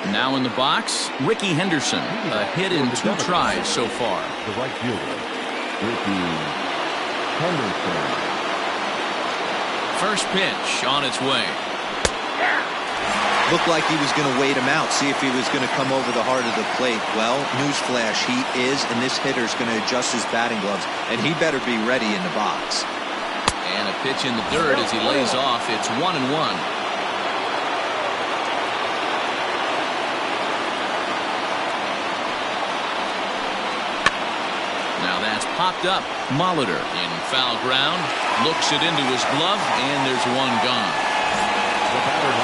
Now in the box, Ricky Henderson. A hit in 2 tries so far. The right fielder, Ricky Henderson. First pitch on its way. Looked like he was going to wait him out, see if he was going to come over the heart of the plate. Well, newsflash, he is, and this hitter's going to adjust his batting gloves, and he better be ready in the box. And a pitch in the dirt as he lays off. It's 1-1. Now that's popped up. Molitor in foul ground. Looks it into his glove, and there's one gone.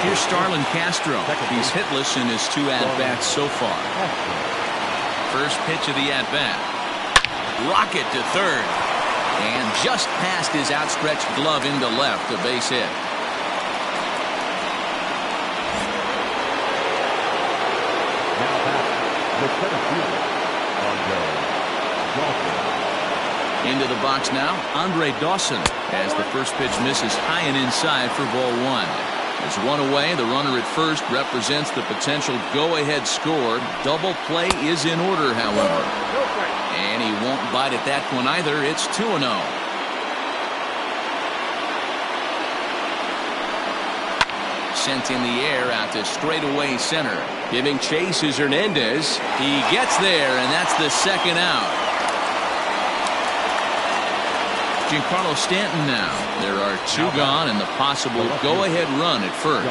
Here's Starlin Castro. He's hitless in his 2 at-bats so far. First pitch of the at-bat. Rocket to third. And just past his outstretched glove into left, a base hit. Now back, the center fielder, Andre Dawson. Into the box now, Andre Dawson, as the first pitch misses high and inside for ball 1. There's one away. The runner at first represents the potential go-ahead score. Double play is in order, however. And he won't bite at that one either. It's 2-0. Sent in the air out to straightaway center. Giving chase is Hernandez. He gets there, and that's the second out. Giancarlo Stanton now. There are 2 gone and the possible go-ahead run at first.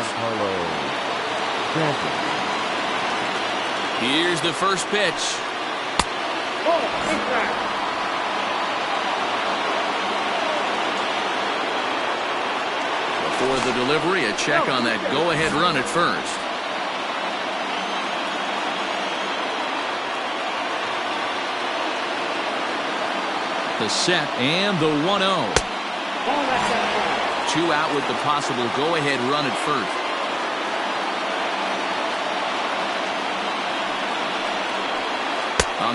Here's the first pitch. Before the delivery, a check on that go-ahead run at first. The set and the 1-0. 2 out with the possible go-ahead run at first.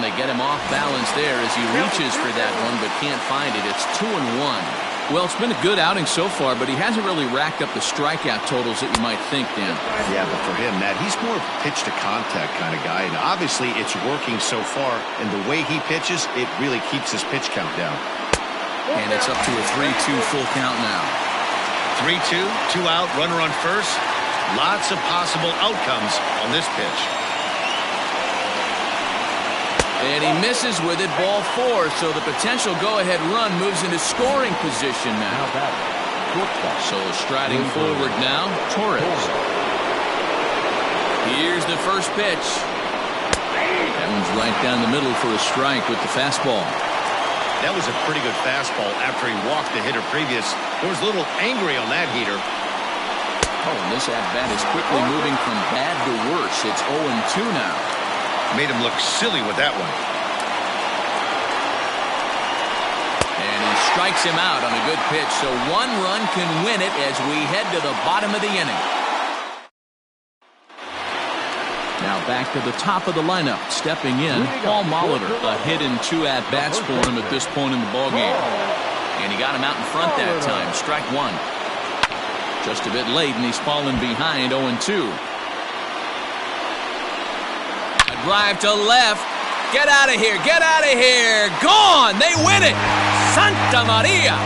They get him off balance there as he reaches for that one but can't find it. It's 2-1. Well, it's been a good outing so far, but he hasn't really racked up the strikeout totals that you might think, Dan. Yeah, but for him, Matt, he's more pitch to contact kind of guy, and obviously it's working so far, and the way he pitches, it really keeps his pitch count down. And it's up to a 3-2 full count now. 3-2, 2 out, runner on first. Lots of possible outcomes on this pitch. And he misses with it, ball 4, so the potential go-ahead run moves into scoring position now. So striding forward now, Torres. Here's the first pitch. That one's right down the middle for a strike with the fastball. That was a pretty good fastball after he walked the hitter previous. There was a little angry on that heater. Oh, and this at-bat is quickly moving from bad to worse. It's 0-2 now. Made him look silly with that one. And he strikes him out on a good pitch, so 1 run can win it as we head to the bottom of the inning. Now back to the top of the lineup, stepping in, Paul Molitor. A hit in 2 at-bats for him at this point in the ballgame. And he got him out in front that time, strike 1. Just a bit late, and he's fallen behind 0-2. Drive to left. Get out of here. Get out of here. Gone. They win it. Santa Maria.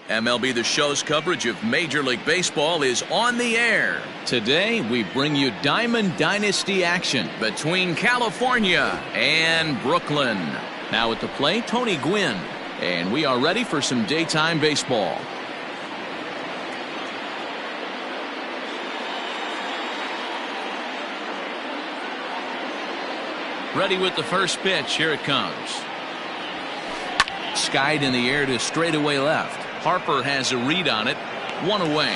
MLB The Show's coverage of Major League Baseball is on the air. Today, we bring you Diamond Dynasty action between California and Brooklyn. Now at the plate, Tony Gwynn. And we are ready for some daytime baseball. Ready with the first pitch. Here it comes. Skied in the air to straightaway left. Harper has a read on it. One away.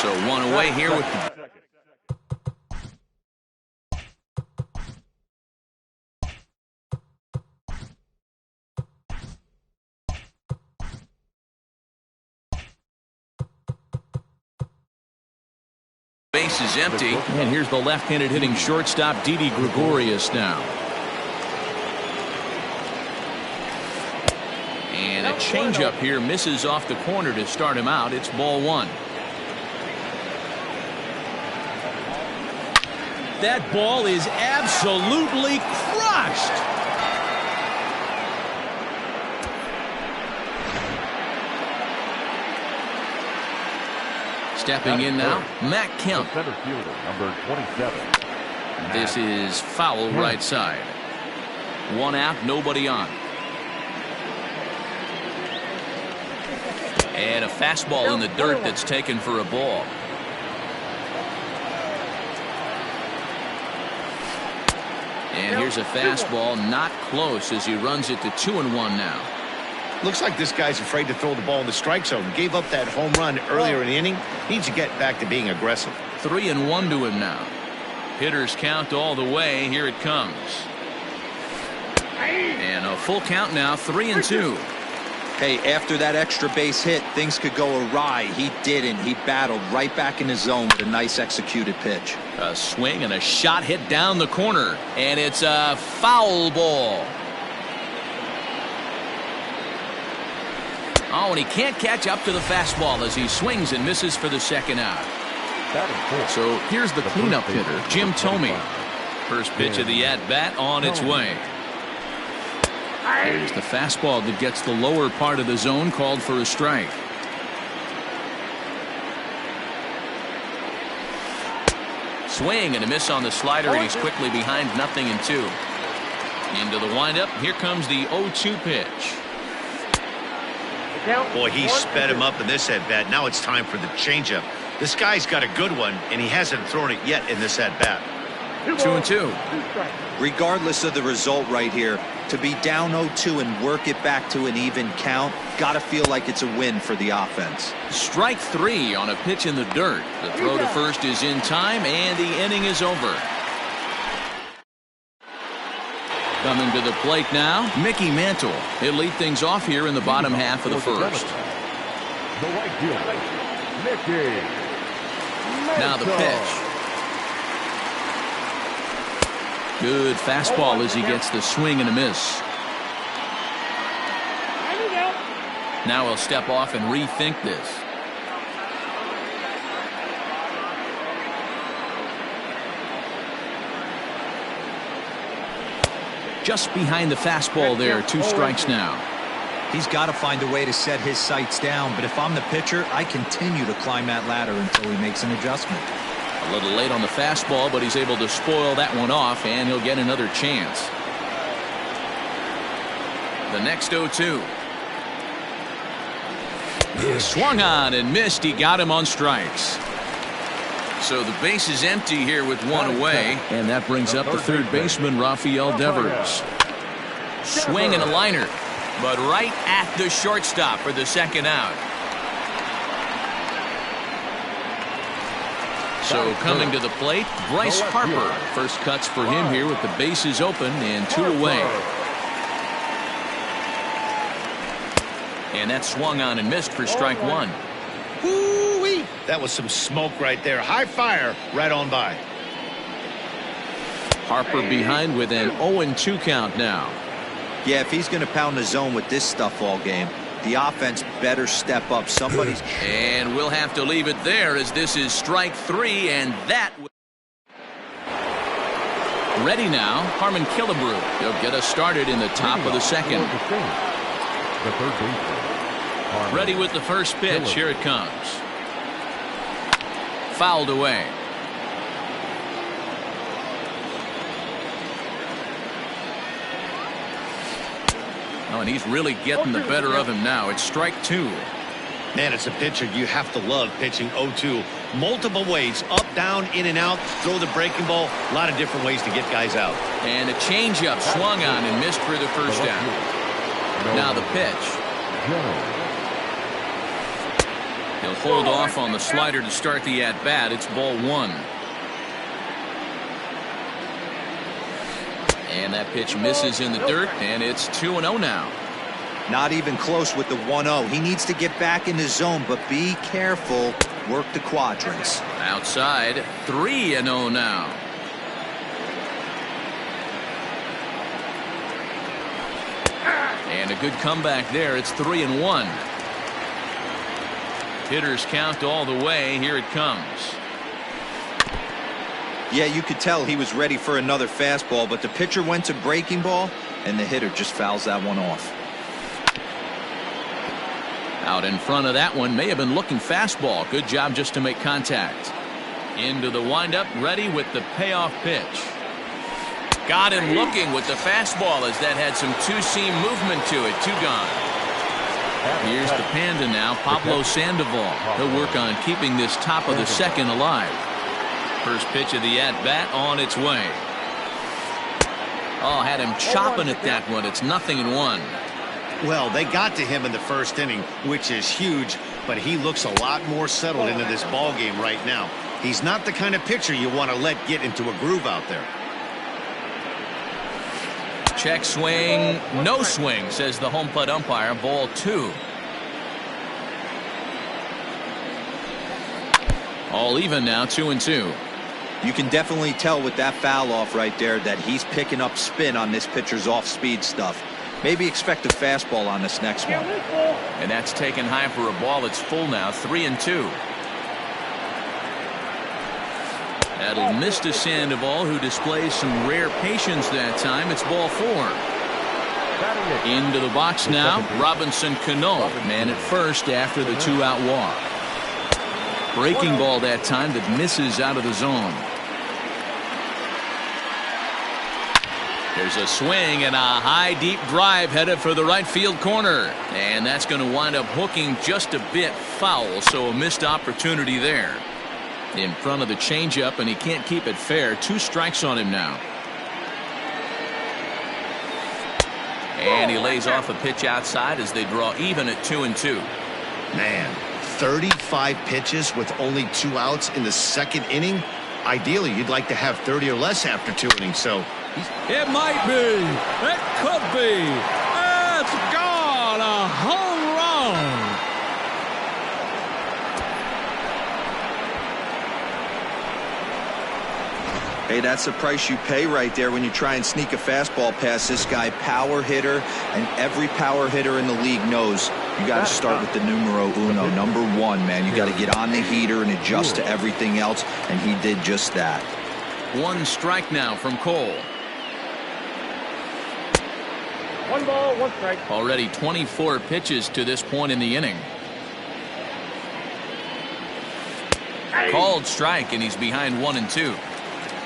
So one away here with the base is empty. And here's the left-handed hitting shortstop Didi Gregorius now. And a changeup here misses off the corner to start him out. It's ball one. That ball is absolutely crushed. Stepping in now, Matt Kemp. Center fielder, number 27. This is foul right side. One out, nobody on. And a fastball in the dirt that's taken for a ball. And here's a fastball, not close as he runs it to 2-1 now. Looks like this guy's afraid to throw the ball in the strike zone. Gave up that home run earlier in the inning. Needs to get back to being aggressive. 3-1 to him now. Hitters count all the way. Here it comes. And a full count now, 3-2. Hey, after that extra base hit, things could go awry. He didn't. He battled right back in his zone with a nice executed pitch. A swing and a shot hit down the corner. And it's a foul ball. Oh, and he can't catch up to the fastball as he swings and misses for the second out. So here's the cleanup hitter, Jim Thome. First pitch of the at-bat on its way. There's the fastball that gets the lower part of the zone, called for a strike. Swing and a miss on the slider, and he's quickly behind 0-2. Into the windup, here comes the 0-2 pitch. Boy, he sped him up in this at-bat. Now it's time for the changeup. This guy's got a good one, and he hasn't thrown it yet in this at-bat. 2-2. Regardless of the result right here, to be down 0-2 and work it back to an even count, gotta feel like it's a win for the offense. Strike three on a pitch in the dirt. The throw to first is in time, and the inning is over. Coming to the plate now, Mickey Mantle. He'll lead things off here in the bottom half of the first. The right fielder, Mickey. Now the pitch. Good fastball as he gets the swing and a miss. Now he'll step off and rethink this. Just behind the fastball there, 2 strikes now. He's got to find a way to set his sights down, but if I'm the pitcher, I continue to climb that ladder until he makes an adjustment. A little late on the fastball, but he's able to spoil that one off, and he'll get another chance. The next 0-2. Swung on and missed. He got him on strikes. So the base is empty here with one away, and that brings up the third baseman, Rafael Devers. Swing and a liner, but right at the shortstop for the second out. So coming to the plate, Bryce Harper. First cuts for him here with the bases open and 2 away. And that swung on and missed for strike 1. Woo-wee! That was some smoke right there. High fire right on by. Harper behind with an 0-2 count now. Yeah, if he's going to pound the zone with this stuff all game, the offense better step up. Somebody's. And we'll have to leave it there as this is strike 3, and that. Ready now, Harmon Killebrew. He'll get us started in the top of the second. The third baseman. Ready with the first pitch. Here it comes. Fouled away. Oh, and he's really getting the better of him now. It's strike two. Man, it's a pitcher you have to love pitching 0-2. Multiple ways, up, down, in and out, throw the breaking ball. A lot of different ways to get guys out. And a changeup swung on and missed for the first down. Now the pitch. He'll hold off on the slider to start the at-bat. It's ball one. And that pitch misses in the dirt, and it's 2-0 now. Not even close with the 1-0. He needs to get back in the zone, but be careful. Work the quadrants. Outside, 3-0 now. And a good comeback there. It's 3-1. Hitters count all the way. Here it comes. Yeah, you could tell he was ready for another fastball, but the pitcher went to breaking ball, and the hitter just fouls that one off. Out in front of that one, may have been looking fastball. Good job just to make contact. Into the windup, ready with the payoff pitch. Got him looking with the fastball as that had some two-seam movement to it. Two gone. Here's the Panda now, Pablo Sandoval. He'll work on keeping this top of the second alive. First pitch of the at-bat on its way. Oh, had him chopping at that one. It's 0-1. Well, they got to him in the first inning, which is huge, but he looks a lot more settled into this ball game right now. He's not the kind of pitcher you want to let get into a groove out there. Check swing, no swing, says the home plate umpire. Ball two. All even now, 2-2. You can definitely tell with that foul off right there that he's picking up spin on this pitcher's off-speed stuff. Maybe expect a fastball on this next one. And that's taken high for a ball. It's full now, 3-2. That'll miss to Sandoval, who displays some rare patience that time. It's ball four. Into the box now, Robinson Cano, man at first after the two-out walk. Breaking ball that time that misses out of the zone. There's a swing and a high deep drive headed for the right field corner, and that's going to wind up hooking just a bit foul, so a missed opportunity there. In front of the changeup, and he can't keep it fair. 2 strikes on him now. And he lays off a pitch outside as they draw even at 2-2. Man, 35 pitches with only 2 outs in the second inning. Ideally, you'd like to have 30 or less after 2 innings, so it might be. It could be. It's gone. A home run. Hey, that's the price you pay right there when you try and sneak a fastball past this guy. Power hitter, and every power hitter in the league knows you got to start with the numero uno, number 1, man. You got to get on the heater and adjust to everything else, and he did just that. 1 strike now from Cole. 1 ball, 1 strike. Already 24 pitches to this point in the inning. Called strike, and he's behind 1-2.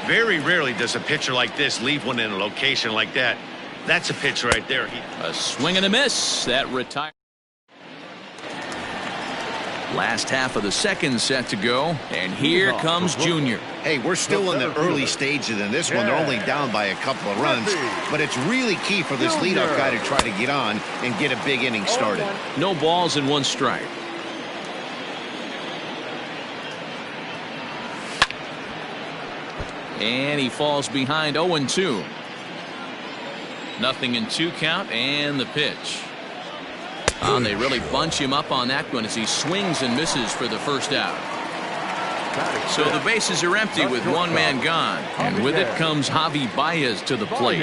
very rarely does a pitcher like this leave one in a location like that. That's a pitch right there. A swing and a miss. That retires. Last half of the second set to go, and here comes Junior. Hey, we're still in the early stages in this one. They're only down by a couple of runs, but it's really key for this leadoff guy to try to get on and get a big inning started. No balls and 1 strike. And he falls behind 0-2. 0-2 count, and the pitch. And they really bunch him up on that one as he swings and misses for the first out. So the bases are empty with 1 man gone, and with it comes Javi Baez to the plate.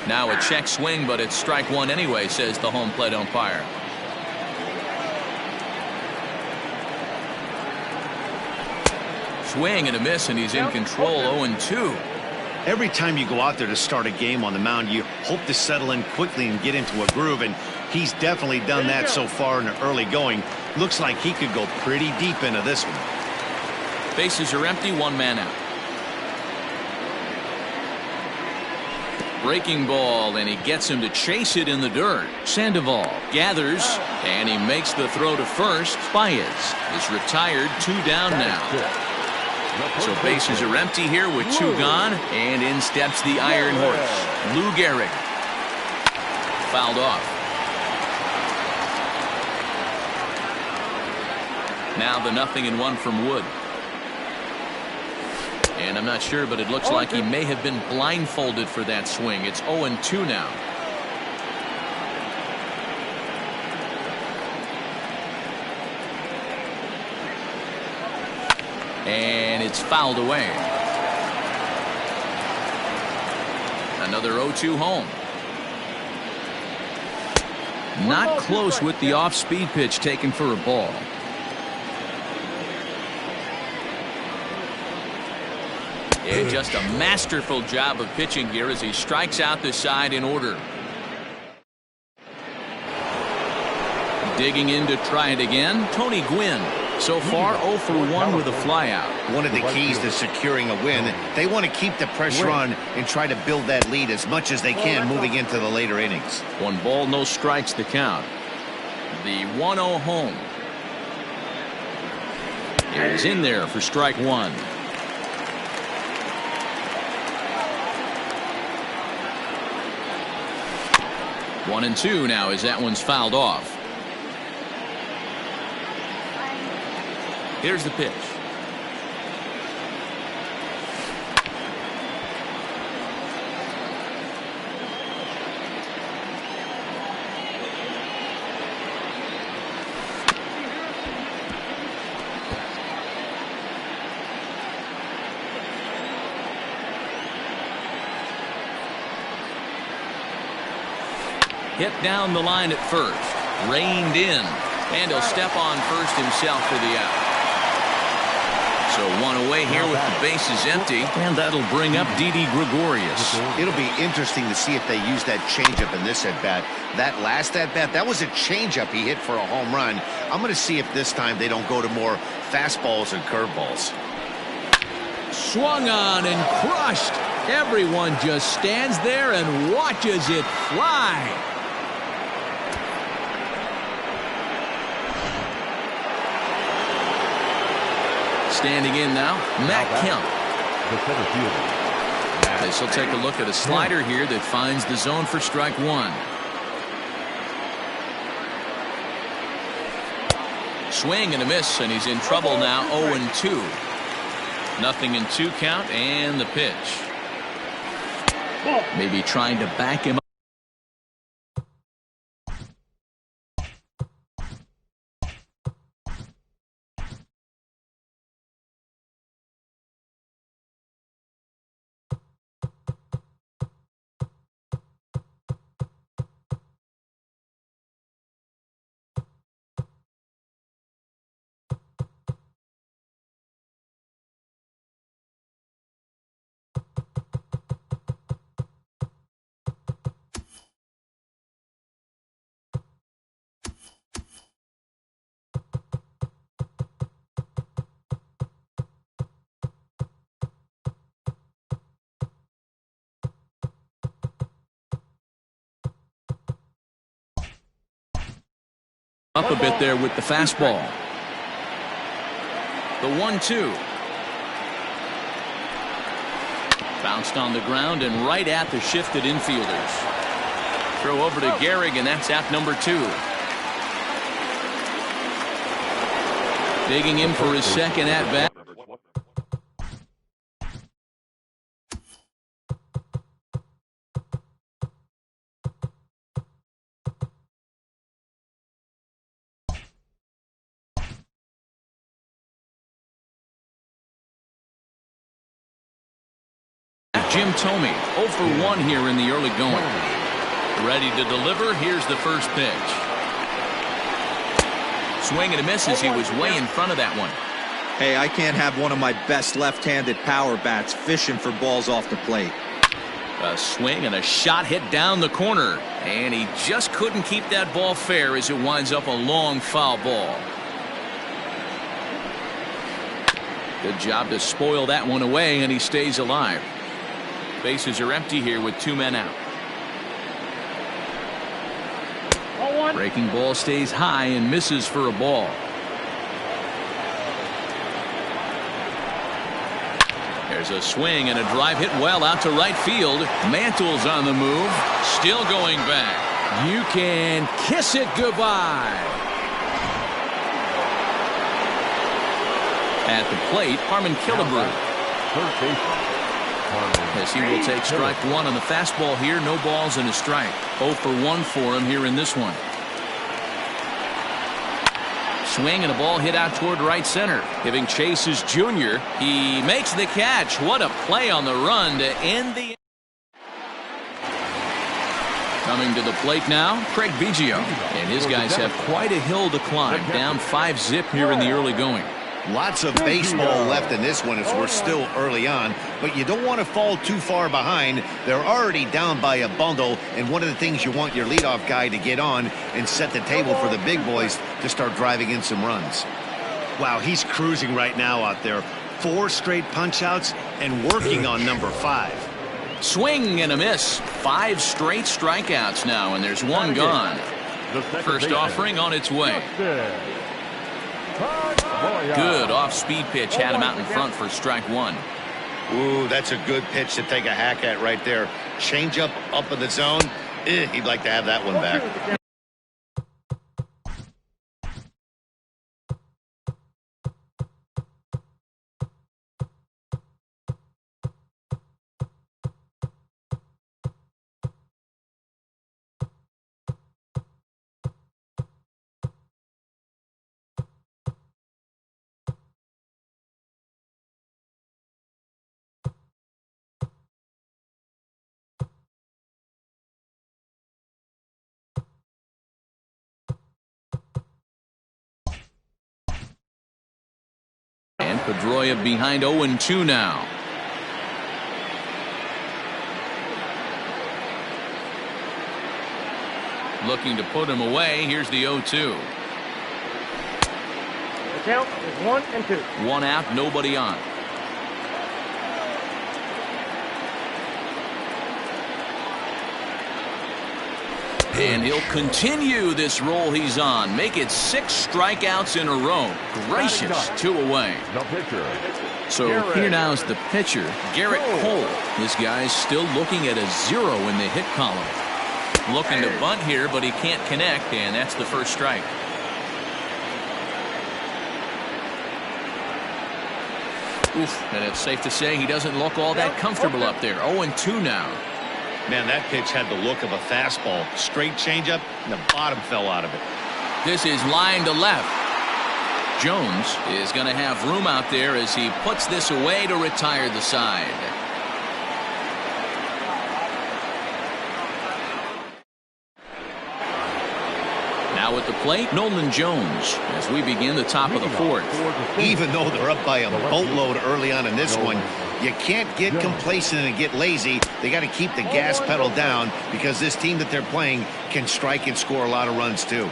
Now a check swing, but it's strike 1 anyway, says the home plate umpire. Swing and a miss, and he's in control. 0-2. Every time you go out there to start a game on the mound, you hope to settle in quickly and get into a groove, and he's definitely done that so far in the early going. Looks like he could go pretty deep into this one. Bases are empty, one man out. Breaking ball, and he gets him to chase it in the dirt. Sandoval gathers, and he makes the throw to first. Baez is retired, 2 down now. So bases are empty here with 2 gone, and in steps the Iron Horse, Lou Gehrig. Fouled off. Now the 0-1 from Wood. And I'm not sure, but it looks like he may have been blindfolded for that swing. It's 0-2 now. And it's fouled away. Another 0-2 home. Not close with the off-speed pitch taken for a ball. And just a masterful job of pitching here as he strikes out the side in order. Digging in to try it again, Tony Gwynn. So far 0 for 1 with a flyout. One of the keys to securing a win, they want to keep the pressure on and try to build that lead as much as they can moving into the later innings. 1 ball, no strikes the count. The 1-0 home. He's in there for strike 1. 1-2 now as that one's fouled off. Here's the pitch. Hit down the line at first. Reined in. And he'll step on first himself for the out. So 1 away here with the bases empty. And that'll bring up Didi Gregorius. It'll be interesting to see if they use that changeup in this at-bat. That last at-bat, that was a changeup he hit for a home run. I'm going to see if this time they don't go to more fastballs and curveballs. Swung on and crushed. Everyone just stands there and watches it fly. Standing in now, Matt Kemp. This will take a look at a slider here that finds the zone for strike 1. Swing and a miss, and he's in trouble now. 0-2. 0-2 count, and the pitch. Maybe trying to back him up. Up a bit there with the fastball. The 1-2. Bounced on the ground and right at the shifted infielders. Throw over to Gehrig, and that's out number 2. Digging in for his second at-bat. Jim Thome, 0 for 1 here in the early going. Ready to deliver. Here's the first pitch. Swing and a miss as he was way in front of that one. Hey, I can't have one of my best left-handed power bats fishing for balls off the plate. A swing and a shot hit down the corner, and he just couldn't keep that ball fair as it winds up a long foul ball. Good job to spoil that one away, and he stays alive. Bases are empty here with 2 men out. Breaking ball stays high and misses for a ball. There's a swing and a drive hit well out to right field. Mantle's on the move, still going back. You can kiss it goodbye. At the plate, Harmon Killebrew. Third baseman. As he will take strike one on the fastball here. No balls and a strike. 0 for 1 for him here in this one. Swing and a ball hit out toward right center. Giving chase is Junior. He makes the catch. What a play on the run to end the. Coming to the plate now, Craig Biggio. And his guys have quite a hill to climb. Down 5-zip here in the early going. Lots of baseball left in this one as we're still early on, but you don't want to fall too far behind. They're already down by a bundle, and one of the things you want your leadoff guy to get on and set the table for the big boys to start driving in some runs. Wow, he's cruising right now out there. 4 straight punch-outs and working on number 5. Swing and a miss. 5 straight strikeouts now, and there's 1 gone. First offering on its way. Good off-speed pitch had him out in front for strike 1. Ooh, that's a good pitch to take a hack at right there. Change up in the zone. He'd like to have that one back. Pedroia behind 0-2 now. Looking to put him away. Here's the 0-2. The count is 1-2. 1 out, nobody on. And he'll continue this roll he's on. Make it 6 strikeouts in a row. Gracious, 2 away. The pitcher. So here now is the pitcher, Garrett Cole. This guy's still looking at a 0 in the hit column. Looking to bunt here, but he can't connect, and that's the first strike. Oof, and it's safe to say he doesn't look all that comfortable up there. 0-2 now. Man, that pitch had the look of a fastball. Straight changeup, and the bottom fell out of it. This is line to left. Jones is going to have room out there as he puts this away to retire the side. Now at the plate, Nolan Jones as we begin the top of the 4th. Even though they're up by a boatload early on in this one, you can't get complacent and get lazy. They got to keep the gas pedal down because this team that they're playing can strike and score a lot of runs too.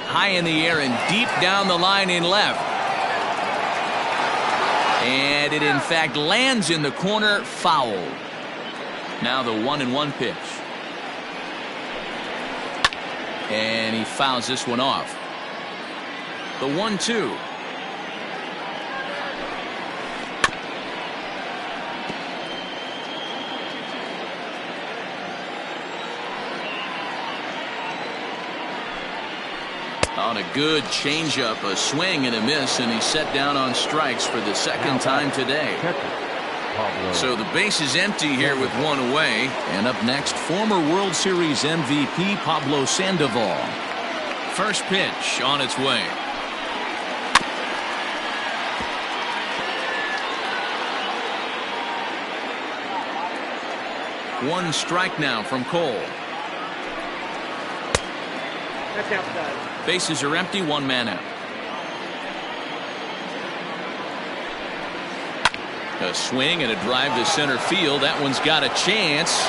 High in the air and deep down the line in left. And it in fact lands in the corner, foul. Now the 1-1 pitch. And he fouls this one off. The 1-2. On a good changeup, a swing and a miss, and he's set down on strikes for the second time today. So the base is empty here with 1 away. And up next, former World Series MVP Pablo Sandoval. First pitch on its way. One strike now from Cole. That's outside. Bases are empty, one man out. A swing and a drive to center field. That one's got a chance.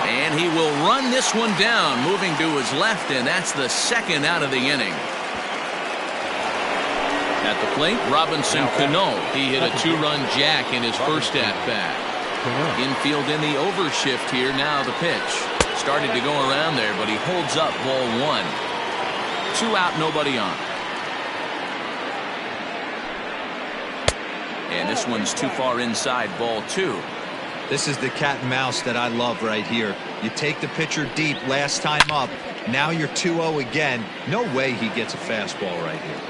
And he will run this one down, moving to his left, and that's the second out of the inning. At the plate, Robinson Cano. He hit a two-run jack in his first at-bat. Infield in the overshift here. Now the pitch. Started to go around there, but he holds up ball one. 2 out, nobody on. And this one's too far inside, ball 2. This is the cat and mouse that I love right here. You take the pitcher deep last time up. Now you're 2-0 again. No way he gets a fastball right here.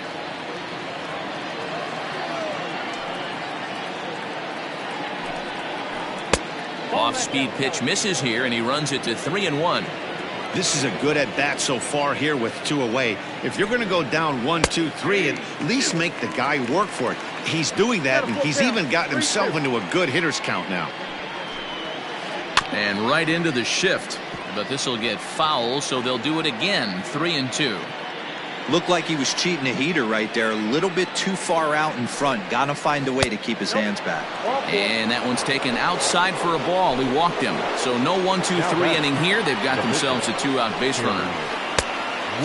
Off-speed pitch misses here, and he runs it to 3-1. This is a good at-bat so far here with 2 away. If you're going to go down 1, 2, 3, at least make the guy work for it. He's doing that, and he's even gotten himself into a good hitter's count now. And right into the shift. But this will get foul, so they'll do it again. 3-2. Looked like he was cheating a heater right there. A little bit too far out in front. Got to find a way to keep his hands back. And that one's taken outside for a ball. He walked him. So no 1, 2, 3 inning here. They've got themselves a 2-out base runner.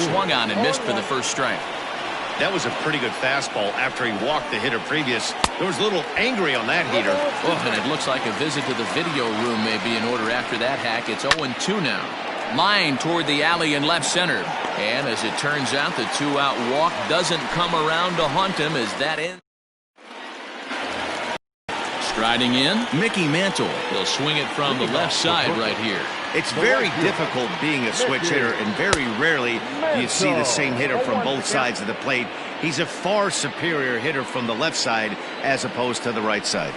Swung on and missed for the first strike. That was a pretty good fastball after he walked the hitter previous. There was a little angry on that heater. Oh, and it looks like a visit to the video room may be in order after that hack. It's 0-2 now. Line toward the alley in left center. And as it turns out, the 2-out walk doesn't come around to haunt him as that ends. Striding in, Mickey Mantle. He'll swing it from the left side right here. It's very difficult being a switch hitter, and very rarely do you see the same hitter from both sides of the plate. He's a far superior hitter from the left side as opposed to the right side.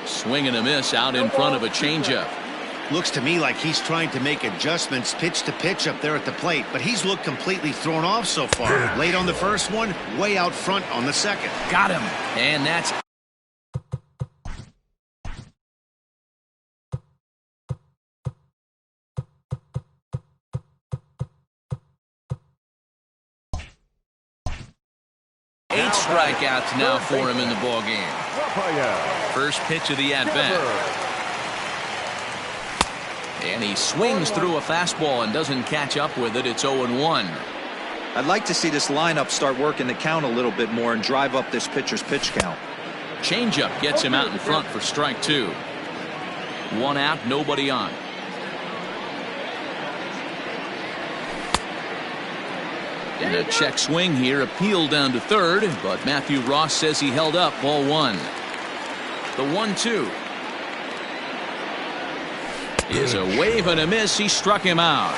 Swing and a miss out in front of a changeup. Looks to me like he's trying to make adjustments pitch to pitch up there at the plate, but he's looked completely thrown off so far. Late on the first one, way out front on the second. Got him. And that's eight strikeouts now for him in the ball game. First pitch of the at-bat. And he swings through a fastball and doesn't catch up with it. It's 0-1. I'd like to see this lineup start working the count a little bit more and drive up this pitcher's pitch count. Changeup gets him out in front for strike 2. 1 out, nobody on. And a check swing here, appealed down to third, but Matthew Ross says he held up, ball 1. The 1-2 is a wave and a miss. He struck him out.